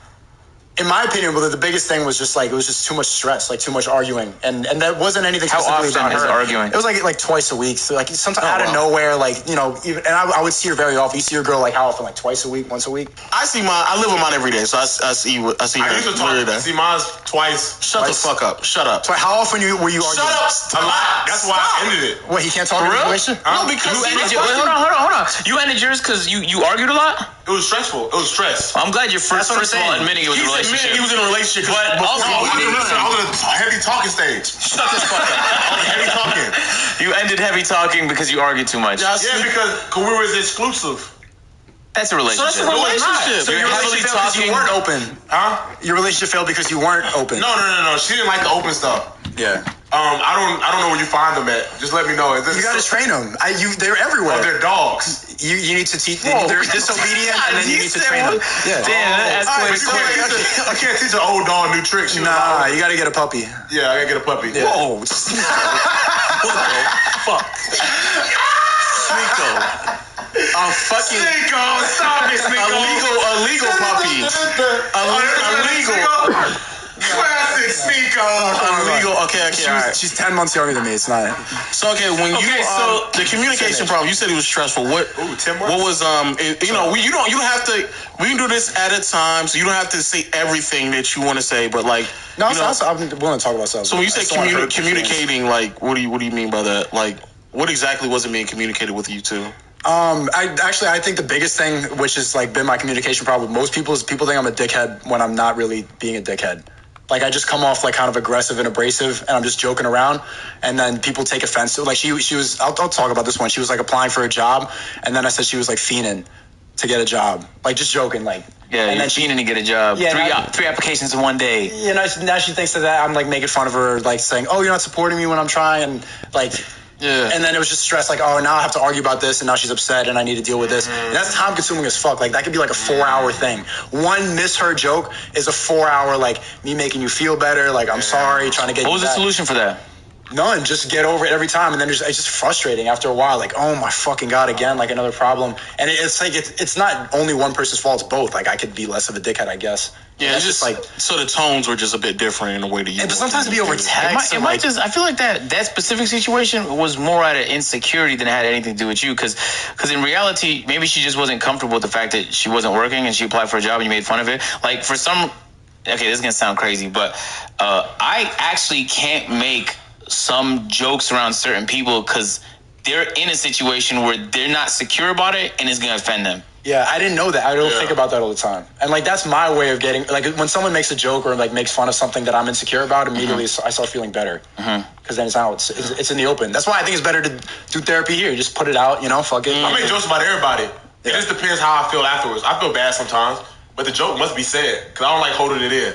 In my opinion, well, the biggest thing was just like, it was just too much stress, like too much arguing, and that wasn't anything. How specifically often about is her. arguing? It was like twice a week. So like sometimes out of nowhere, like, you know, even, and I would see her very often. You see your girl like how often? Like twice a week, once a week. I live with mine every day, so I see her. I used to talk. See mine twice. Shut the fuck up. Shut up. So how often were you arguing? Shut up. A lot. That's why I ended it. What, he can't talk about the relationship? No, because hold on. You ended yours because you argued a lot? It was stressful. It was stress. I'm glad you're first of all admitting it was a relationship. He was in a relationship. But also, I was on a heavy talking stage. Shut this fuck up. I was heavy talking. You ended heavy talking because you argued too much. Yeah, because we were exclusive. That's a relationship. So that's a relationship. So You're your heavily relationship failed because you talking. weren't open. Huh? Your relationship failed because you weren't open. No. She didn't like the open stuff. Yeah. I don't know where you find them at. Just let me know. You gotta train them. They're everywhere. Oh, they're dogs. You need to teach. They're disobedient, and then you need to train them. Yeah. Damn, that's I can't teach an old dog new tricks. Nah, you gotta get a puppy. Yeah, I gotta get a puppy. Yeah. Whoa. What the fuck? Sneako. Sneako, stop it, Sneako. Illegal puppy. Illegal. Classic Sneako. Illegal. Okay. All right. She's 10 months younger than me. It's not. So when so the communication problem, you said it was stressful. What 10 months? What was you don't have to. We can do this at a time, so you don't have to say everything that you want to say. But like, no, I'm willing to talk about something. So when you say communicating, like, what do you mean by that? Like, what exactly wasn't being communicated with you two? I think the biggest thing, which has like been my communication problem with most people, is people think I'm a dickhead when I'm not really being a dickhead. Like, I just come off like kind of aggressive and abrasive, and I'm just joking around, and then people take offense to it. Like, she was, I'll talk about this one. She was like applying for a job, and then I said she was like fiending to get a job, like just joking, like. Yeah, and then fiending to get a job. Yeah, three applications in one day. You know, now she thinks that I'm like making fun of her, like saying, "Oh, you're not supporting me when I'm trying," and like. Yeah. And then it was just stress, like, oh, now I have to argue about this, and now she's upset, and I need to deal with this. And that's time consuming as fuck. Like, that could be like a 4-hour thing. One misheard joke is a 4-hour, like, me making you feel better, like, I'm sorry, trying to get you What was the back. solution for that? None. Just get over it every time, and then it's just frustrating after a while. Like, oh my fucking god, again, like another problem. And it's like it's not only one person's fault; it's both. Like, I could be less of a dickhead, I guess. Yeah, it's just like so the tones were just a bit different in the way that you. But sometimes it'd be over text. It might just. I feel like that specific situation was more out of insecurity than it had anything to do with you. Because in reality, maybe she just wasn't comfortable with the fact that she wasn't working and she applied for a job and you made fun of it. Like, for some, okay, this is gonna sound crazy, but I actually can't make some jokes around certain people because they're in a situation where they're not secure about it and it's gonna offend them. Yeah, I didn't know that. I don't think about that all the time. And like, that's my way of getting, like, when someone makes a joke or like makes fun of something that I'm insecure about, immediately I start feeling better. Because then it's out. It's in the open. That's why I think it's better to do therapy here. Just put it out, you know, fuck it. I make jokes about everybody. It just depends how I feel afterwards. I feel bad sometimes, but the joke must be said because I don't like holding it in.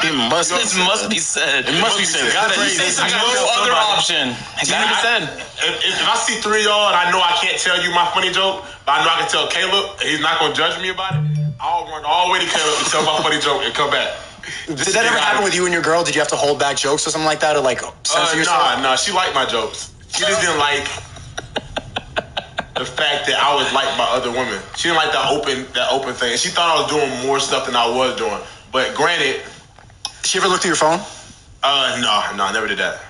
It must be said. It must be said. There's no other option. It gotta be said. If I see 3 of y'all and I know I can't tell you my funny joke, but I know I can tell Caleb, and he's not gonna judge me about it, I'll run all the way to Caleb to tell my funny joke and come back. Did that ever happen with you and your girl? Did you have to hold back jokes or something like that, or like censor yourself? Nah, she liked my jokes. She just didn't like. the fact that I was liked by other women. She didn't like that open thing. And she thought I was doing more stuff than I was doing. But granted, she ever looked at your phone? No, I never did that.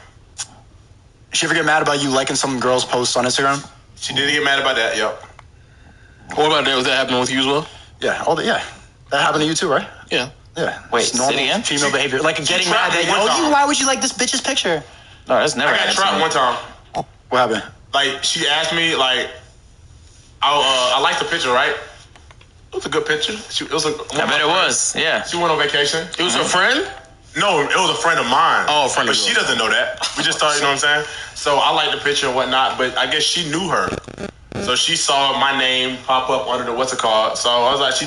She ever get mad about you liking some girl's posts on Instagram? She did get mad about that, yep. What about that? Was that happening with you as well? Yeah, that happened to you too, right? Yeah. Wait, normal female behavior, like getting mad that why would you like this bitch's picture? No, that's never. I got trapped one time. What happened? Like she asked me, like, I liked the picture, right? It was a good picture. I bet it was. Yeah. She went on vacation. It was her friend? No, it was a friend of mine. Oh, a friend of yours. But she doesn't know that. We just started, you know what I'm saying? So I liked the picture and whatnot, but I guess she knew her. So she saw my name pop up under the what's it called. So I was like, she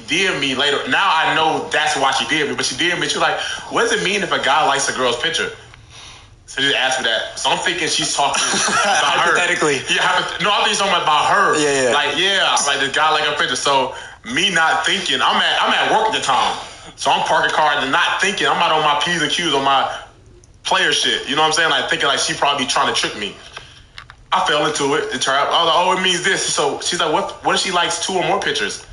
DM'd me later. Now I know that's why she DM'd me, but she DM'd me. She was like, what does it mean if a guy likes a girl's picture? So she just asked me that. So I'm thinking she's talking about her. Hypothetically. Yeah, no, I think she's talking about her. Yeah. Like this guy like her picture. So me not thinking, I'm at work at the time. So I'm parking car and not thinking. I'm not on my P's and Q's on my player shit. You know what I'm saying? Like thinking like she probably trying to trick me. I fell into it, the trap. I was like, oh, it means this. So she's like, what if she likes 2 or more pictures?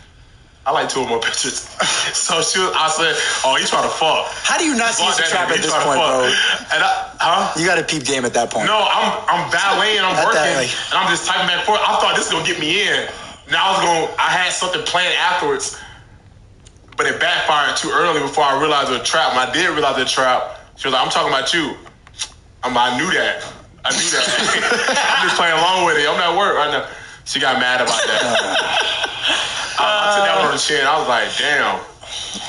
I like 2 or more pictures. So I said, oh, you trying to fuck. How do you not see it's a trap at this point, bro? And you got a peep game at that point. No, I'm valeting, I'm working, and I'm just typing back and forth. I thought this was going to get me in. Now I had something planned afterwards, but it backfired too early before I realized it was a trap. When I did realize it was a trap, she was like, I'm talking about you. I knew that. I'm just playing along with it. I'm at work right now. She got mad about that. I took that one on the chin. I was like, damn.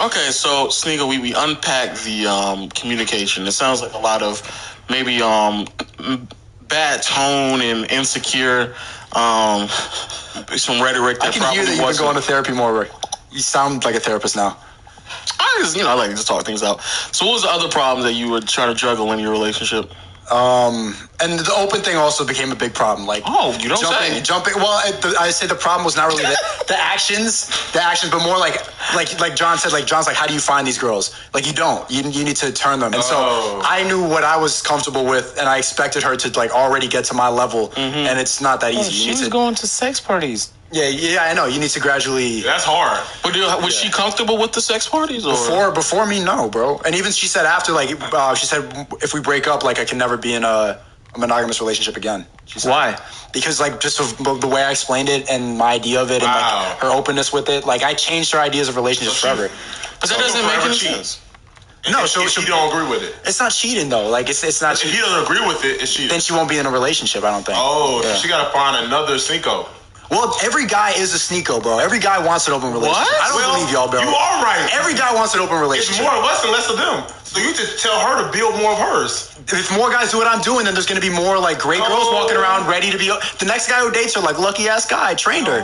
Okay, so Sneako, we unpacked the communication. It sounds like a lot of maybe bad tone and insecure some rhetoric that I can hear that you've been going to therapy more, Rick. You sound like a therapist now. I like to just talk things out. So what was the other problems that you were trying to juggle in your relationship? And the open thing also became a big problem. Like, you don't say. Jumping. Well, I say the problem was not really the actions, but more like John said. Like John's like, how do you find these girls? Like you don't. You need to turn them. And so I knew what I was comfortable with, and I expected her to like already get to my level. And it's not that easy. She was going to sex parties. Yeah, I know. You need to gradually. That's hard. But was she comfortable with the sex parties? Or? Before me, no, bro. And even she said after, like, she said if we break up, like, I can never be in a monogamous relationship again. She said. Why? Because, like, just the way I explained it and my idea of it and like her openness with it, like, I changed her ideas of relationships forever. But that doesn't make any sense. No, so if you don't agree with it. It's not cheating though. Like it's not. If he doesn't agree with it, it's cheating. Then she won't be in a relationship. I don't think. She gotta find another Sneako. Well, every guy is a Sneako, bro. Every guy wants an open relationship. What? I don't believe y'all, bro. You are right. Every guy wants an open relationship. It's more of us and less of them. So you just tell her to build more of hers. If more guys do what I'm doing, then there's going to be more like great girls walking around ready to be. The next guy who dates her, like lucky ass guy, trained her.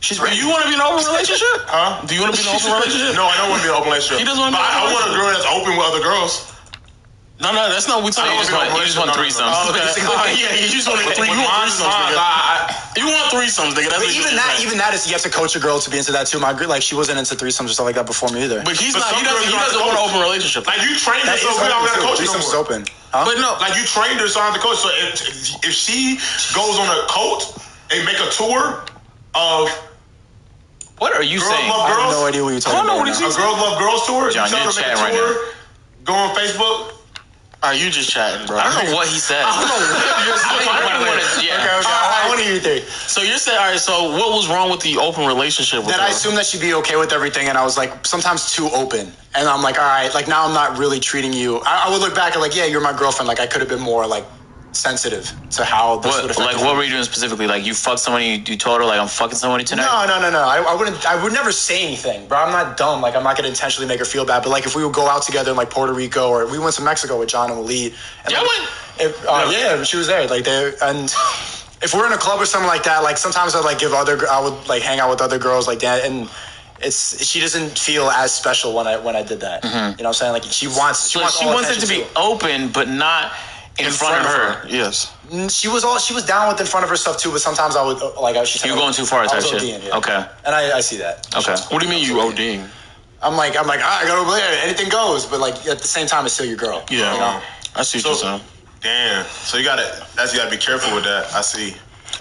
She's ready. Do you want to be in an open relationship? Huh? Do you want to be in an open relationship? No, I don't want to be in an open relationship. He doesn't want to be in an open relationship. I want a girl that's open with other girls. No, that's not what we're talking about. You just want threesomes. Yeah, you just want threesomes. You want threesomes, nigga. That's even that is you have to coach a girl to be into that too. My girl, like she wasn't into threesomes or stuff like that before me either. But he's not. He doesn't want an open relationship. Like you trained her, so we don't got to coach her no more. Open. Huh? But no, like you trained her, so I have to coach. So if she goes on a cult and make a tour of. What are you saying? I have no idea what you're talking about. A Girls Love Girls tour. John, you tell her to make a tour. Go on Facebook. Are you just chatting, bro? I don't know what he said. I want to hear your theory. So you're saying, all right, so what was wrong with the open relationship with her? I assumed that she'd be okay with everything, and I was like sometimes too open. And I'm like, all right, like now I'm not really treating you. I would look back and like, yeah, you're my girlfriend. Like I could have been more like sensitive to how this would affect what were you doing specifically? Like you fucked somebody, you told her like I'm fucking somebody tonight? No. I would never say anything, bro. I'm not dumb. Like I'm not gonna intentionally make her feel bad. But like if we would go out together in like Puerto Rico or we went to Mexico with John and Waleed. Yeah, she was there. Like there and if we're in a club or something like that, like sometimes I would like hang out with other girls like that and she doesn't feel as special when I did that. Mm-hmm. You know what I'm saying? Like she wants it to be open but not in front of her. Yes. She was down with in front of her stuff too, but sometimes I would you're going too far type shit. Yeah. Okay. And I see that. Okay. What do you mean you ODing? I'm like, all right, I got over there. Anything goes, but like at the same time, it's still your girl. Yeah. You know? I see what you're saying. Damn. So you gotta be careful with that. I see.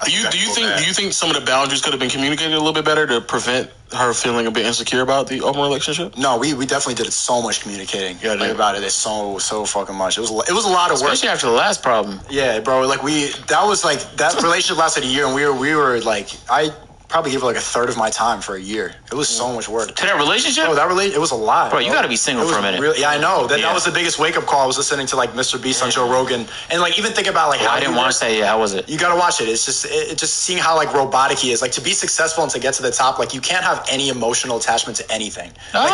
Do you think some of the boundaries could have been communicated a little bit better to prevent her feeling a bit insecure about the open relationship? No, we definitely did so much communicating about it. It's so fucking much. It was a lot of work, especially after the last problem. Yeah, bro. Like that relationship lasted a year, and we were like, I probably gave her like a third of my time for a year. It was so much work. To that relationship? Bro, it was a lot. Bro, you got to be single for a minute. Yeah, I know. That was the biggest wake up call. I was listening to like Mr. Beast on Joe Rogan, and like even think about like how I didn't watch that yet. How was it? You got to watch it. It's just seeing how like robotic he is. Like to be successful and to get to the top, like you can't have any emotional attachment to anything. Like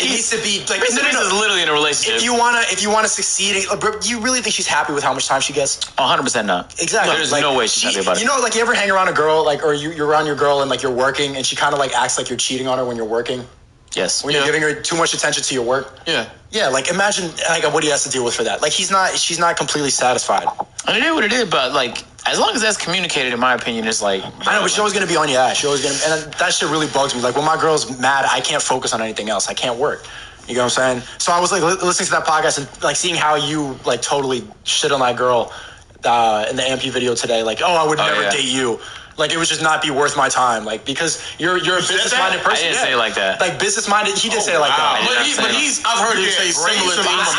it needs to be like. Mr. Beast is literally in a relationship. If you wanna succeed, you really think she's happy with how much time she gets? 100% not. Exactly. There's no way she's happy about it. You know, like you ever hang around a girl, like, or you're around your girl and like you're working and she kind of like acts like you're cheating on her when you're working? Yes. When you're giving her too much attention to your work? Yeah, like imagine like what he has to deal with for that. Like she's not completely satisfied. And it is what it is, but like as long as that's communicated, in my opinion, it's like I know, but she's always gonna be on your ass. She's always gonna, and that shit really bugs me. Like when my girl's mad, I can't focus on anything else. I can't work. You know what I'm saying? So I was like listening to that podcast and like seeing how you like totally shit on that girl in the AMP video today. Like, I would never date you. Like it would just not be worth my time. Like because you're a business-minded person. I didn't say it like that. Like business-minded, he did say it like that. I've heard him say similar things.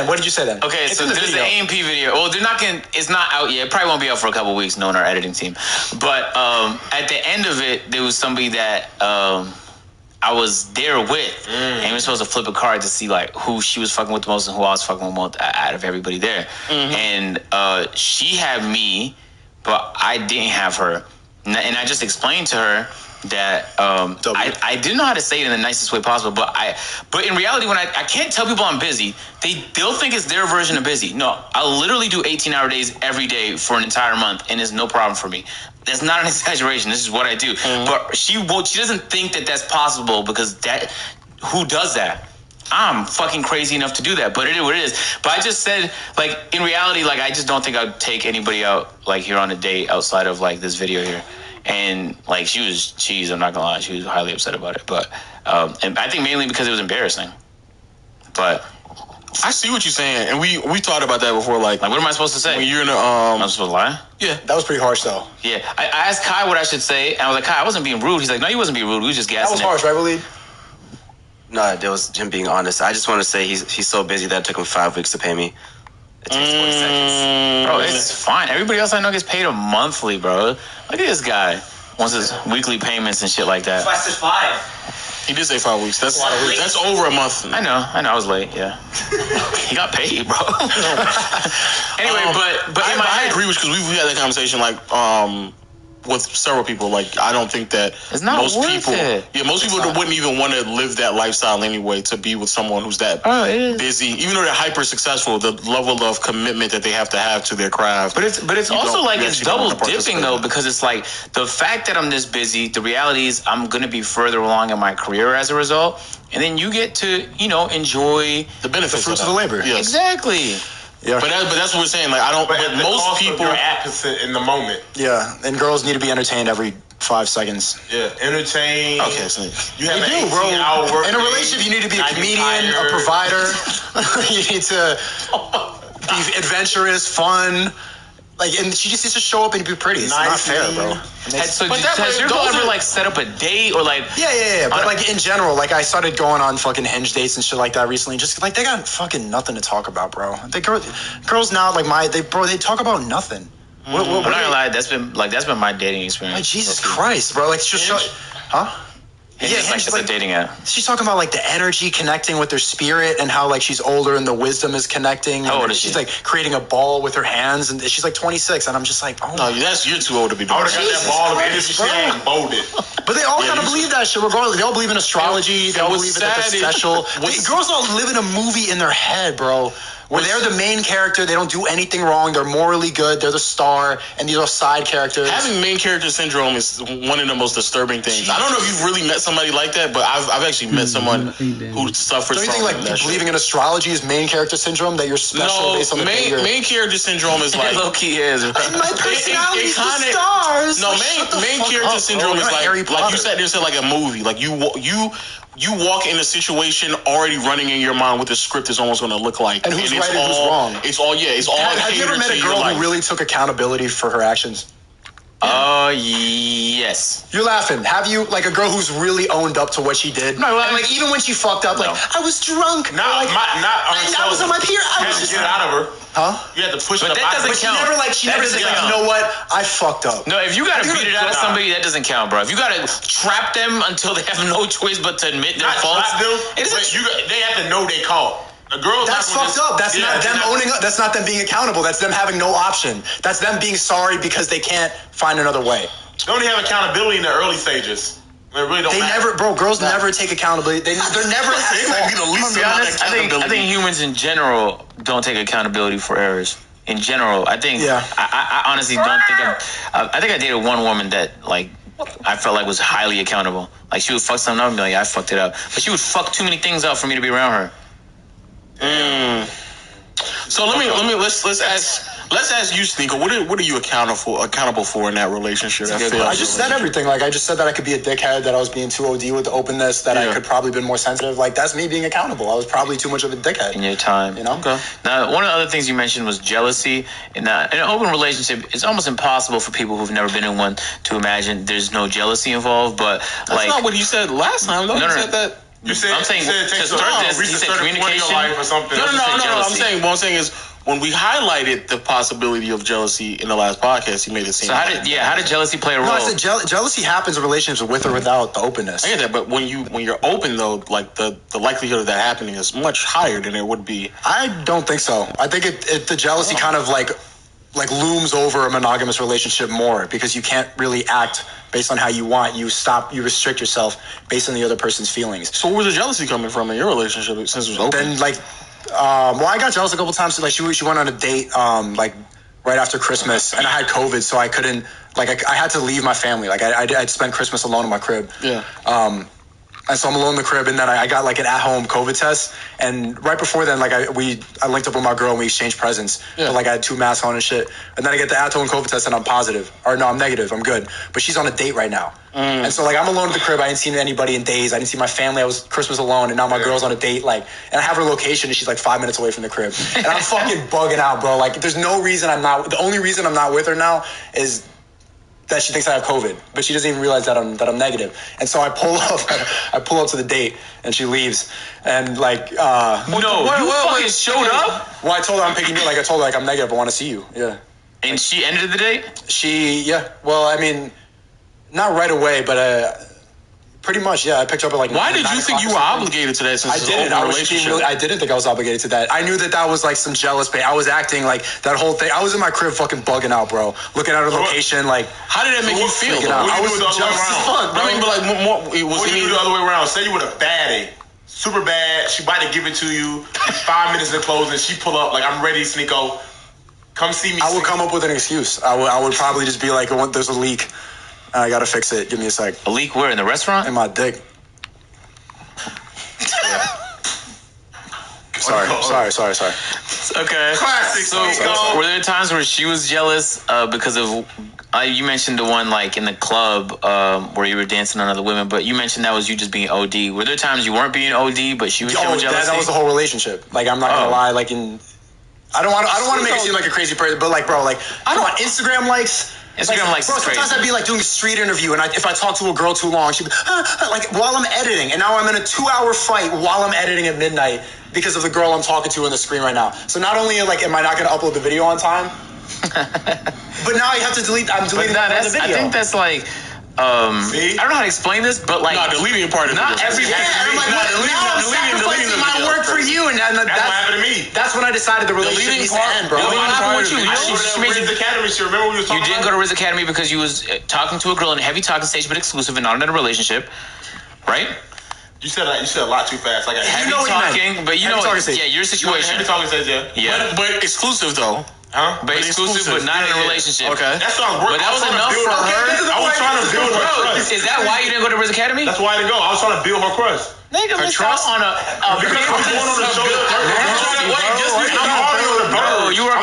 What did you say then? Okay, so there's the AMP video. Well, it's not out yet. It probably won't be out for a couple of weeks, knowing our editing team. But at the end of it, there was somebody that I was there with, and we were supposed to flip a card to see like who she was fucking with the most and who I was fucking with most out of everybody there. And she had me, but I didn't have her. And I just explained to her that I didn't know how to say it in the nicest way possible, but in reality, when I can't tell people I'm busy, they'll think it's their version of busy. No, I literally do 18-hour days every day for an entire month, and it's no problem for me. That's not an exaggeration. This is what I do. But she doesn't think that that's possible because who does that? I'm fucking crazy enough to do that, but it is what it is. But I just said, like, in reality, like, I just don't think I'd take anybody out, like, here on a date outside of, like, this video here. And, like, she's, I'm not gonna lie, she was highly upset about it. But, and I think mainly because it was embarrassing. But I see what you're saying, and we thought about that before. Like what am I supposed to say? When you're in a I'm supposed to lie? Yeah, that was pretty harsh though. Yeah, I asked Kai what I should say, and I was like, Kai, I wasn't being rude. He's like, no, you wasn't being rude. We was just gassing. That was harsh, right, Waleed? No, that was him being honest. I just want to say he's so busy that it took him 5 weeks to pay me. It takes 40 seconds. Bro, it's fine. Everybody else I know gets paid monthly, bro. Look at this guy. Wants his weekly payments and shit like that. I said 5. He did say 5 weeks. That's over a month. I know. I was late. Yeah, he got paid, bro. Anyway, but I agree with you because we've had that conversation like with several people. Like I don't think that it's not most worth people. It. Yeah, most people wouldn't even want to live that lifestyle anyway. To be with someone who's that busy, even though they're hyper successful, the level of commitment that they have to their craft. But it's also like it's double dipping though, because it's like the fact that I'm this busy. The reality is I'm gonna be further along in my career as a result, and then you get to enjoy the benefits, the fruits of the labor. Yes. Exactly. Yeah. But that's what we're saying. Like I don't. But most people are opposite in the moment. Yeah, and girls need to be entertained every 5 seconds. Yeah, entertained. Okay, so you have an 18-hour work. In a relationship, you need to be a comedian, a provider. You need to be adventurous, fun. Like, and she just needs to show up and be pretty. It's not fair, bro. So has your girl ever like set up a date or like? Yeah. But like in general, like I started going on fucking Hinge dates and shit like that recently. Just like they got fucking nothing to talk about, bro. Girls now like they talk about nothing. I'm not gonna lie, that's been my dating experience. Like Jesus Christ, bro. Like just huh? Hinge is like just a dating app. She's talking about like the energy connecting with her spirit and how like she's older and the wisdom is connecting. How old is she's she? like creating a ball with her hands and she's like 26 and I'm just like, oh no, you're too old to be doing I would have got that ball of energy. She ain't molded. But they all kind of believe that shit regardless. They all believe in astrology. They all believe that they're special. Girls don't live in a movie in their head, bro. Where they're the main character, they don't do anything wrong, they're morally good, they're the star, and these are side characters. Having main character syndrome is one of the most disturbing things. I don't know if you've really met somebody like that, but I've actually met someone who suffers from that. Don't you think like believing in astrology is main character syndrome, that you're special based on the main character syndrome is like low key is. My personality is the stars. No, main character syndrome is like you sat there and said like a movie. Like you walk in a situation already running in your mind what the script is almost going to look like. And who's right and who's wrong. It's all. Have you ever met a girl who really took accountability for her actions? Yes. You're laughing. Have you, like, a girl who's really owned up to what she did? No, and, like, even when she fucked up, like, I was drunk. I was on my period. I was You just... had to get out of her. Huh? You had to push But it that doesn't But she count. never, like, she never said, like, you know what? I fucked up. No, if you gotta beat it out of somebody, that doesn't count, bro. If you gotta trap them until they have no choice but to admit their faults, they have to know they caught. The girls That's fucked up. That's not them owning up. That's not them being accountable. That's them having no option. That's them being sorry because they can't find another way. They only have accountability in the early stages. They really don't. They never, bro. Girls never take accountability. They're never at fault. I think humans in general don't take accountability for errors. In general, I think. Yeah. I honestly don't think. I think I dated one woman that like I felt like was highly accountable. Like she would fuck something up and be like, I fucked it up, but she would fuck too many things up for me to be around her. So let's ask you, Sneako. What are you accountable for in that relationship? I just said everything. Like I just said that I could be a dickhead, that I was being too OD with the openness, that I could probably been more sensitive. Like that's me being accountable. I was probably too much of a dickhead in your time. You know. Okay. Now, one of the other things you mentioned was jealousy. In an open relationship, it's almost impossible for people who've never been in one to imagine there's no jealousy involved. But that's not what you said last time. Though. No. Said that. You said, I'm saying it takes a certain communication life or something. No. What I'm saying is when we highlighted the possibility of jealousy in the last podcast, you made it seem. So how did jealousy play a role? No, I said jealousy happens in relationships with or without the openness. I get that, but when you're open though, like the likelihood of that happening is much higher than it would be. I don't think so. I think the jealousy kind of like looms over a monogamous relationship more because you can't really act based on how you want. You restrict yourself based on the other person's feelings. So where was the jealousy coming from in your relationship since it was open? Then I got jealous a couple times. Like she went on a date like right after Christmas, and I had COVID, so I couldn't I had to leave my family. Like I'd spent Christmas alone in my crib. Yeah. And so I'm alone in the crib, and then I got like an at-home COVID test. And right before then, I linked up with my girl and we exchanged presents. Yeah. But I had 2 masks on and shit. And then I get the at-home COVID test and I'm positive. Or no, I'm negative. I'm good. But she's on a date right now. And so I'm alone at the crib. I didn't see anybody in days. I didn't see my family. I was Christmas alone, and now my girl's on a date. And I have her location, and she's 5 minutes away from the crib. And I'm fucking bugging out, bro. There's no reason I'm not. The only reason I'm not with her now is that she thinks I have COVID, but she doesn't even realize that I'm negative. And so I pull up to the date, and she leaves. And you fucking showed up. Well, I told her I'm picking you. I told her I'm negative. I want to see you. Yeah. And she ended the date. Well, I mean, not right away, but pretty much. Yeah, I picked her up at Why did you think you were obligated to that? Since I didn't. I didn't think I was obligated to that. I knew that was some jealous bait. I was acting like that whole thing. I was in my crib, fucking bugging out, bro. Looking at her location, How did that make you feel? I was jealous as fuck, bro. I mean, but what do you do the other way around? Say you with a baddie, super bad. She about to give it to you. 5 minutes in closing, she pull up I'm ready, Sneako. Come see me. I would come up with an excuse. I would probably just be like, there's a leak. I gotta fix it. Give me a sec. A leak where? In the restaurant? In my dick. Sorry. Okay. Classic. So were there times where she was jealous because of? You mentioned the one in the club where you were dancing on other women, but you mentioned that was you just being OD. Were there times you weren't being OD, but she was showing jealousy? That was the whole relationship. I'm not gonna lie. I don't want to make it seem like a crazy person, but bro, I don't want Instagram likes. Instagram likes bro, sometimes I'd be doing a street interview, and if I talk to a girl too long, she'd be while I'm editing, and now I'm in a 2-hour fight while I'm editing at midnight because of the girl I'm talking to on the screen right now. So not only am I not going to upload the video on time, but now I have to delete. I'm deleting the video. I think that's I don't know how to explain this, but deleting part of not every. Yeah, and I'm sacrificing my work for you, and that's what happened to me. That's when I decided the relationship needs to end, bro. What happened with you? Riz Academy. Remember we was talking You didn't go to Riz Academy because you was talking to a girl in a heavy talking stage, but exclusive and not in a relationship, right? You said a lot too fast. Heavy talking, but your situation. Heavy talking stage, yeah. But exclusive though. Huh? But exclusive, but not in a relationship. Okay. That's what I'm working. But that was enough for her. I was trying to build her trust. Is that why you didn't go to Riz Academy? That's why I didn't go. I was trying to build her trust. Nigga, her trust on a because I'm going on the show. You are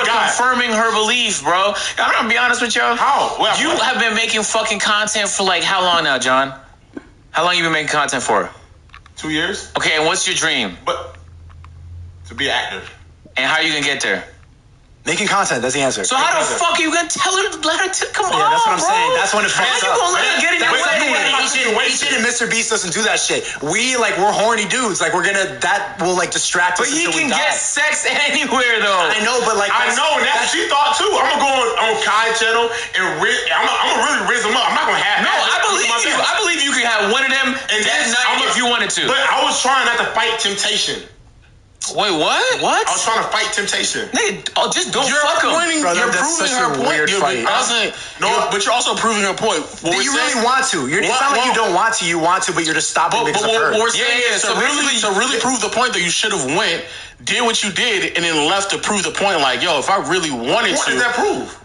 confirming her belief, bro. I'm gonna be honest with y'all. How? You have been making fucking content for how long now, John? How long you been making content for? 2 years. Okay, and what's your dream? But to be an actor. And how are you gonna get there? Making content, that's the answer. So how the fuck are you gonna tell her to let her come on? Yeah, that's what I'm bro? saying. That's when it fucks How you up. gonna let her get in your way? Agent and Mr. Beast doesn't do that shit. We're horny dudes. Like, that will, like, distract us. But he can get sex anywhere, though. I know, but, like, I know, and that's what she thought, too. I'm gonna go on Kai channel and I'm gonna really raise them up. I'm not gonna have No, I believe you. I believe you could have one of them and that night if you wanted to. But I was trying not to fight temptation. Wait, what? What? I was trying to fight temptation. Nigga, just don't fuck him. You're proving her point. But you're also proving her point. You really want to. It's not like you don't want to. You want to, but you're just stopping because of her. What we're saying is to really prove the point that you should have went, did what you did, and then left to prove the point. Like, yo, if I really wanted to. What does that prove?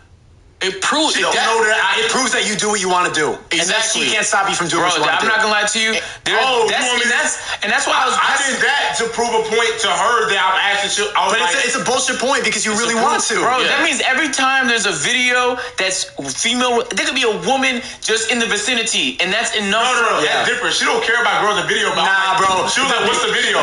It proves it proves that you do what you want to do. Exactly. And that she can't stop you from doing what you want to do. I'm not gonna lie to you. That's why I did that to prove a point to her that I'm actually. But it's a bullshit point because you really want to. Bro, that means every time there's a video that's female, there could be a woman just in the vicinity, and that's enough. No, that's different. She don't care about girls in video. Nah, bro. She was like, "What's the video?"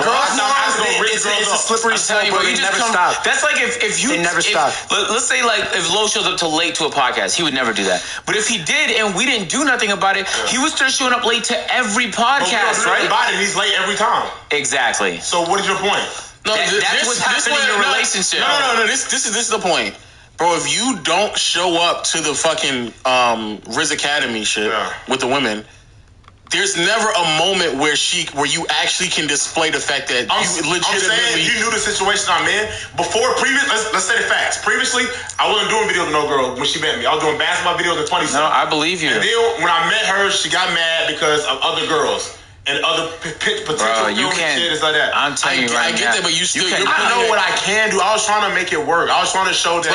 It's a slippery slope, bro. They never stop. That's like if you. They never stop. Let's say like if Lo shows up too late to a podcast, he would never do that. But if he did and we didn't do nothing about it, he would start showing up late to every podcast, right? About it, he's late every time. Exactly. So what is your point? No, that's what's happening in your relationship. No. This is the point, bro. If you don't show up to the fucking Riz Academy shit with the women, there's never a moment where you actually can display the fact that you legitimately. You knew the situation I'm in before. Let's say the facts. Previously, I wasn't doing videos with no girl when she met me. I was doing basketball videos in 20. No, I believe you. And then when I met her, she got mad because of other girls. And other potential shit is like that. I'm telling you right now. I get that, but you still. I know what I can do. I was trying to make it work. I was trying to show that.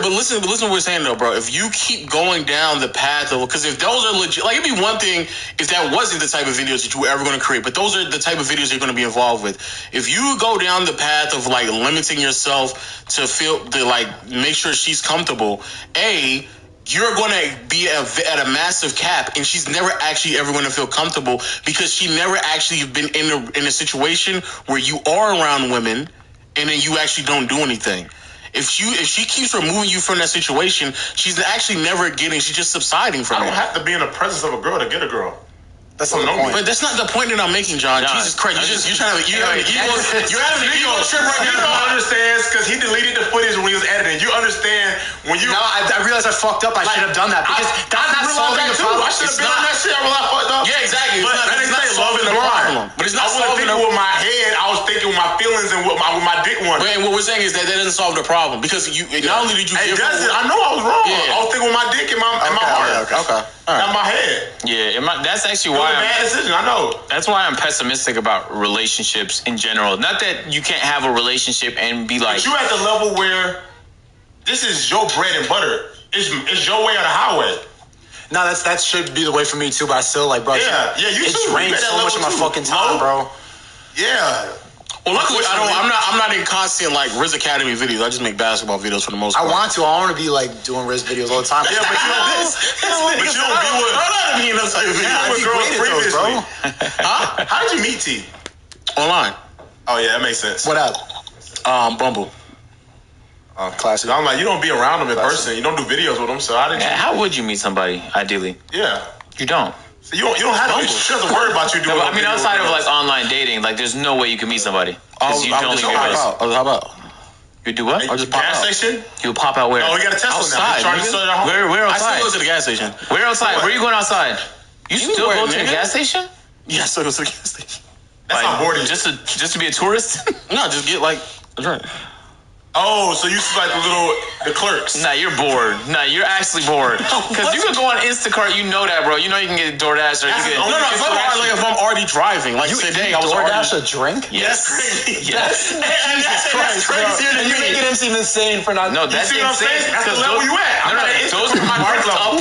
But listen to what we're saying though, bro. If you keep going down the path of, because if those are legit, like it'd be one thing if that wasn't the type of videos that you were ever going to create. But those are the type of videos you're going to be involved with. If you go down the path of like limiting yourself to make sure she's comfortable, you're going to be at a massive cap, and she's never actually ever going to feel comfortable because she never actually been in a situation where you are around women and then you actually don't do anything. If she keeps removing you from that situation, she's actually never she's just subsiding from it. I don't have to be in the presence of a girl to get a girl. That's not the point. But that's not the point that I'm making, John. Jesus Christ, you're having an ego trip right now. You don't understand because he deleted the footage when he was editing. You understand when you. No, I realized I fucked up. I should have done that because that's not solving the problem. I should have been on that shit. I realized I fucked up. Yeah, exactly. But it's not solving the problem. But it's not solving the problem. With my head, I was thinking with my feelings and with my dick one. And what we're saying is that doesn't solve the problem because not only did you. It doesn't. I know I was wrong. I was thinking with my dick and my heart. Okay. In my head. Yeah, that's actually why. It was a bad decision. I know. That's why I'm pessimistic about relationships in general. Not that you can't have a relationship and be like. But you at the level where this is your bread and butter. It's your way or the highway. No, that should be the way for me too. But I still bro. You it drains so much of my fucking time, bro. Yeah. Well, luckily, I'm not in constant Riz Academy videos. I just make basketball videos for the most part. I want to be doing Riz videos all the time. Yeah, but you don't be with. I don't be in those type of videos. With girls previously, bro. Huh? How did you meet T? Online. Oh yeah, that makes sense. What app? Bumble. Classic. I'm like, you don't be around them in person. You don't do videos with them. So how did you? How would you meet somebody ideally? Yeah. You don't. So you don't have to. She doesn't worry about you doing. No, I mean, outside of online dating, there's no way you can meet somebody. How about? You do what? I'll just pop gas out. station? You pop out where? No, we got a Tesla outside, now. Where outside? I still go to the gas station. Where outside? Where are you going outside? You still go to the gas station? Yeah, I still go to the gas station. That's not boarding. Just to be a tourist? No, just get a drink. Oh, so you see the clerks. Nah, you're bored. Nah, you're actually bored. Because you can go on Instacart, you know that, bro. You know you can get DoorDash or you can. No, if I'm already driving, today I was DoorDash a drink? Yes. Yes. Jesus Christ, crazy. And you're making him seem insane for not. No, that's insane. That's the level you at. Those are my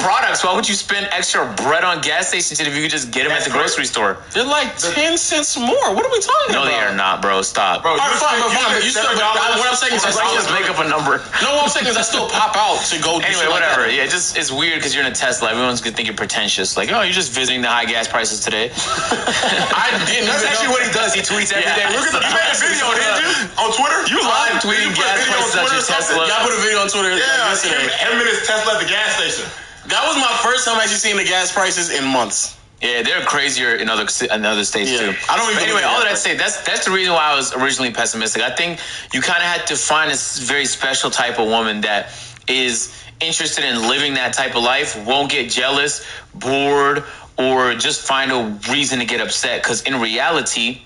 products. Why would you spend extra bread on gas station if you could just get them at the grocery store? They're 10 cents more. What are we talking about? No, they are not, bro. Stop. Bro, fine. What I'm saying is always make up a number. No, what I'm saying is I still pop out to go. Anyway, whatever. Yeah, it's weird because you're in a Tesla. Everyone's gonna think you're pretentious. Like, oh, you're just visiting the high gas prices today. I didn't. That's actually what he does. He tweets every day. Look at the video, didn't you? On Twitter? You live tweeting gas prices at your Tesla. Y'all put a video on Twitter. Yeah, yesterday. 10 minutes Tesla at the gas station. That was my first time actually seeing the gas prices in months. Yeah, they're crazier in other states too. I don't even. Anyway, all of that to say, that's the reason why I was originally pessimistic. I think you kind of had to find a very special type of woman that is interested in living that type of life, won't get jealous, bored, or just find a reason to get upset. Because in reality,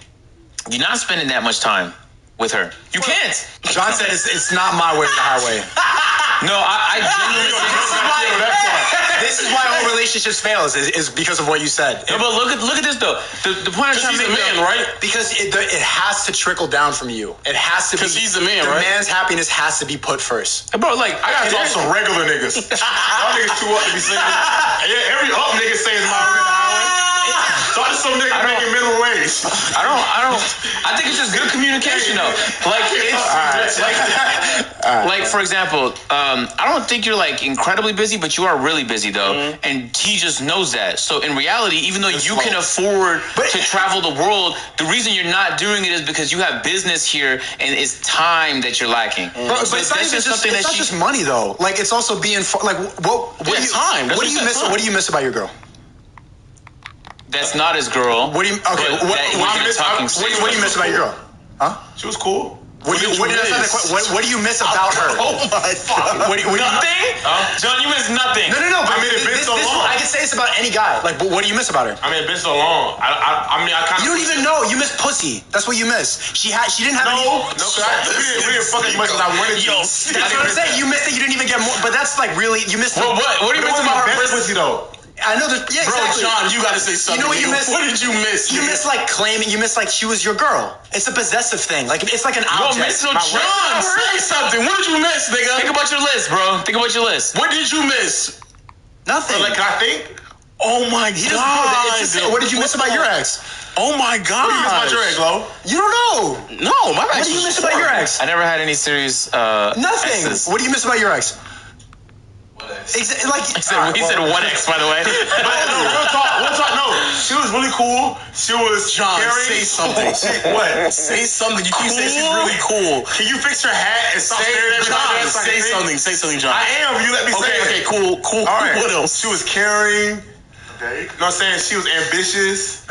you're not spending that much time with her. You can't. John said it's not my way or the highway. No, I genuinely this is why all relationships fail is because of what you said. No, but look at this though. The point I'm trying to make, man, right? Because it has to trickle down from you. It has to be. Because he's the man, right? The right? man's happiness has to be put first. bro. Like I gotta talk some regular niggas. Y'all niggas too up to be saying this. Yeah, every up nigga says my way or the highway. Talk to some nigga making minimum wage. I don't. I think it's just good communication though. Like it's like for example, I don't think you're like incredibly busy, but you are really busy though, and he just knows that. So in reality, even though you can afford to travel the world, the reason you're not doing it is because you have business here and it's time that you're lacking. Bro, so but it's not even just money though. Like it's also being like what do you miss? What do you miss about your girl? That's not his girl. What do you what do you miss about your girl? Huh? She was cool. What do you miss about her? Oh my fuck! Nothing? John, you miss nothing. No. I mean, it's been so long. I can say this about any guy. Like, but what do you miss about her? I mean, it's been so long. I mean, I kind of. You don't even know. You miss pussy. That's what you miss. She didn't have any. No, we didn't fuck as much as I wanted to. That's what I'm saying. You missed it. You didn't even get more. But that's like really, you missed. Bro, what do you miss about her pussy though? I know there's Bro, exactly. John, you gotta say something. You know what you miss? What did you miss? You miss like claiming. You miss like she was your girl. It's a possessive thing. Like it's like an object. You don't miss no John. Say something. What did you miss, nigga? Think about your list, bro. Think about your list. What did you miss? Nothing. Like, can I think? Oh my God. What did you miss about your ex? Oh my God. What do you miss about your ex, Lo? You don't know. No, my What ex. do you miss about your ex? I never had any serious Nothing. exes. What do you miss about your ex? He said what ex, by the way. Real talk. No, she was really cool. She was John. caring. Say something. What? Say something. You keep Cool? saying she's really cool. Can you fix your hat and stop staring at me? John, say something. Say something, John. I am. You let me say it. Okay, cool. All right. What else? She was caring. Okay. You know what I'm saying? She was ambitious.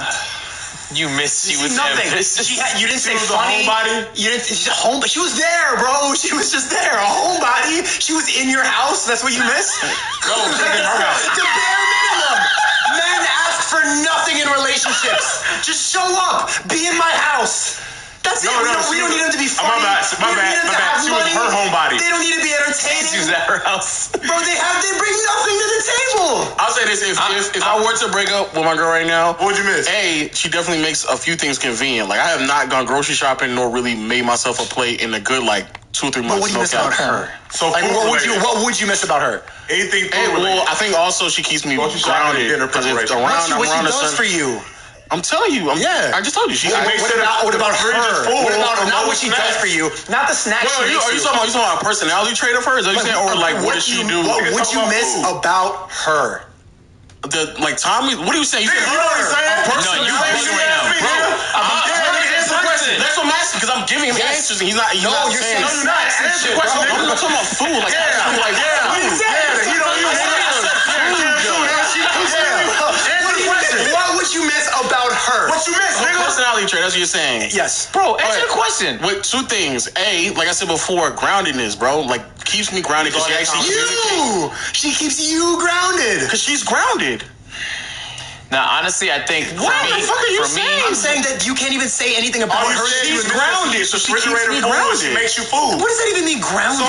You missed. She was nothing. ambitious. You didn't say was funny. a homebody. You didn't. She's a home. She was there, bro. She was just there. A homebody. She was in your house. That's what you miss. No, she was in her house. The bare minimum. Men ask for nothing in relationships. Just show up. Be in my house. That's it. We don't need them to be funny. My bad. She was her homebody. They don't need to be entertaining. She was at her house. Bro, they bring nothing to the table. I'll say this: if I were to break up with my girl right now, what would you miss? A, she definitely makes a few things convenient. Like I have not gone grocery shopping nor really made myself a plate in a good 2 or 3 months. But what do you miss about her? So like, what would you miss about her? Anything. Well, I think also she keeps me grounded. What she does for you? I'm telling you. I just told you. What about her? What about not what she does for you? Not the snacks. Are you talking about a personality trait of hers? Or what does she do? What would you miss about her? Tommy. What are you saying? You know what I'm saying? No, you right now, bro. Answer the question. That's what I'm asking because I'm giving him answers and he's not. You're saying no, you're not. Answer the question. I'm talking about food. What he said. What would you miss about her? What you miss, nigga? Personality trait. That's what you're saying. Yes, bro. Answer the question. With 2 things. A, like I said before, groundedness, bro. Keeps me grounded because she actually She keeps you grounded because she's grounded. Now, honestly, I think what the fuck are you saying? I'm saying that you can't even say anything about her. She's grounded, so she keeps me grounded. She makes you food. What does that even mean, grounded?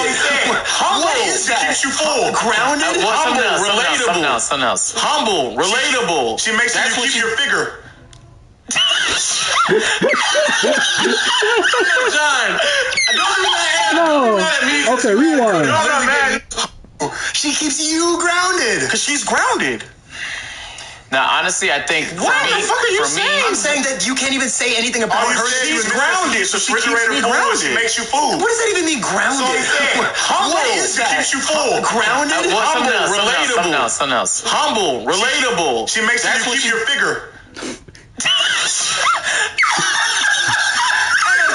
Humble. What is that? She keeps you full. Grounded? Something else. Humble. Relatable. She makes you keep your figure. John, don't do that. No. Okay, rewind. She keeps you grounded. Because she's grounded. Now, honestly, I think What the fuck are you saying? I'm saying that you can't even say anything about her. She's grounded, so she keeps me grounded. She makes you food. What does that even mean, grounded? Humble. What is that? Keeps you full. Grounded? Humble, relatable. Something else. Humble, relatable. She makes you keep your figure.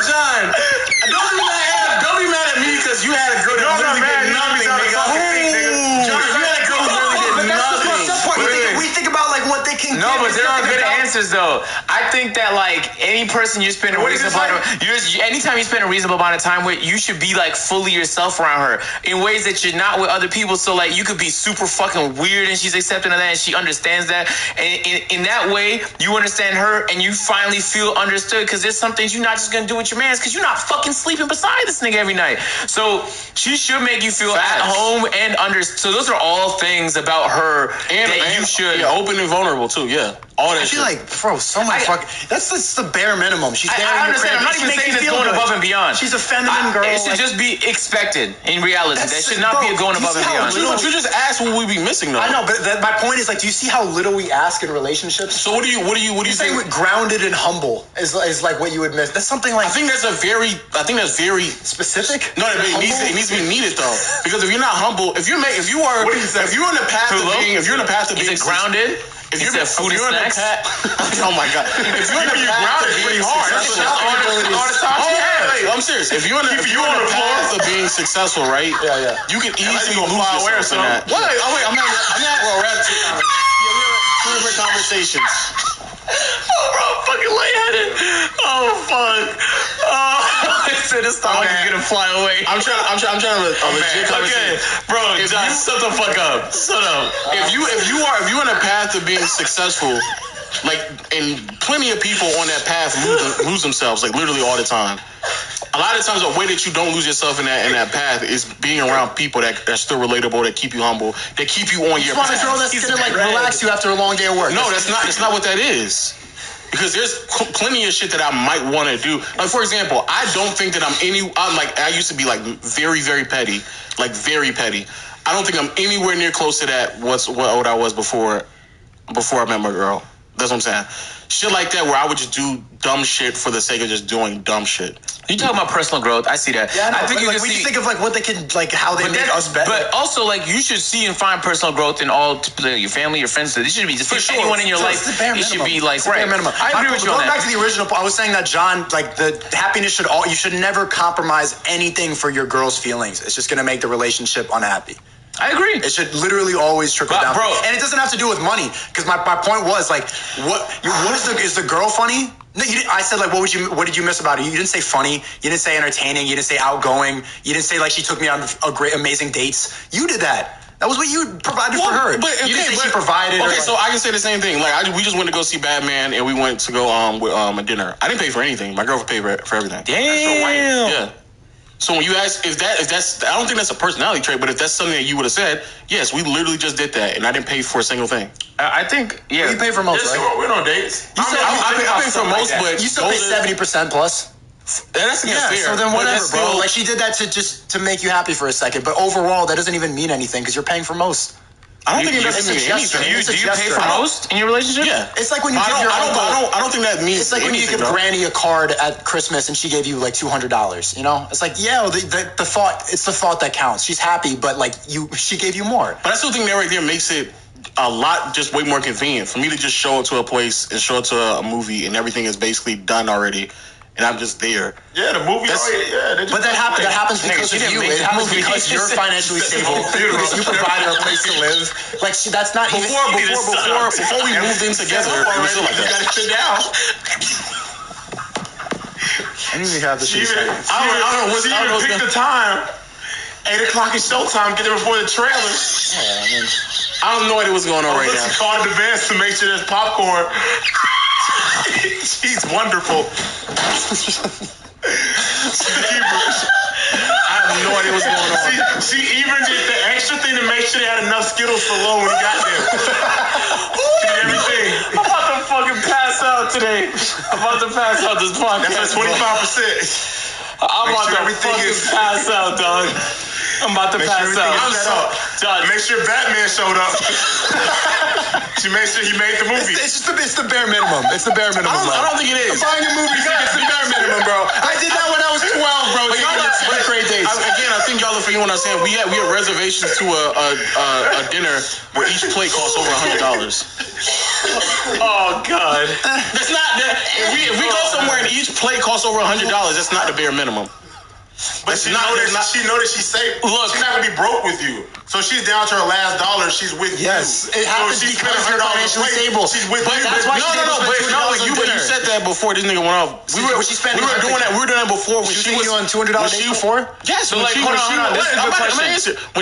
John, don't be mad at me because you had a girl that literally did nothing, nigga. John, you had a girl who literally did nothing. We think about like what they can. No, but there are good answers though. I think that like any person you spend a reasonable anytime you spend a reasonable amount of time with, you should be like fully yourself around her in ways that you're not with other people. So like you could be super fucking weird and she's accepting of that and she understands that. And in that way, you understand her and you finally feel understood because there's some things you're not just gonna do with your man because you're not fucking sleeping beside this nigga every night. So she should make you feel at home and understood. So those are all things about her and you should. Yeah, open and vulnerable too. Yeah, all that. I feel like, bro, so much fucking. That's the bare minimum. She's there. I understand. I'm not even saying it's going above and beyond. She's a feminine girl. It should just be expected in reality. That should not be a going above and beyond. You just asked what we be missing though. I know, but my point is like, do you see how little we ask in relationships? So what do you say? Grounded and humble is like what you would miss. That's something like. I think that's very specific. No, it needs to be needed though, because if you're not humble, if you're on the path of being grounded. If you're food and snacks, oh my god! If you're on the path of being I'm serious. If you're on the path of being successful, right? Yeah. You can easily lose yourself in that. Wait, I'm not. Well, we're having conversations. Oh, bro, I'm fucking lightheaded. Oh, fuck. Oh, I said this stomach is gonna fly away. I'm trying to legit conversation. Okay, bro, John, shut the fuck up. Shut up. If you're on a path of being successful, like, and plenty of people on that path lose themselves, like literally all the time. A lot of times, the way that you don't lose yourself in that path is being around people that are still relatable, that keep you humble, that keep you on your path. You want a girl that's gonna like relax you after a long day of work. No, that's not what that is. Because there's plenty of shit that I might want to do. Like, for example, I don't think that I used to be like very, very petty, like very petty. I don't think I'm anywhere near close to that. What I was before I met my girl. That's what I'm saying. Shit like that, where I would just do dumb shit for the sake of just doing dumb shit. You talking about personal growth? I see that. Yeah, I think you like, can we see. think of like what they can like how they make us better. But also, like, you should see and find personal growth in all your family, your friends. This should be just for anyone in your life. It should be like bare minimum. I agree with you on Going that. back to the original point, I was saying that John, like the happiness you should never compromise anything for your girl's feelings. It's just gonna make the relationship unhappy. I agree. It should literally always trickle down. Bro. And it doesn't have to do with money. Because my point was like, is the girl funny? No, I said like, what did you miss about her? You didn't say funny. You didn't say entertaining. You didn't say outgoing. You didn't say like she took me on amazing dates. You did that. That was what you provided for her. But, okay, you didn't say she provided. Okay, so I can say the same thing. Like we just went to go see Batman, and we went to go with a dinner. I didn't pay for anything. My girlfriend paid for everything. Damn. Yeah. So when you ask if that's, I don't think that's a personality trait, but if that's something that you would have said, yes, we literally just did that, and I didn't pay for a single thing. I think, yeah. You pay for most, right? We're on dates. I pay for most, but you still pay 70% plus. That's fair. So then whatever, bro. Like she did that to make you happy for a second, but overall that doesn't even mean anything because you're paying for most. I don't think it doesn't mean anything. Do you pay for most in your relationship? Yeah. It's like when you give your uncle. I don't think that means. It's like when you give Granny a card at Christmas and she gave you like $200. You know, it's like the thought. It's the thought that counts. She's happy, but like she gave you more. But I still think that right there makes it a lot just way more convenient for me to just show up to a place and show up to a movie and everything is basically done already. And I'm just there. Yeah, the movie. But that happens because of you. It happens because you're financially stable. Because you provide her a place to live. Like that's not before we moved in together. It was still like that. You gotta sit down. I need to have this. She even picked the time. 8 o'clock is showtime. Get there before the trailer. Yeah, I don't know what was going on right now. She called in advance to make sure there's popcorn. She's wonderful. I have no idea what's going on. She even did the extra thing to make sure they had enough Skittles for low when we got there. She did everything. I'm about to fucking pass out today. I'm about to pass out this podcast. That's like 25%. I'm about to fucking pass out, dog. I'm about to pass out. To Make sure Batman showed up. She made sure he made the movie. It's the bare minimum. It's the bare minimum. I don't think it is. I'm buying a movie ticket. It's the bare minimum, bro. I did that when I was 12, bro. Again, I think y'all are forgetting what I'm saying. We had reservations to a dinner where each plate costs over $100. Oh God. That's not. If we go somewhere and each plate costs over $100, that's not the bare minimum. But she know that she's safe. Look, she's not gonna be broke with you. So she's down to her last dollar. She's with you. Yes, it happens because you're financially stable. She's with you. That's why you said that before this nigga went off. We were doing that before when she was on $200 before. Yes, when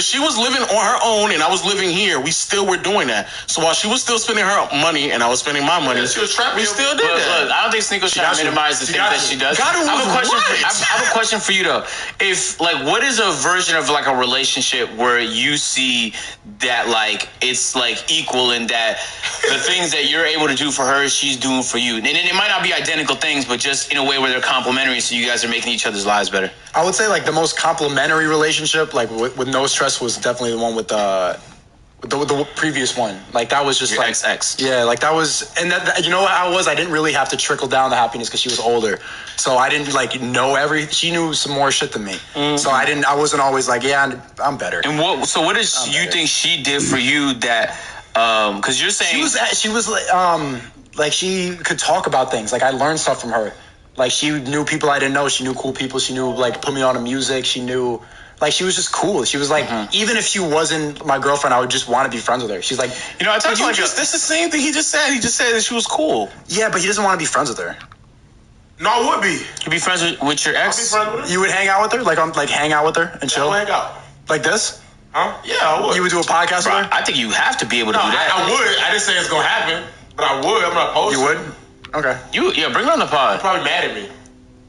she was living on her own and I was living here, we still were doing that. So while she was still spending her money and I was spending my money, we still did that. Look, I don't think Sneako's trying to minimize the things that she does. I have a question for you though. If what is a version of like a relationship where you see that like it's like equal in that the things that you're able to do for her, she's doing for you, and it might not be identical things, but just in a way where they're complementary, so you guys are making each other's lives better. I would say like the most complimentary relationship, like with no stress, was definitely the one with the previous one. Like that was just your like ex. Yeah, like that was, and that you know what I didn't really have to trickle down the happiness because she was older, so I didn't like know everything. She knew some more shit than me, so I wasn't always like, yeah, I'm better. And what you think she did for you that because you're saying she was like she could talk about things. Like I learned stuff from her. Like she knew people I didn't know. She knew cool people. She knew like put me on to music. She knew. Like, she was just cool. She was like, even if she wasn't my girlfriend, I would just want to be friends with her. She's like, I talked to that's the same thing he just said. He just said that she was cool. Yeah, but he doesn't want to be friends with her. No, I would be. You'd be friends with your ex? I'd be friends with her. You would hang out with her? Like hang out with her and chill? Yeah, hang out. Like this? Huh? Yeah, I would. You would do a podcast with her? I think you have to be able to do that. I would. I didn't say it's going to happen, but I would. I'm not opposed. You would? Okay. Bring her on the pod. You're probably mad at me.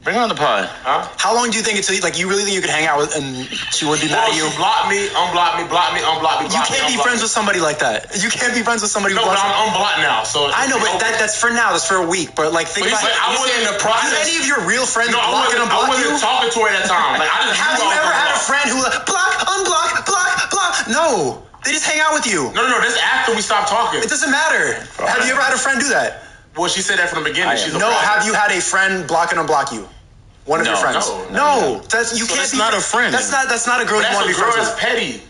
Bring her on the pod. Huh? How long do you think until you really think you could hang out with and she would be mad at you? She blocked me, unblocked me, blocked me, unblocked me. You can't be friends with somebody like that. You can't be friends with somebody who blocks you. I'm unblocked now. So I know, but that's for now. That's for a week. But like, think about it. I wasn't in the process. Have any of your real friends I wasn't talking to her at that time. Like, I just have you ever had a friend who block, unblock, block? No. They just hang out with you. No. That's after we stopped talking. It doesn't matter. Have you ever had a friend do that? Well, she said that from the beginning. Have you had a friend block and unblock you? One of your friends. No. That's not a friend. That's not a girl you want to be friends with. That's petty.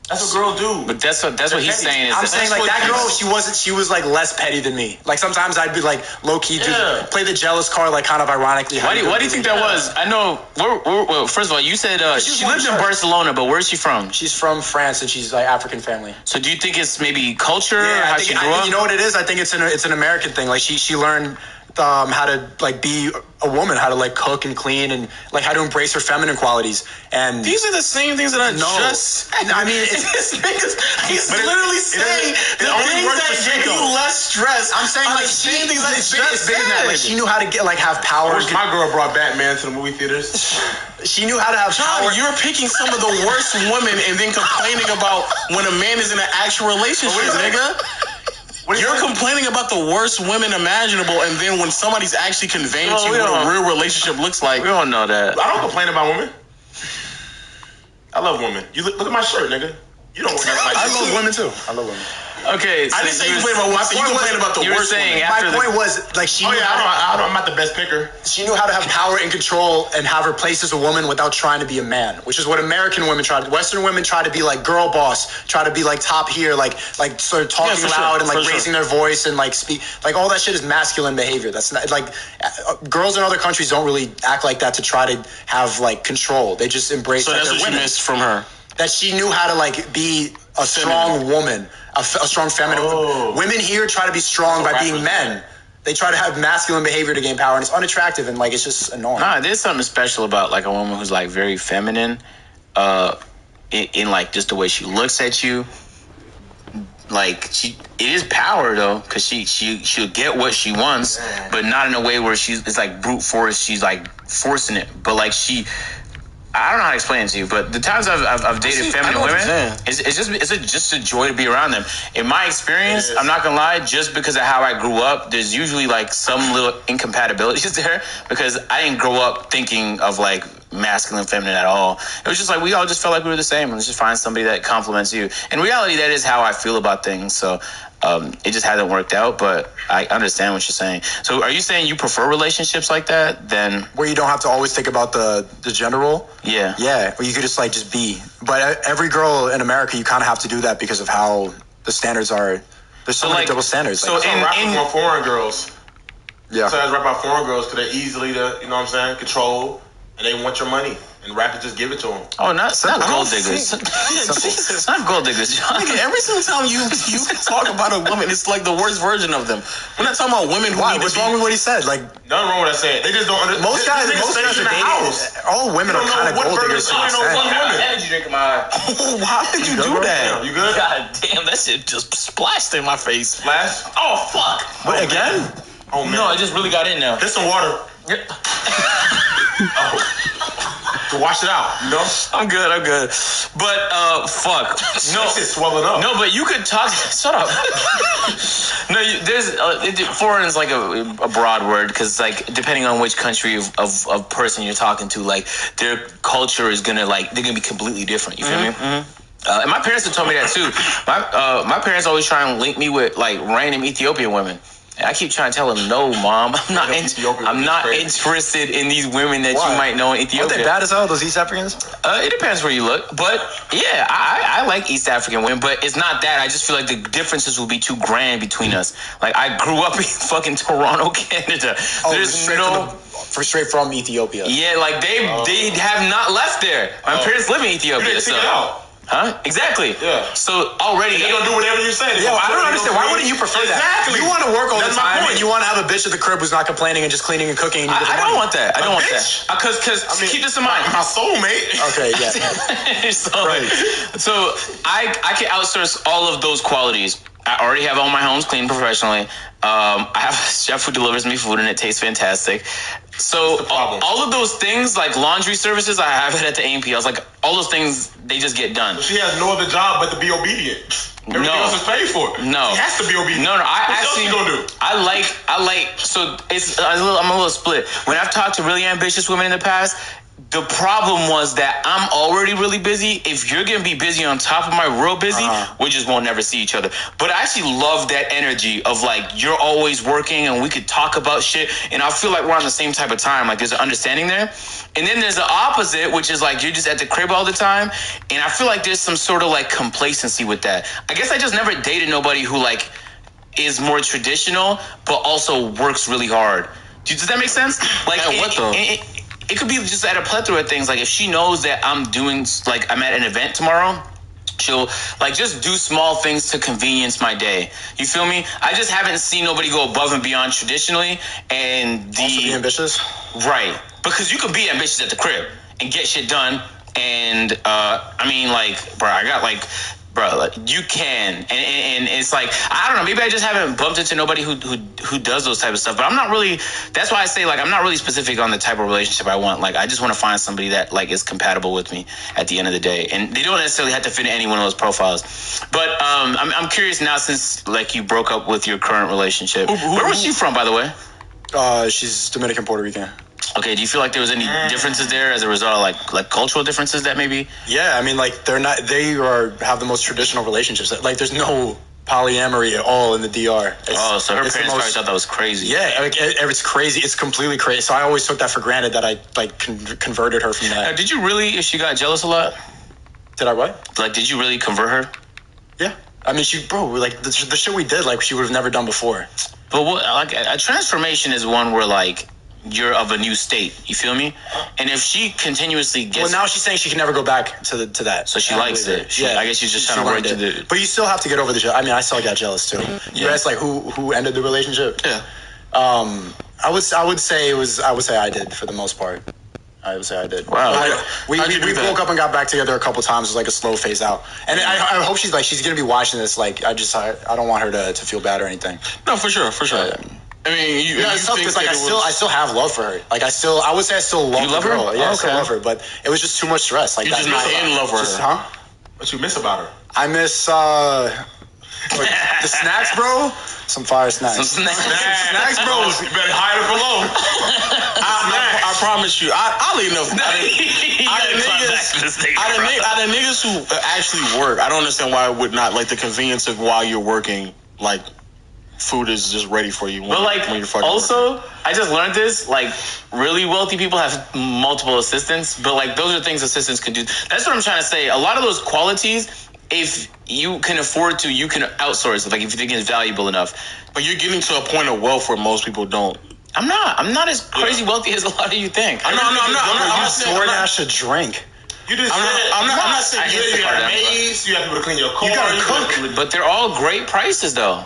That's what girls do. But that's what he's saying. I'm saying like that girl, she was like less petty than me. Like sometimes I'd be like low key, play the jealous card, like kind of ironically. Why do you think that was? I know. Well, first of all, you said she lives in Barcelona, but where's she from? She's from France, and she's like African family. So do you think it's maybe culture? Yeah, how she grew up? You know what it is? I think it's an American thing. Like she learned how to like be a woman, how to like cook and clean, and like how to embrace her feminine qualities. And these are the same things that I just said. I mean, he's literally saying the things that give you less stress. I'm saying like same things that it's bigger than that. Like she knew how to get have power. My girl brought Batman to the movie theaters. She knew how to have power. You're picking some of the worst women and then complaining about when a man is in an actual relationship, nigga. You're complaining about the worst women imaginable, and then when somebody's actually conveying to you what a real relationship looks like, we don't know that. I don't complain about women. I love women. You look at my shirt, nigga. You don't wear nothing like I love women too. I love women. Okay, I didn't say you complain about women. You complain about the worst women. My point was like she. I'm not the best picker. She knew how to have power and control and have her place as a woman without trying to be a man, which is what American women try to. Western women try to be like girl boss, try to be like top here, like sort of talking loud and like raising their voice and like speak. Like all that shit is masculine behavior. That's not like girls in other countries don't really act like that to try to have like control. They just embrace. So that's what you missed from her. That she knew how to like be a strong woman, a strong feminine. Women here try to be strong by being men. They try to have masculine behavior to gain power, and it's unattractive and like it's just annoying. Nah, there's something special about like a woman who's like very feminine, in like just the way she looks at you. Like it is power though, because she'll get what she wants, but not in a way where it's like brute force. She's like forcing it, but like I don't know how to explain it to you, but the times I've dated feminine women, it's just a joy to be around them. In my experience, I'm not gonna lie, just because of how I grew up, there's usually like some little incompatibilities there because I didn't grow up thinking of like masculine, feminine at all. It was just like we all just felt like we were the same. Let's just find somebody that compliments you. In reality, that is how I feel about things. So it just hasn't worked out, but I understand what you're saying. So are you saying you prefer relationships like that than where you don't have to always think about the gender role? Yeah. Yeah, where you could just be. But every girl in America, you kind of have to do that because of how the standards are. There's so many double standards. So in foreign girls. Yeah. So I rap about foreign girls because they're easily to, you know what I'm saying, control, and they want your money. And rappers just give it to them. Oh, not gold diggers. It's not gold diggers. Every single time you talk about a woman, it's like the worst version of them. We're not talking about women. Why? What's wrong with what he said? Like, nothing wrong with what I said. They just don't understand. Most guys are dating. All women are kind of gold diggers. I don't know what energy drink in my eye. Why did you do that? You good? God damn, that shit just splashed in my face. Splash? Oh, fuck. But again? Oh, man. No, it just really got in now. There's some water. To wash it out, you know? I'm good. But, fuck. No. This is swelling up. No, but you could talk. Shut up. No, foreign is like a broad word because, like, depending on which country of person you're talking to, like, their culture is gonna, like, they're gonna be completely different. You feel me? And my parents have told me that too. My parents always try and link me with, like, random Ethiopian women. And I keep trying to tell them, no, Mom, I'm not interested in these women that you might know in Ethiopia. Aren't they bad as hell, those East Africans? It depends where you look. But, yeah, I like East African women, but it's not that. I just feel like the differences will be too grand between us. Like, I grew up in fucking Toronto, Canada. There's straight from Ethiopia. Yeah, like, they have not left there. My parents live in Ethiopia, so... Huh? Exactly. Yeah. So already they're gonna do whatever you say. Yeah, I don't understand. Why wouldn't you prefer that? Exactly. You want to work all the time. And you want to have a bitch at the crib who's not complaining and just cleaning and cooking. And you I don't want that. I don't want that. Because keep this in mind. My soulmate. Okay. Yeah. So I can outsource all of those qualities. I already have all my homes cleaned professionally. I have a chef who delivers me food and it tastes fantastic. So all of those things, like laundry services, I have it at the A&P. I was like, all those things, they just get done. She has no other job but to be obedient. Everything else is paid for. No. She has to be obedient. No, what actually, else you gonna do? I like, so I'm a little split. When I've talked to really ambitious women in the past, the problem was that I'm already really busy. If you're going to be busy on top of my real busy, we just won't never see each other. But I actually love that energy of like, you're always working and we could talk about shit. And I feel like we're on the same type of time. Like there's an understanding there. And then there's the opposite, which is like, you're just at the crib all the time. And I feel like there's some sort of like complacency with that. I guess I just never dated nobody who like is more traditional, but also works really hard. Does that make sense? Like what though? It could be just at a plethora of things. Like if she knows that I'm at an event tomorrow, she'll like just do small things to convenience my day. You feel me? I just haven't seen nobody go above and beyond traditionally. And also be ambitious? Right. Because you can be ambitious at the crib and get shit done. And I mean, like, bro, I got like, bro, like, you can, and it's like, I don't know, maybe I just haven't bumped into nobody who does those type of stuff. But I'm not really. That's why I say like I'm not really specific on the type of relationship I want. Like I just want to find somebody that like is compatible with me at the end of the day, and they don't necessarily have to fit in any one of those profiles. But I'm curious now, since like you broke up with your current relationship. Where was she from, by the way? She's Dominican, Puerto Rican. Okay, do you feel like there was any differences there as a result of like cultural differences that maybe? Yeah, I mean, like they have the most traditional relationships. Like there's no polyamory at all in the DR. So her parents probably thought that was crazy. Yeah, like, it's crazy. It's completely crazy. So I always took that for granted that I like converted her from that. Did you really? If she got jealous a lot? Did I what? Like, did you really convert her? Yeah. I mean, like the shit we did, like she would have never done before. But what, like a transformation is one where like you're of a new state. You feel me? And if she continuously gets... Well, now she's saying she can never go back to that. So she likes it. Yeah. I guess she's just trying to work to do... But you still have to get over the... I mean, I still got jealous, too. You asked, like, who ended the relationship? Yeah. I would say I did, for the most part. I would say I did. Wow. We broke up and got back together a couple times. It was like a slow phase out. And I hope she's going to be watching this. Like, I don't want her to feel bad or anything. No, for sure. I mean, it's tough because like I still have love for her. Like I would say I still love the girl. Her? Yeah, I still love her, but it was just too much stress. Like you're just not in love with her. What you miss about her? I miss The snacks, bro. Some fire snacks. Snacks, bro. You better hide it below. I promise you. Oddly enough, out of niggas who actually work, I don't understand why it would not, like, the convenience of while you're working, like, food is just ready for you when you're fucking also, working. I just learned this, like, really wealthy people have multiple assistants, but, like, those are things assistants can do. That's what I'm trying to say. A lot of those qualities, if you can afford to, you can outsource it, like, if you think it's valuable enough. But you're getting to a point of wealth where most people don't. I'm not as crazy wealthy as a lot of you think. I'm not saying DoorDash a drink. You just I'm not saying you got maids, you have people to clean your car. You gotta cook. But they're all great prices, though.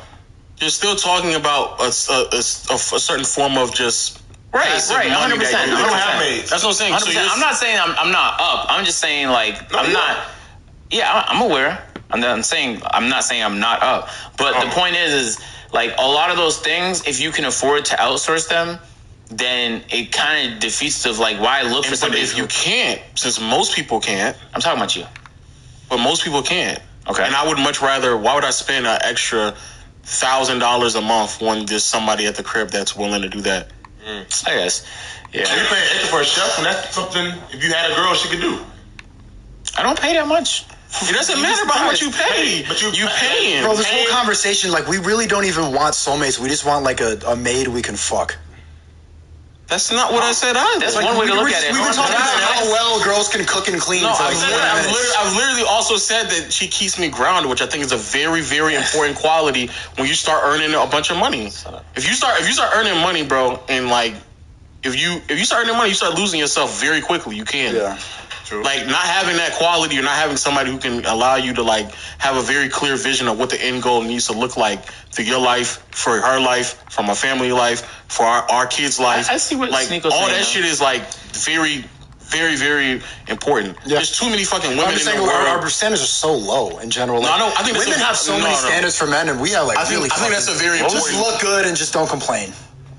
You're still talking about a certain form of just Right, passive money 100%. that you don't have. 100%. That's what I'm saying. 100%. So I'm not saying I'm not up. I'm just saying, like, I'm not. Yeah, I'm aware. I'm not saying I'm not up. But the point is like, a lot of those things, if you can afford to outsource them, then it kind of defeats of, like, why look for somebody. But if you can't, since most people can't, I'm talking about you. But most people can't. Okay. And I would much rather. Why would I spend an extra $1,000 a month when there's somebody at the crib that's willing to do that? I guess. Yeah. So you paying extra for a chef, and that's something, if you had a girl, she could do. I don't pay that much. It doesn't matter about how much you pay. But you paying. Bro, this whole conversation, like, we really don't even want soulmates. We just want, like, a maid we can fuck. That's not what I said either. That's one way to look at it. We were talking about how well girls can cook and clean. No, for like I've literally also said that she keeps me grounded, which I think is a very, very important quality when you start earning a bunch of money. If you start earning money, bro, and, like, if you start earning money, you start losing yourself very quickly. You can. Yeah. True. Like, not having that quality, or not having somebody who can allow you to, like, have a very clear vision of what the end goal needs to look like for your life, for her life, for my family life, for our kids' life. I see what like, Sneako's all saying, that shit is, like, very, very, very important. Yeah. There's too many fucking women in the world. Our standards are so low in general. Like, I think women have so many standards for men, and we have, like, I think that's a very important. Just look good and just don't complain.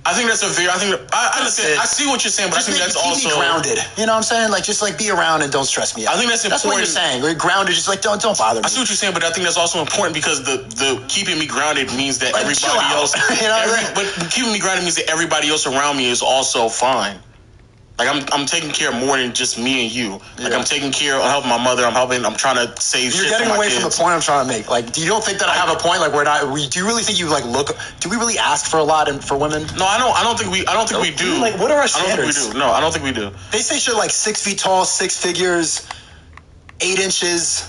I think that's a very. I understand. I see what you're saying, but Just I think that's keep also me grounded. You know what I'm saying? Like, just, like, be around and don't stress me out. I think that's important. That's what you're saying. We're grounded. Just, like, don't bother me. I see what you're saying, but I think that's also important because the keeping me grounded means that Like, everybody else. you know, but keeping me grounded means that everybody else around me is also fine. Like, I'm taking care of more than just me and you. Like, I'm taking care of helping my mother. I'm trying to save You're shit getting for my away kids. from the point I'm trying to make. Like, do you don't think that I have a point? Like, do you really think you, like, look? Do we really ask for a lot for women? No, I don't think we do. Like, what are our I don't standards? think we do. No, I don't think we do. They say shit like 6 feet tall, 6 figures, 8 inches.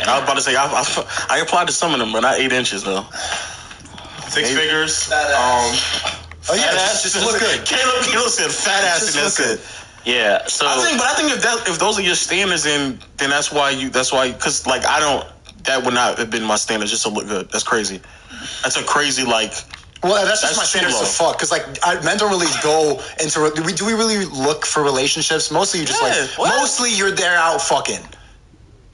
And I was about to say I applied to some of them, but not 8 inches though. 6 figures. Oh yeah, just look good. Caleb said fat ass, and that's it. Yeah. So I think if those are your standards, then that's why because, like, that would not have been my standards just to look good. That's crazy. That's a crazy, like. Well, that's just my too standards low. to fuck. Because, like, men don't really go into. Do we really look for relationships? Mostly, you just mostly you're there out fucking.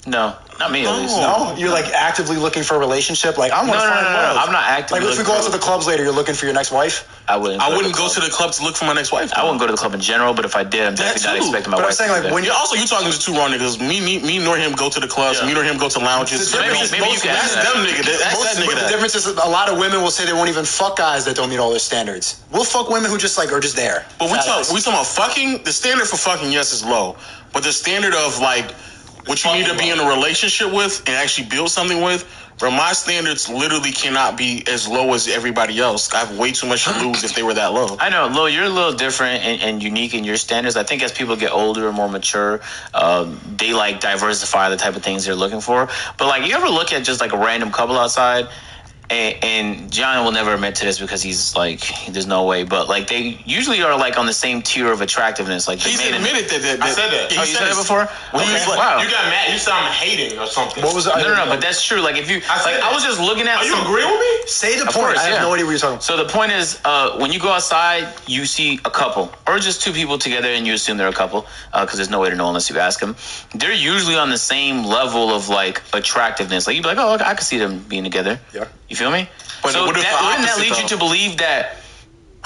no, not me at least. No, you're, like, actively looking for a relationship. Like, I want to find love. I'm not actively. Like, if we go out to the clubs later, you're looking for your next wife. I wouldn't go to the club to look for my next wife. I wouldn't go to the club in general, but if I did, I'm definitely not expecting my But I'm wife saying, to like, do that. when You're talking to two wrong niggas. Me nor him go to the clubs. Me nor him go to lounges. Maybe you can That's ask them nigga. That's that nigga. The difference is a lot of women will say they won't even fuck guys that don't meet all their standards. We'll fuck women who just, like, are just there. But we talking about fucking. The standard for fucking, yes, is low. But the standard of, like, what you need to be in a relationship with and actually build something with, bro, my standards literally cannot be as low as everybody else. I have way too much to lose if they were that low. I know, Lo, you're a little different and unique in your standards. I think as people get older and more mature, they, like, diversify the type of things they're looking for. But, like, you ever look at just, like, a random couple outside? And John will never admit to this because he's like, there's no way. But, like, they usually are, like, on the same tier of attractiveness. Like, He's admitted that. I said that. Oh, you said it before? When you was like, Wow. you got mad. You said I'm hating or something. What was it? No, but that's true. Like, if you, I was just looking at. Are you agreeing with me? Say the Of point. course, I have yeah. no idea what you're talking about. So the point is, when you go outside, you see a couple or just two people together, and you assume they're a couple because there's no way to know unless you ask them. They're usually on the same level of, like, attractiveness. Like, you'd be like, oh, I could see them being together. Yeah. You feel me? But so what if the wouldn't that opposite, lead you to believe that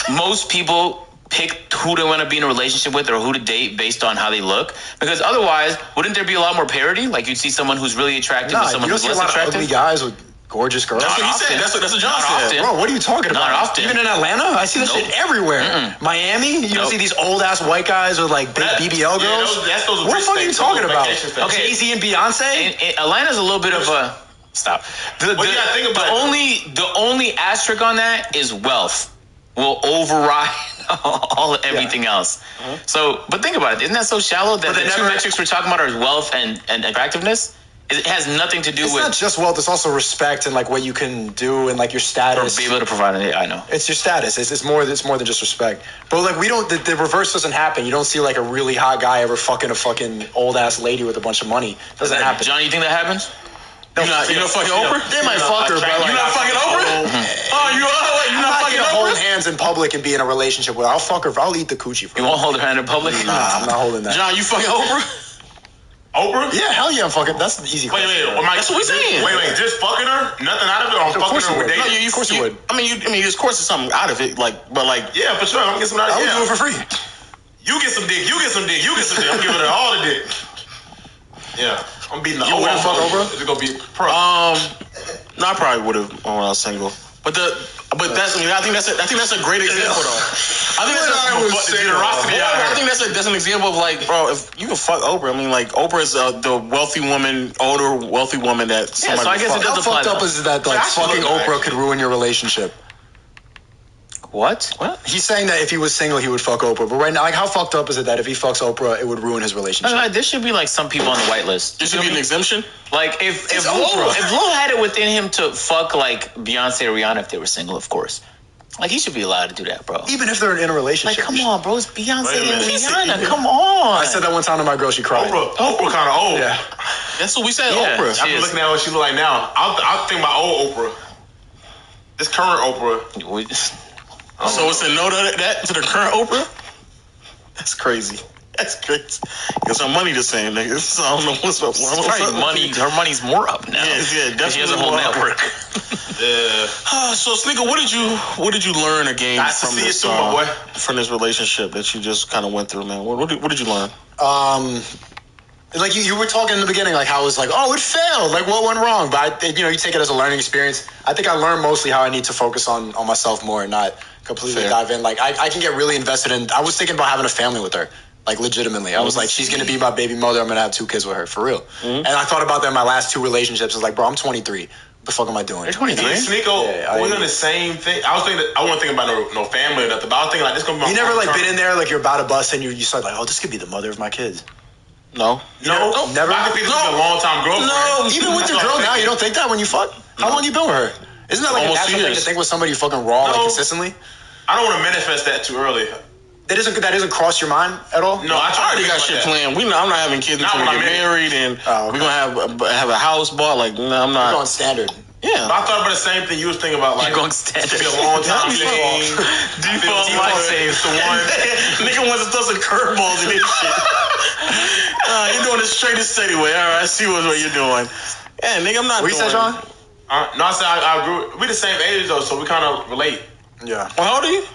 most people pick who they want to be in a relationship with or who to date based on how they look? Because otherwise, wouldn't there be a lot more parity? Like, you'd see someone who's really attractive and someone you don't who's see a less lot attractive. of ugly guys with gorgeous girls. That's what he said. That's what John said. Bro, what are you talking about? Not often. Even in Atlanta, I see this shit everywhere. Miami, you see these old ass white guys with like big BBL girls. What the fuck are you talking about? Okay, Jay-Z and Beyonce. Atlanta's a little bit of a stop. The only asterisk on that is wealth will override everything else. So, but think about it. Isn't that so shallow that the two metrics we're talking about are wealth and attractiveness? It has nothing to do with... It's not just wealth, it's also respect and like what you can do and like your status. Or be able to provide it, I know. It's your status. It's more than just respect. But like we don't, the reverse doesn't happen. You don't see like a really hot guy ever fucking a fucking old ass lady with a bunch of money. It doesn't happen. John, you think that happens? You not fucking Oprah? They might fuck her, but like... You not fucking Oprah? I'm not fucking hold hands in public and be in a relationship with her. I'll fuck her. I'll eat the coochie for her. You won't hold her hand in public? Nah, I'm not holding that. John, you fucking Oprah? Oprah? Yeah, hell yeah, I'm fucking. That's the easy question. Wait. That's what we saying. Wait. Just fucking her? Nothing out of it? Or I'm fucking her with dating? No, of course you would. I mean, of course, there's something out of it. Yeah, for sure. I'm gonna get some out of it. I would do it for free. You get some dick. You get some dick. I'm giving her all the dick. Yeah. I'm beating the whole fuck Oprah? It's gonna be pro. No, I probably would have when I was single. But that's I think that's a great example though. I think that's an example of like, bro, if you can fuck Oprah, I mean like Oprah is the older wealthy woman that somebody. So I guess it does apply. How fucked up is that like fucking Oprah could ruin your relationship? What? He's saying that if he was single, he would fuck Oprah. But right now, like, how fucked up is it that if he fucks Oprah, it would ruin his relationship? There should be like some people on the whitelist. There should be an exemption. Like if Lo had it within him to fuck like Beyonce or Rihanna if they were single, of course. Like he should be allowed to do that, bro. Even if they're in a relationship. Like, come on, bro. It's Beyonce and Rihanna. Come on. I said that one time to my girl. She cried. Oprah kind of old. Yeah. That's what we said. Yeah, Oprah. I've been looking at what she look like now. I'll think about old Oprah. This current Oprah. So it's a no to that to the current Oprah? That's crazy. That's crazy. Because her money the same, nigga. So I don't know what's up. Her money's more up now. Yeah, definitely. She has a whole network. So Sneako, what did you learn again from this relationship that you just kind of went through, man? What did you learn? Like you were talking in the beginning, like how it was like, oh, it failed. Like what went wrong? But you take it as a learning experience. I think I learned mostly how I need to focus on myself more and not completely dive in. Like I can get really invested in. I was thinking about having a family with her. Like legitimately, I was like, she's gonna be my baby mother. I'm gonna have 2 kids with her for real. And I thought about that in my last 2 relationships. I was like, bro, I'm 23. What the fuck am I doing? You're 23. Sneako, we're doing the same thing. I wasn't thinking about no family or nothing. But I was thinking like this gonna be my. You never like been in there like you're about to bust and you start like, oh, this could be the mother of my kids. No. Never. I think this is a long time girlfriend. No, even with your girl now, you don't think that when you fuck. How long you been with her? Isn't that like a natural thing to think with somebody you fucking raw like consistently? I don't want to manifest that too early. That doesn't cross your mind at all? No, I already got shit planned. I'm not having kids until we get married, and we're gonna have a house bought. Like, no, I'm not. We're going standard. Yeah, but I thought about the same thing you was thinking about. Like, you're going standard. Be a long time thing. Default save the one. Nigga wants to throw some curveballs in this shit. You're doing the straightest anyway. All right, I see what you're doing. Yeah, nigga, I'm not. What you said, John? No, I said I grew. We the same age though, so we kind of relate. Yeah. Well, how old are you?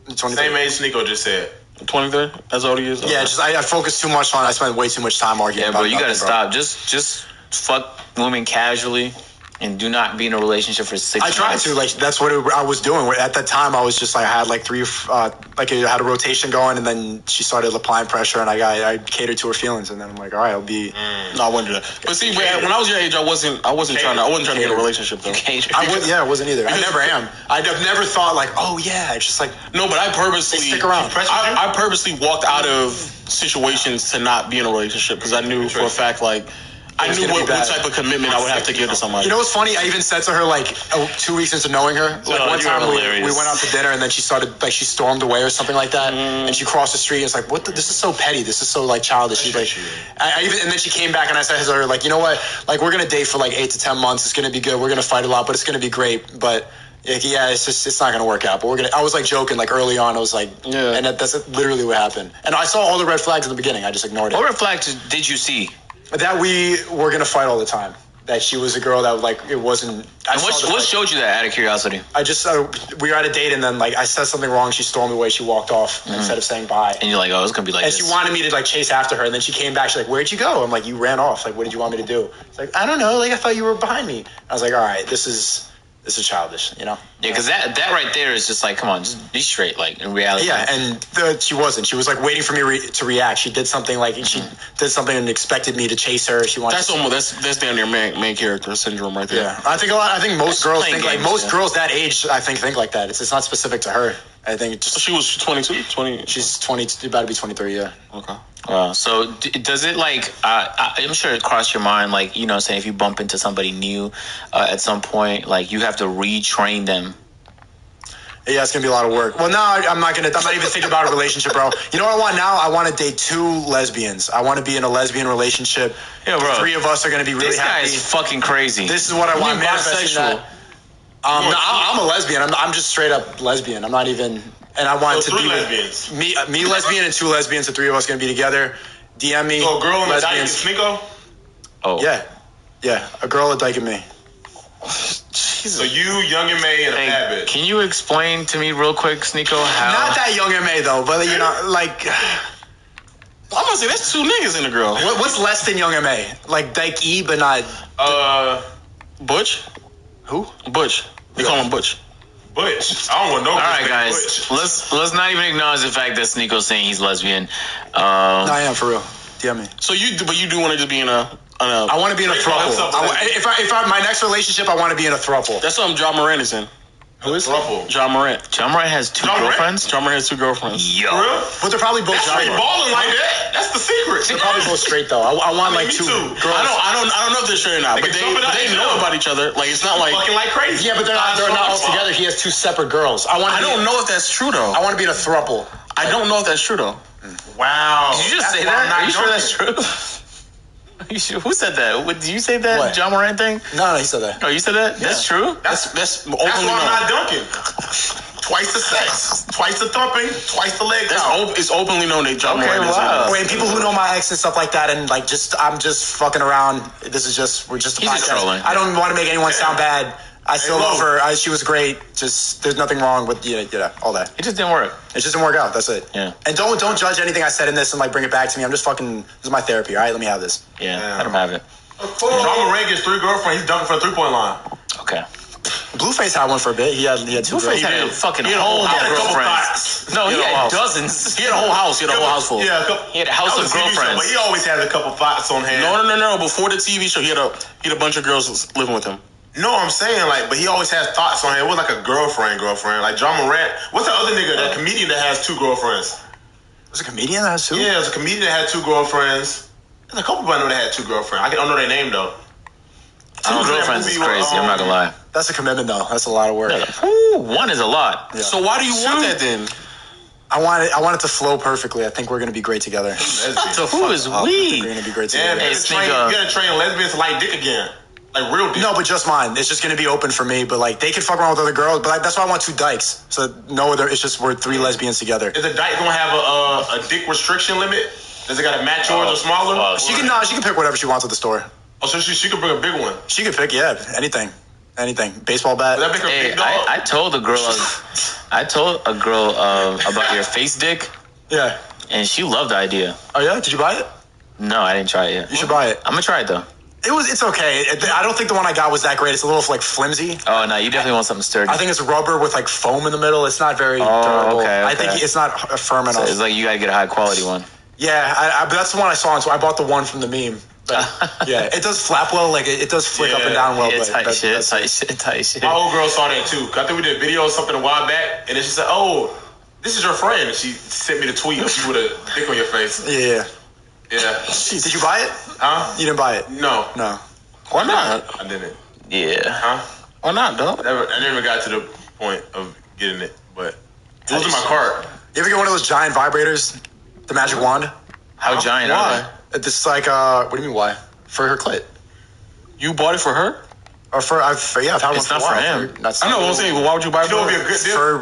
23. Same age Sneako just said. 23? That's old he is? Yeah, just I focus too much on. I spend way too much time arguing. Yeah, bro, you gotta stop. Just fuck women casually. And do not be in a relationship for 6 months. I tried to, like, that's what I was doing. At that time, I was just like, I had like I had a rotation going, and then she started applying pressure, and I catered to her feelings, and then I'm like, all right, I'll be. No, I wouldn't do that. But see, when I was your age, I wasn't trying to get in a relationship though. I wasn't either. I never am. I've never thought like, oh yeah, it's just like. No, but I purposely stick around. I purposely walked out of situations to not be in a relationship because I knew for a fact like. I knew what type of commitment I would have to give to somebody. You know what's funny? I even said to her like 2 weeks into knowing her, like one time we went out to dinner and then she started like she stormed away or something like that, and she crossed the street. And it's like, what? This is so petty. This is so like childish. She's like, and then she came back and I said to her like, you know what? Like we're gonna date for like 8 to 10 months. It's gonna be good. We're gonna fight a lot, but it's gonna be great. But yeah, it's not gonna work out. But I was like joking like early on. I was like, yeah, and that's literally what happened. And I saw all the red flags in the beginning. I just ignored it. What red flags did you see? That we were gonna fight all the time. that she was a girl that like it wasn't. What showed you that? Out of curiosity, I just we were at a date and then like I said something wrong. She stormed away. She walked off instead of saying bye. And you're like, oh, it's gonna be like. And this. she wanted me to like chase after her, and then she came back. She's like, "Where'd you go?" I'm like, "You ran off. Like, what did you want me to do?" It's like, "I don't know. Like, I thought you were behind me." I was like, "All right, this is childish, you know?" Yeah, because that right there is just like, come on, just be straight. Like in reality. Yeah, and she wasn't. She was like waiting for me to react. She did something like she did something and expected me to chase her. She wanted. That's damn near main character syndrome right there. Yeah, I think most girls think like most girls that age. I think like that. It's not specific to her. I think it's just, she was 22, 20. She's 20, about to be 23. Yeah. Okay. Wow. So does it like? I'm sure it crossed your mind, like you know, saying if you bump into somebody new at some point, like you have to retrain them. Yeah, it's gonna be a lot of work. Well, now I'm not even thinking about a relationship, bro. You know what I want now? I want to date 2 lesbians. I want to be in a lesbian relationship. Yeah, bro. The 3 of us are gonna be really happy. This guy is fucking crazy. This is what I want. Bisexual. No, I'm a lesbian. I'm just straight up lesbian. I'm not even. And I want to be lesbians. Me lesbian and 2 lesbians. The 3 of us gonna be together. DM me. So a girl in the dyke lesbians. is Sneako? Oh. Yeah. A girl a dyke and me. So you, Young and May, and Abbott. Can you explain to me real quick, Sneako, how? Not that Young and May though, but you know, like. I'm gonna say that's 2 niggas in the girl. What's less than Young and May? Like Dyke E, but not. Butch. Who? Butch. They call him Butch. Butch. I don't want no. All right, guys. Let's not even acknowledge the fact that Sneako's saying he's lesbian. No, I am for real. DM me. So you do want to just be in a. I want to be in a throuple. If I my next relationship, I want to be in a throuple. That's something John Morant is in. Who is throuple? John Morant. John Morant has 2 girlfriends. John Morant has 2 girlfriends. Yo. For real? But they're probably both. That's why you balling like that. That's the secret. They're probably both straight though. I want like 2 girls. I don't know if they're straight or not, but they know about each other. Like it's not like fucking like crazy. Yeah, but they're not all together. He has 2 separate girls. I don't know if that's true though. I want to be in a throuple. I don't know if that's true though. Wow. Did you just say that? Are you sure that's true? You sure? Who said that? Did you say that? What? John Morant thing? No, he said that. Oh, you said that? Yeah. That's true? That's openly That's why I'm known. not dunking. Twice the sex, twice the thumping, twice the leg. It's openly known that John Morant is. Wait, people who know my ex and stuff like that, and like I'm just fucking around. We're just a podcast. Trolling. I don't want to make anyone sound bad. I still love her. She was great. Just there's nothing wrong with all that. It just didn't work. It just didn't work out. That's it. Yeah. And don't judge anything I said in this and like bring it back to me. I'm just fucking. This is my therapy. All right, let me have this. Yeah. I don't have it. John Morant gets 3 girlfriends. He's dunking from the 3-point line. Okay. Blueface had one for a bit. He had 2 Blueface girls. had a fucking whole girlfriends. No, he had dozens. He had a whole house. He had a whole house full. Yeah, he had a house of girlfriends. But he always had a couple thoughts on hand. No. Before the TV show, he had a bunch of girls living with him. No, I'm saying like, but he always has thoughts on him. It was like a girlfriend. Like John Morant. What's the other nigga? That comedian that has 2 girlfriends. There's a comedian that has 2? Yeah, there's a comedian that had 2 girlfriends. There's a couple people I know that had 2 girlfriends. I don't know their name though. 2 girlfriends is crazy. I'm not gonna lie. That's a commitment though. That's a lot of work. Ooh, 1 is a lot. Yeah. So why do you want that then? I want it to flow perfectly. I think we're gonna be great together. So who is we? We're gonna be great Yeah, together. you're gonna train lesbians to like dick again. Like real dick. No, but just mine. It's just gonna be open for me. But like they can fuck around with other girls. But that's why I want 2 dykes. So no other. It's just we're 3 lesbians together. Is a dyke gonna have a dick restriction limit? Does it got to match yours or smaller? She can pick whatever she wants at the store. Oh, so she could bring a big one. She could pick anything. Baseball bat. Does that make her big dog? I told a girl about your face dick. Yeah. And she loved the idea. Oh yeah? Did you buy it? No, I didn't try it yet. You should buy it. I'm gonna try it though. It's okay. I don't think the one I got was that great. It's a little like flimsy. Oh no, you definitely want something sturdy. I think it's rubber with like foam in the middle. It's not very durable. Okay. I think it's not firm enough. So it's like you gotta get a high quality one. Yeah, but that's the one I saw, and so I bought the one from the meme. But, yeah, it does flap well, like it does flick up and down well. Yeah, but tight shit. My old girl saw that too. I think we did a video or something a while back, and then she said, "Oh, this is your friend." And she sent me the tweet of you with a dick on your face. Yeah. Did you buy it? Huh? You didn't buy it? No. Why not? I didn't. Yeah. Huh? Why not, dog? I never got to the point of getting it, but it was in my cart. You ever get one of those giant vibrators? The magic wand? How giant are they? It's like, what do you mean why? For her clit. You bought it for her? Or I've had one it's for a not while. for him. I know what I'm saying, but why would you buy it for her? It would be a good deal. For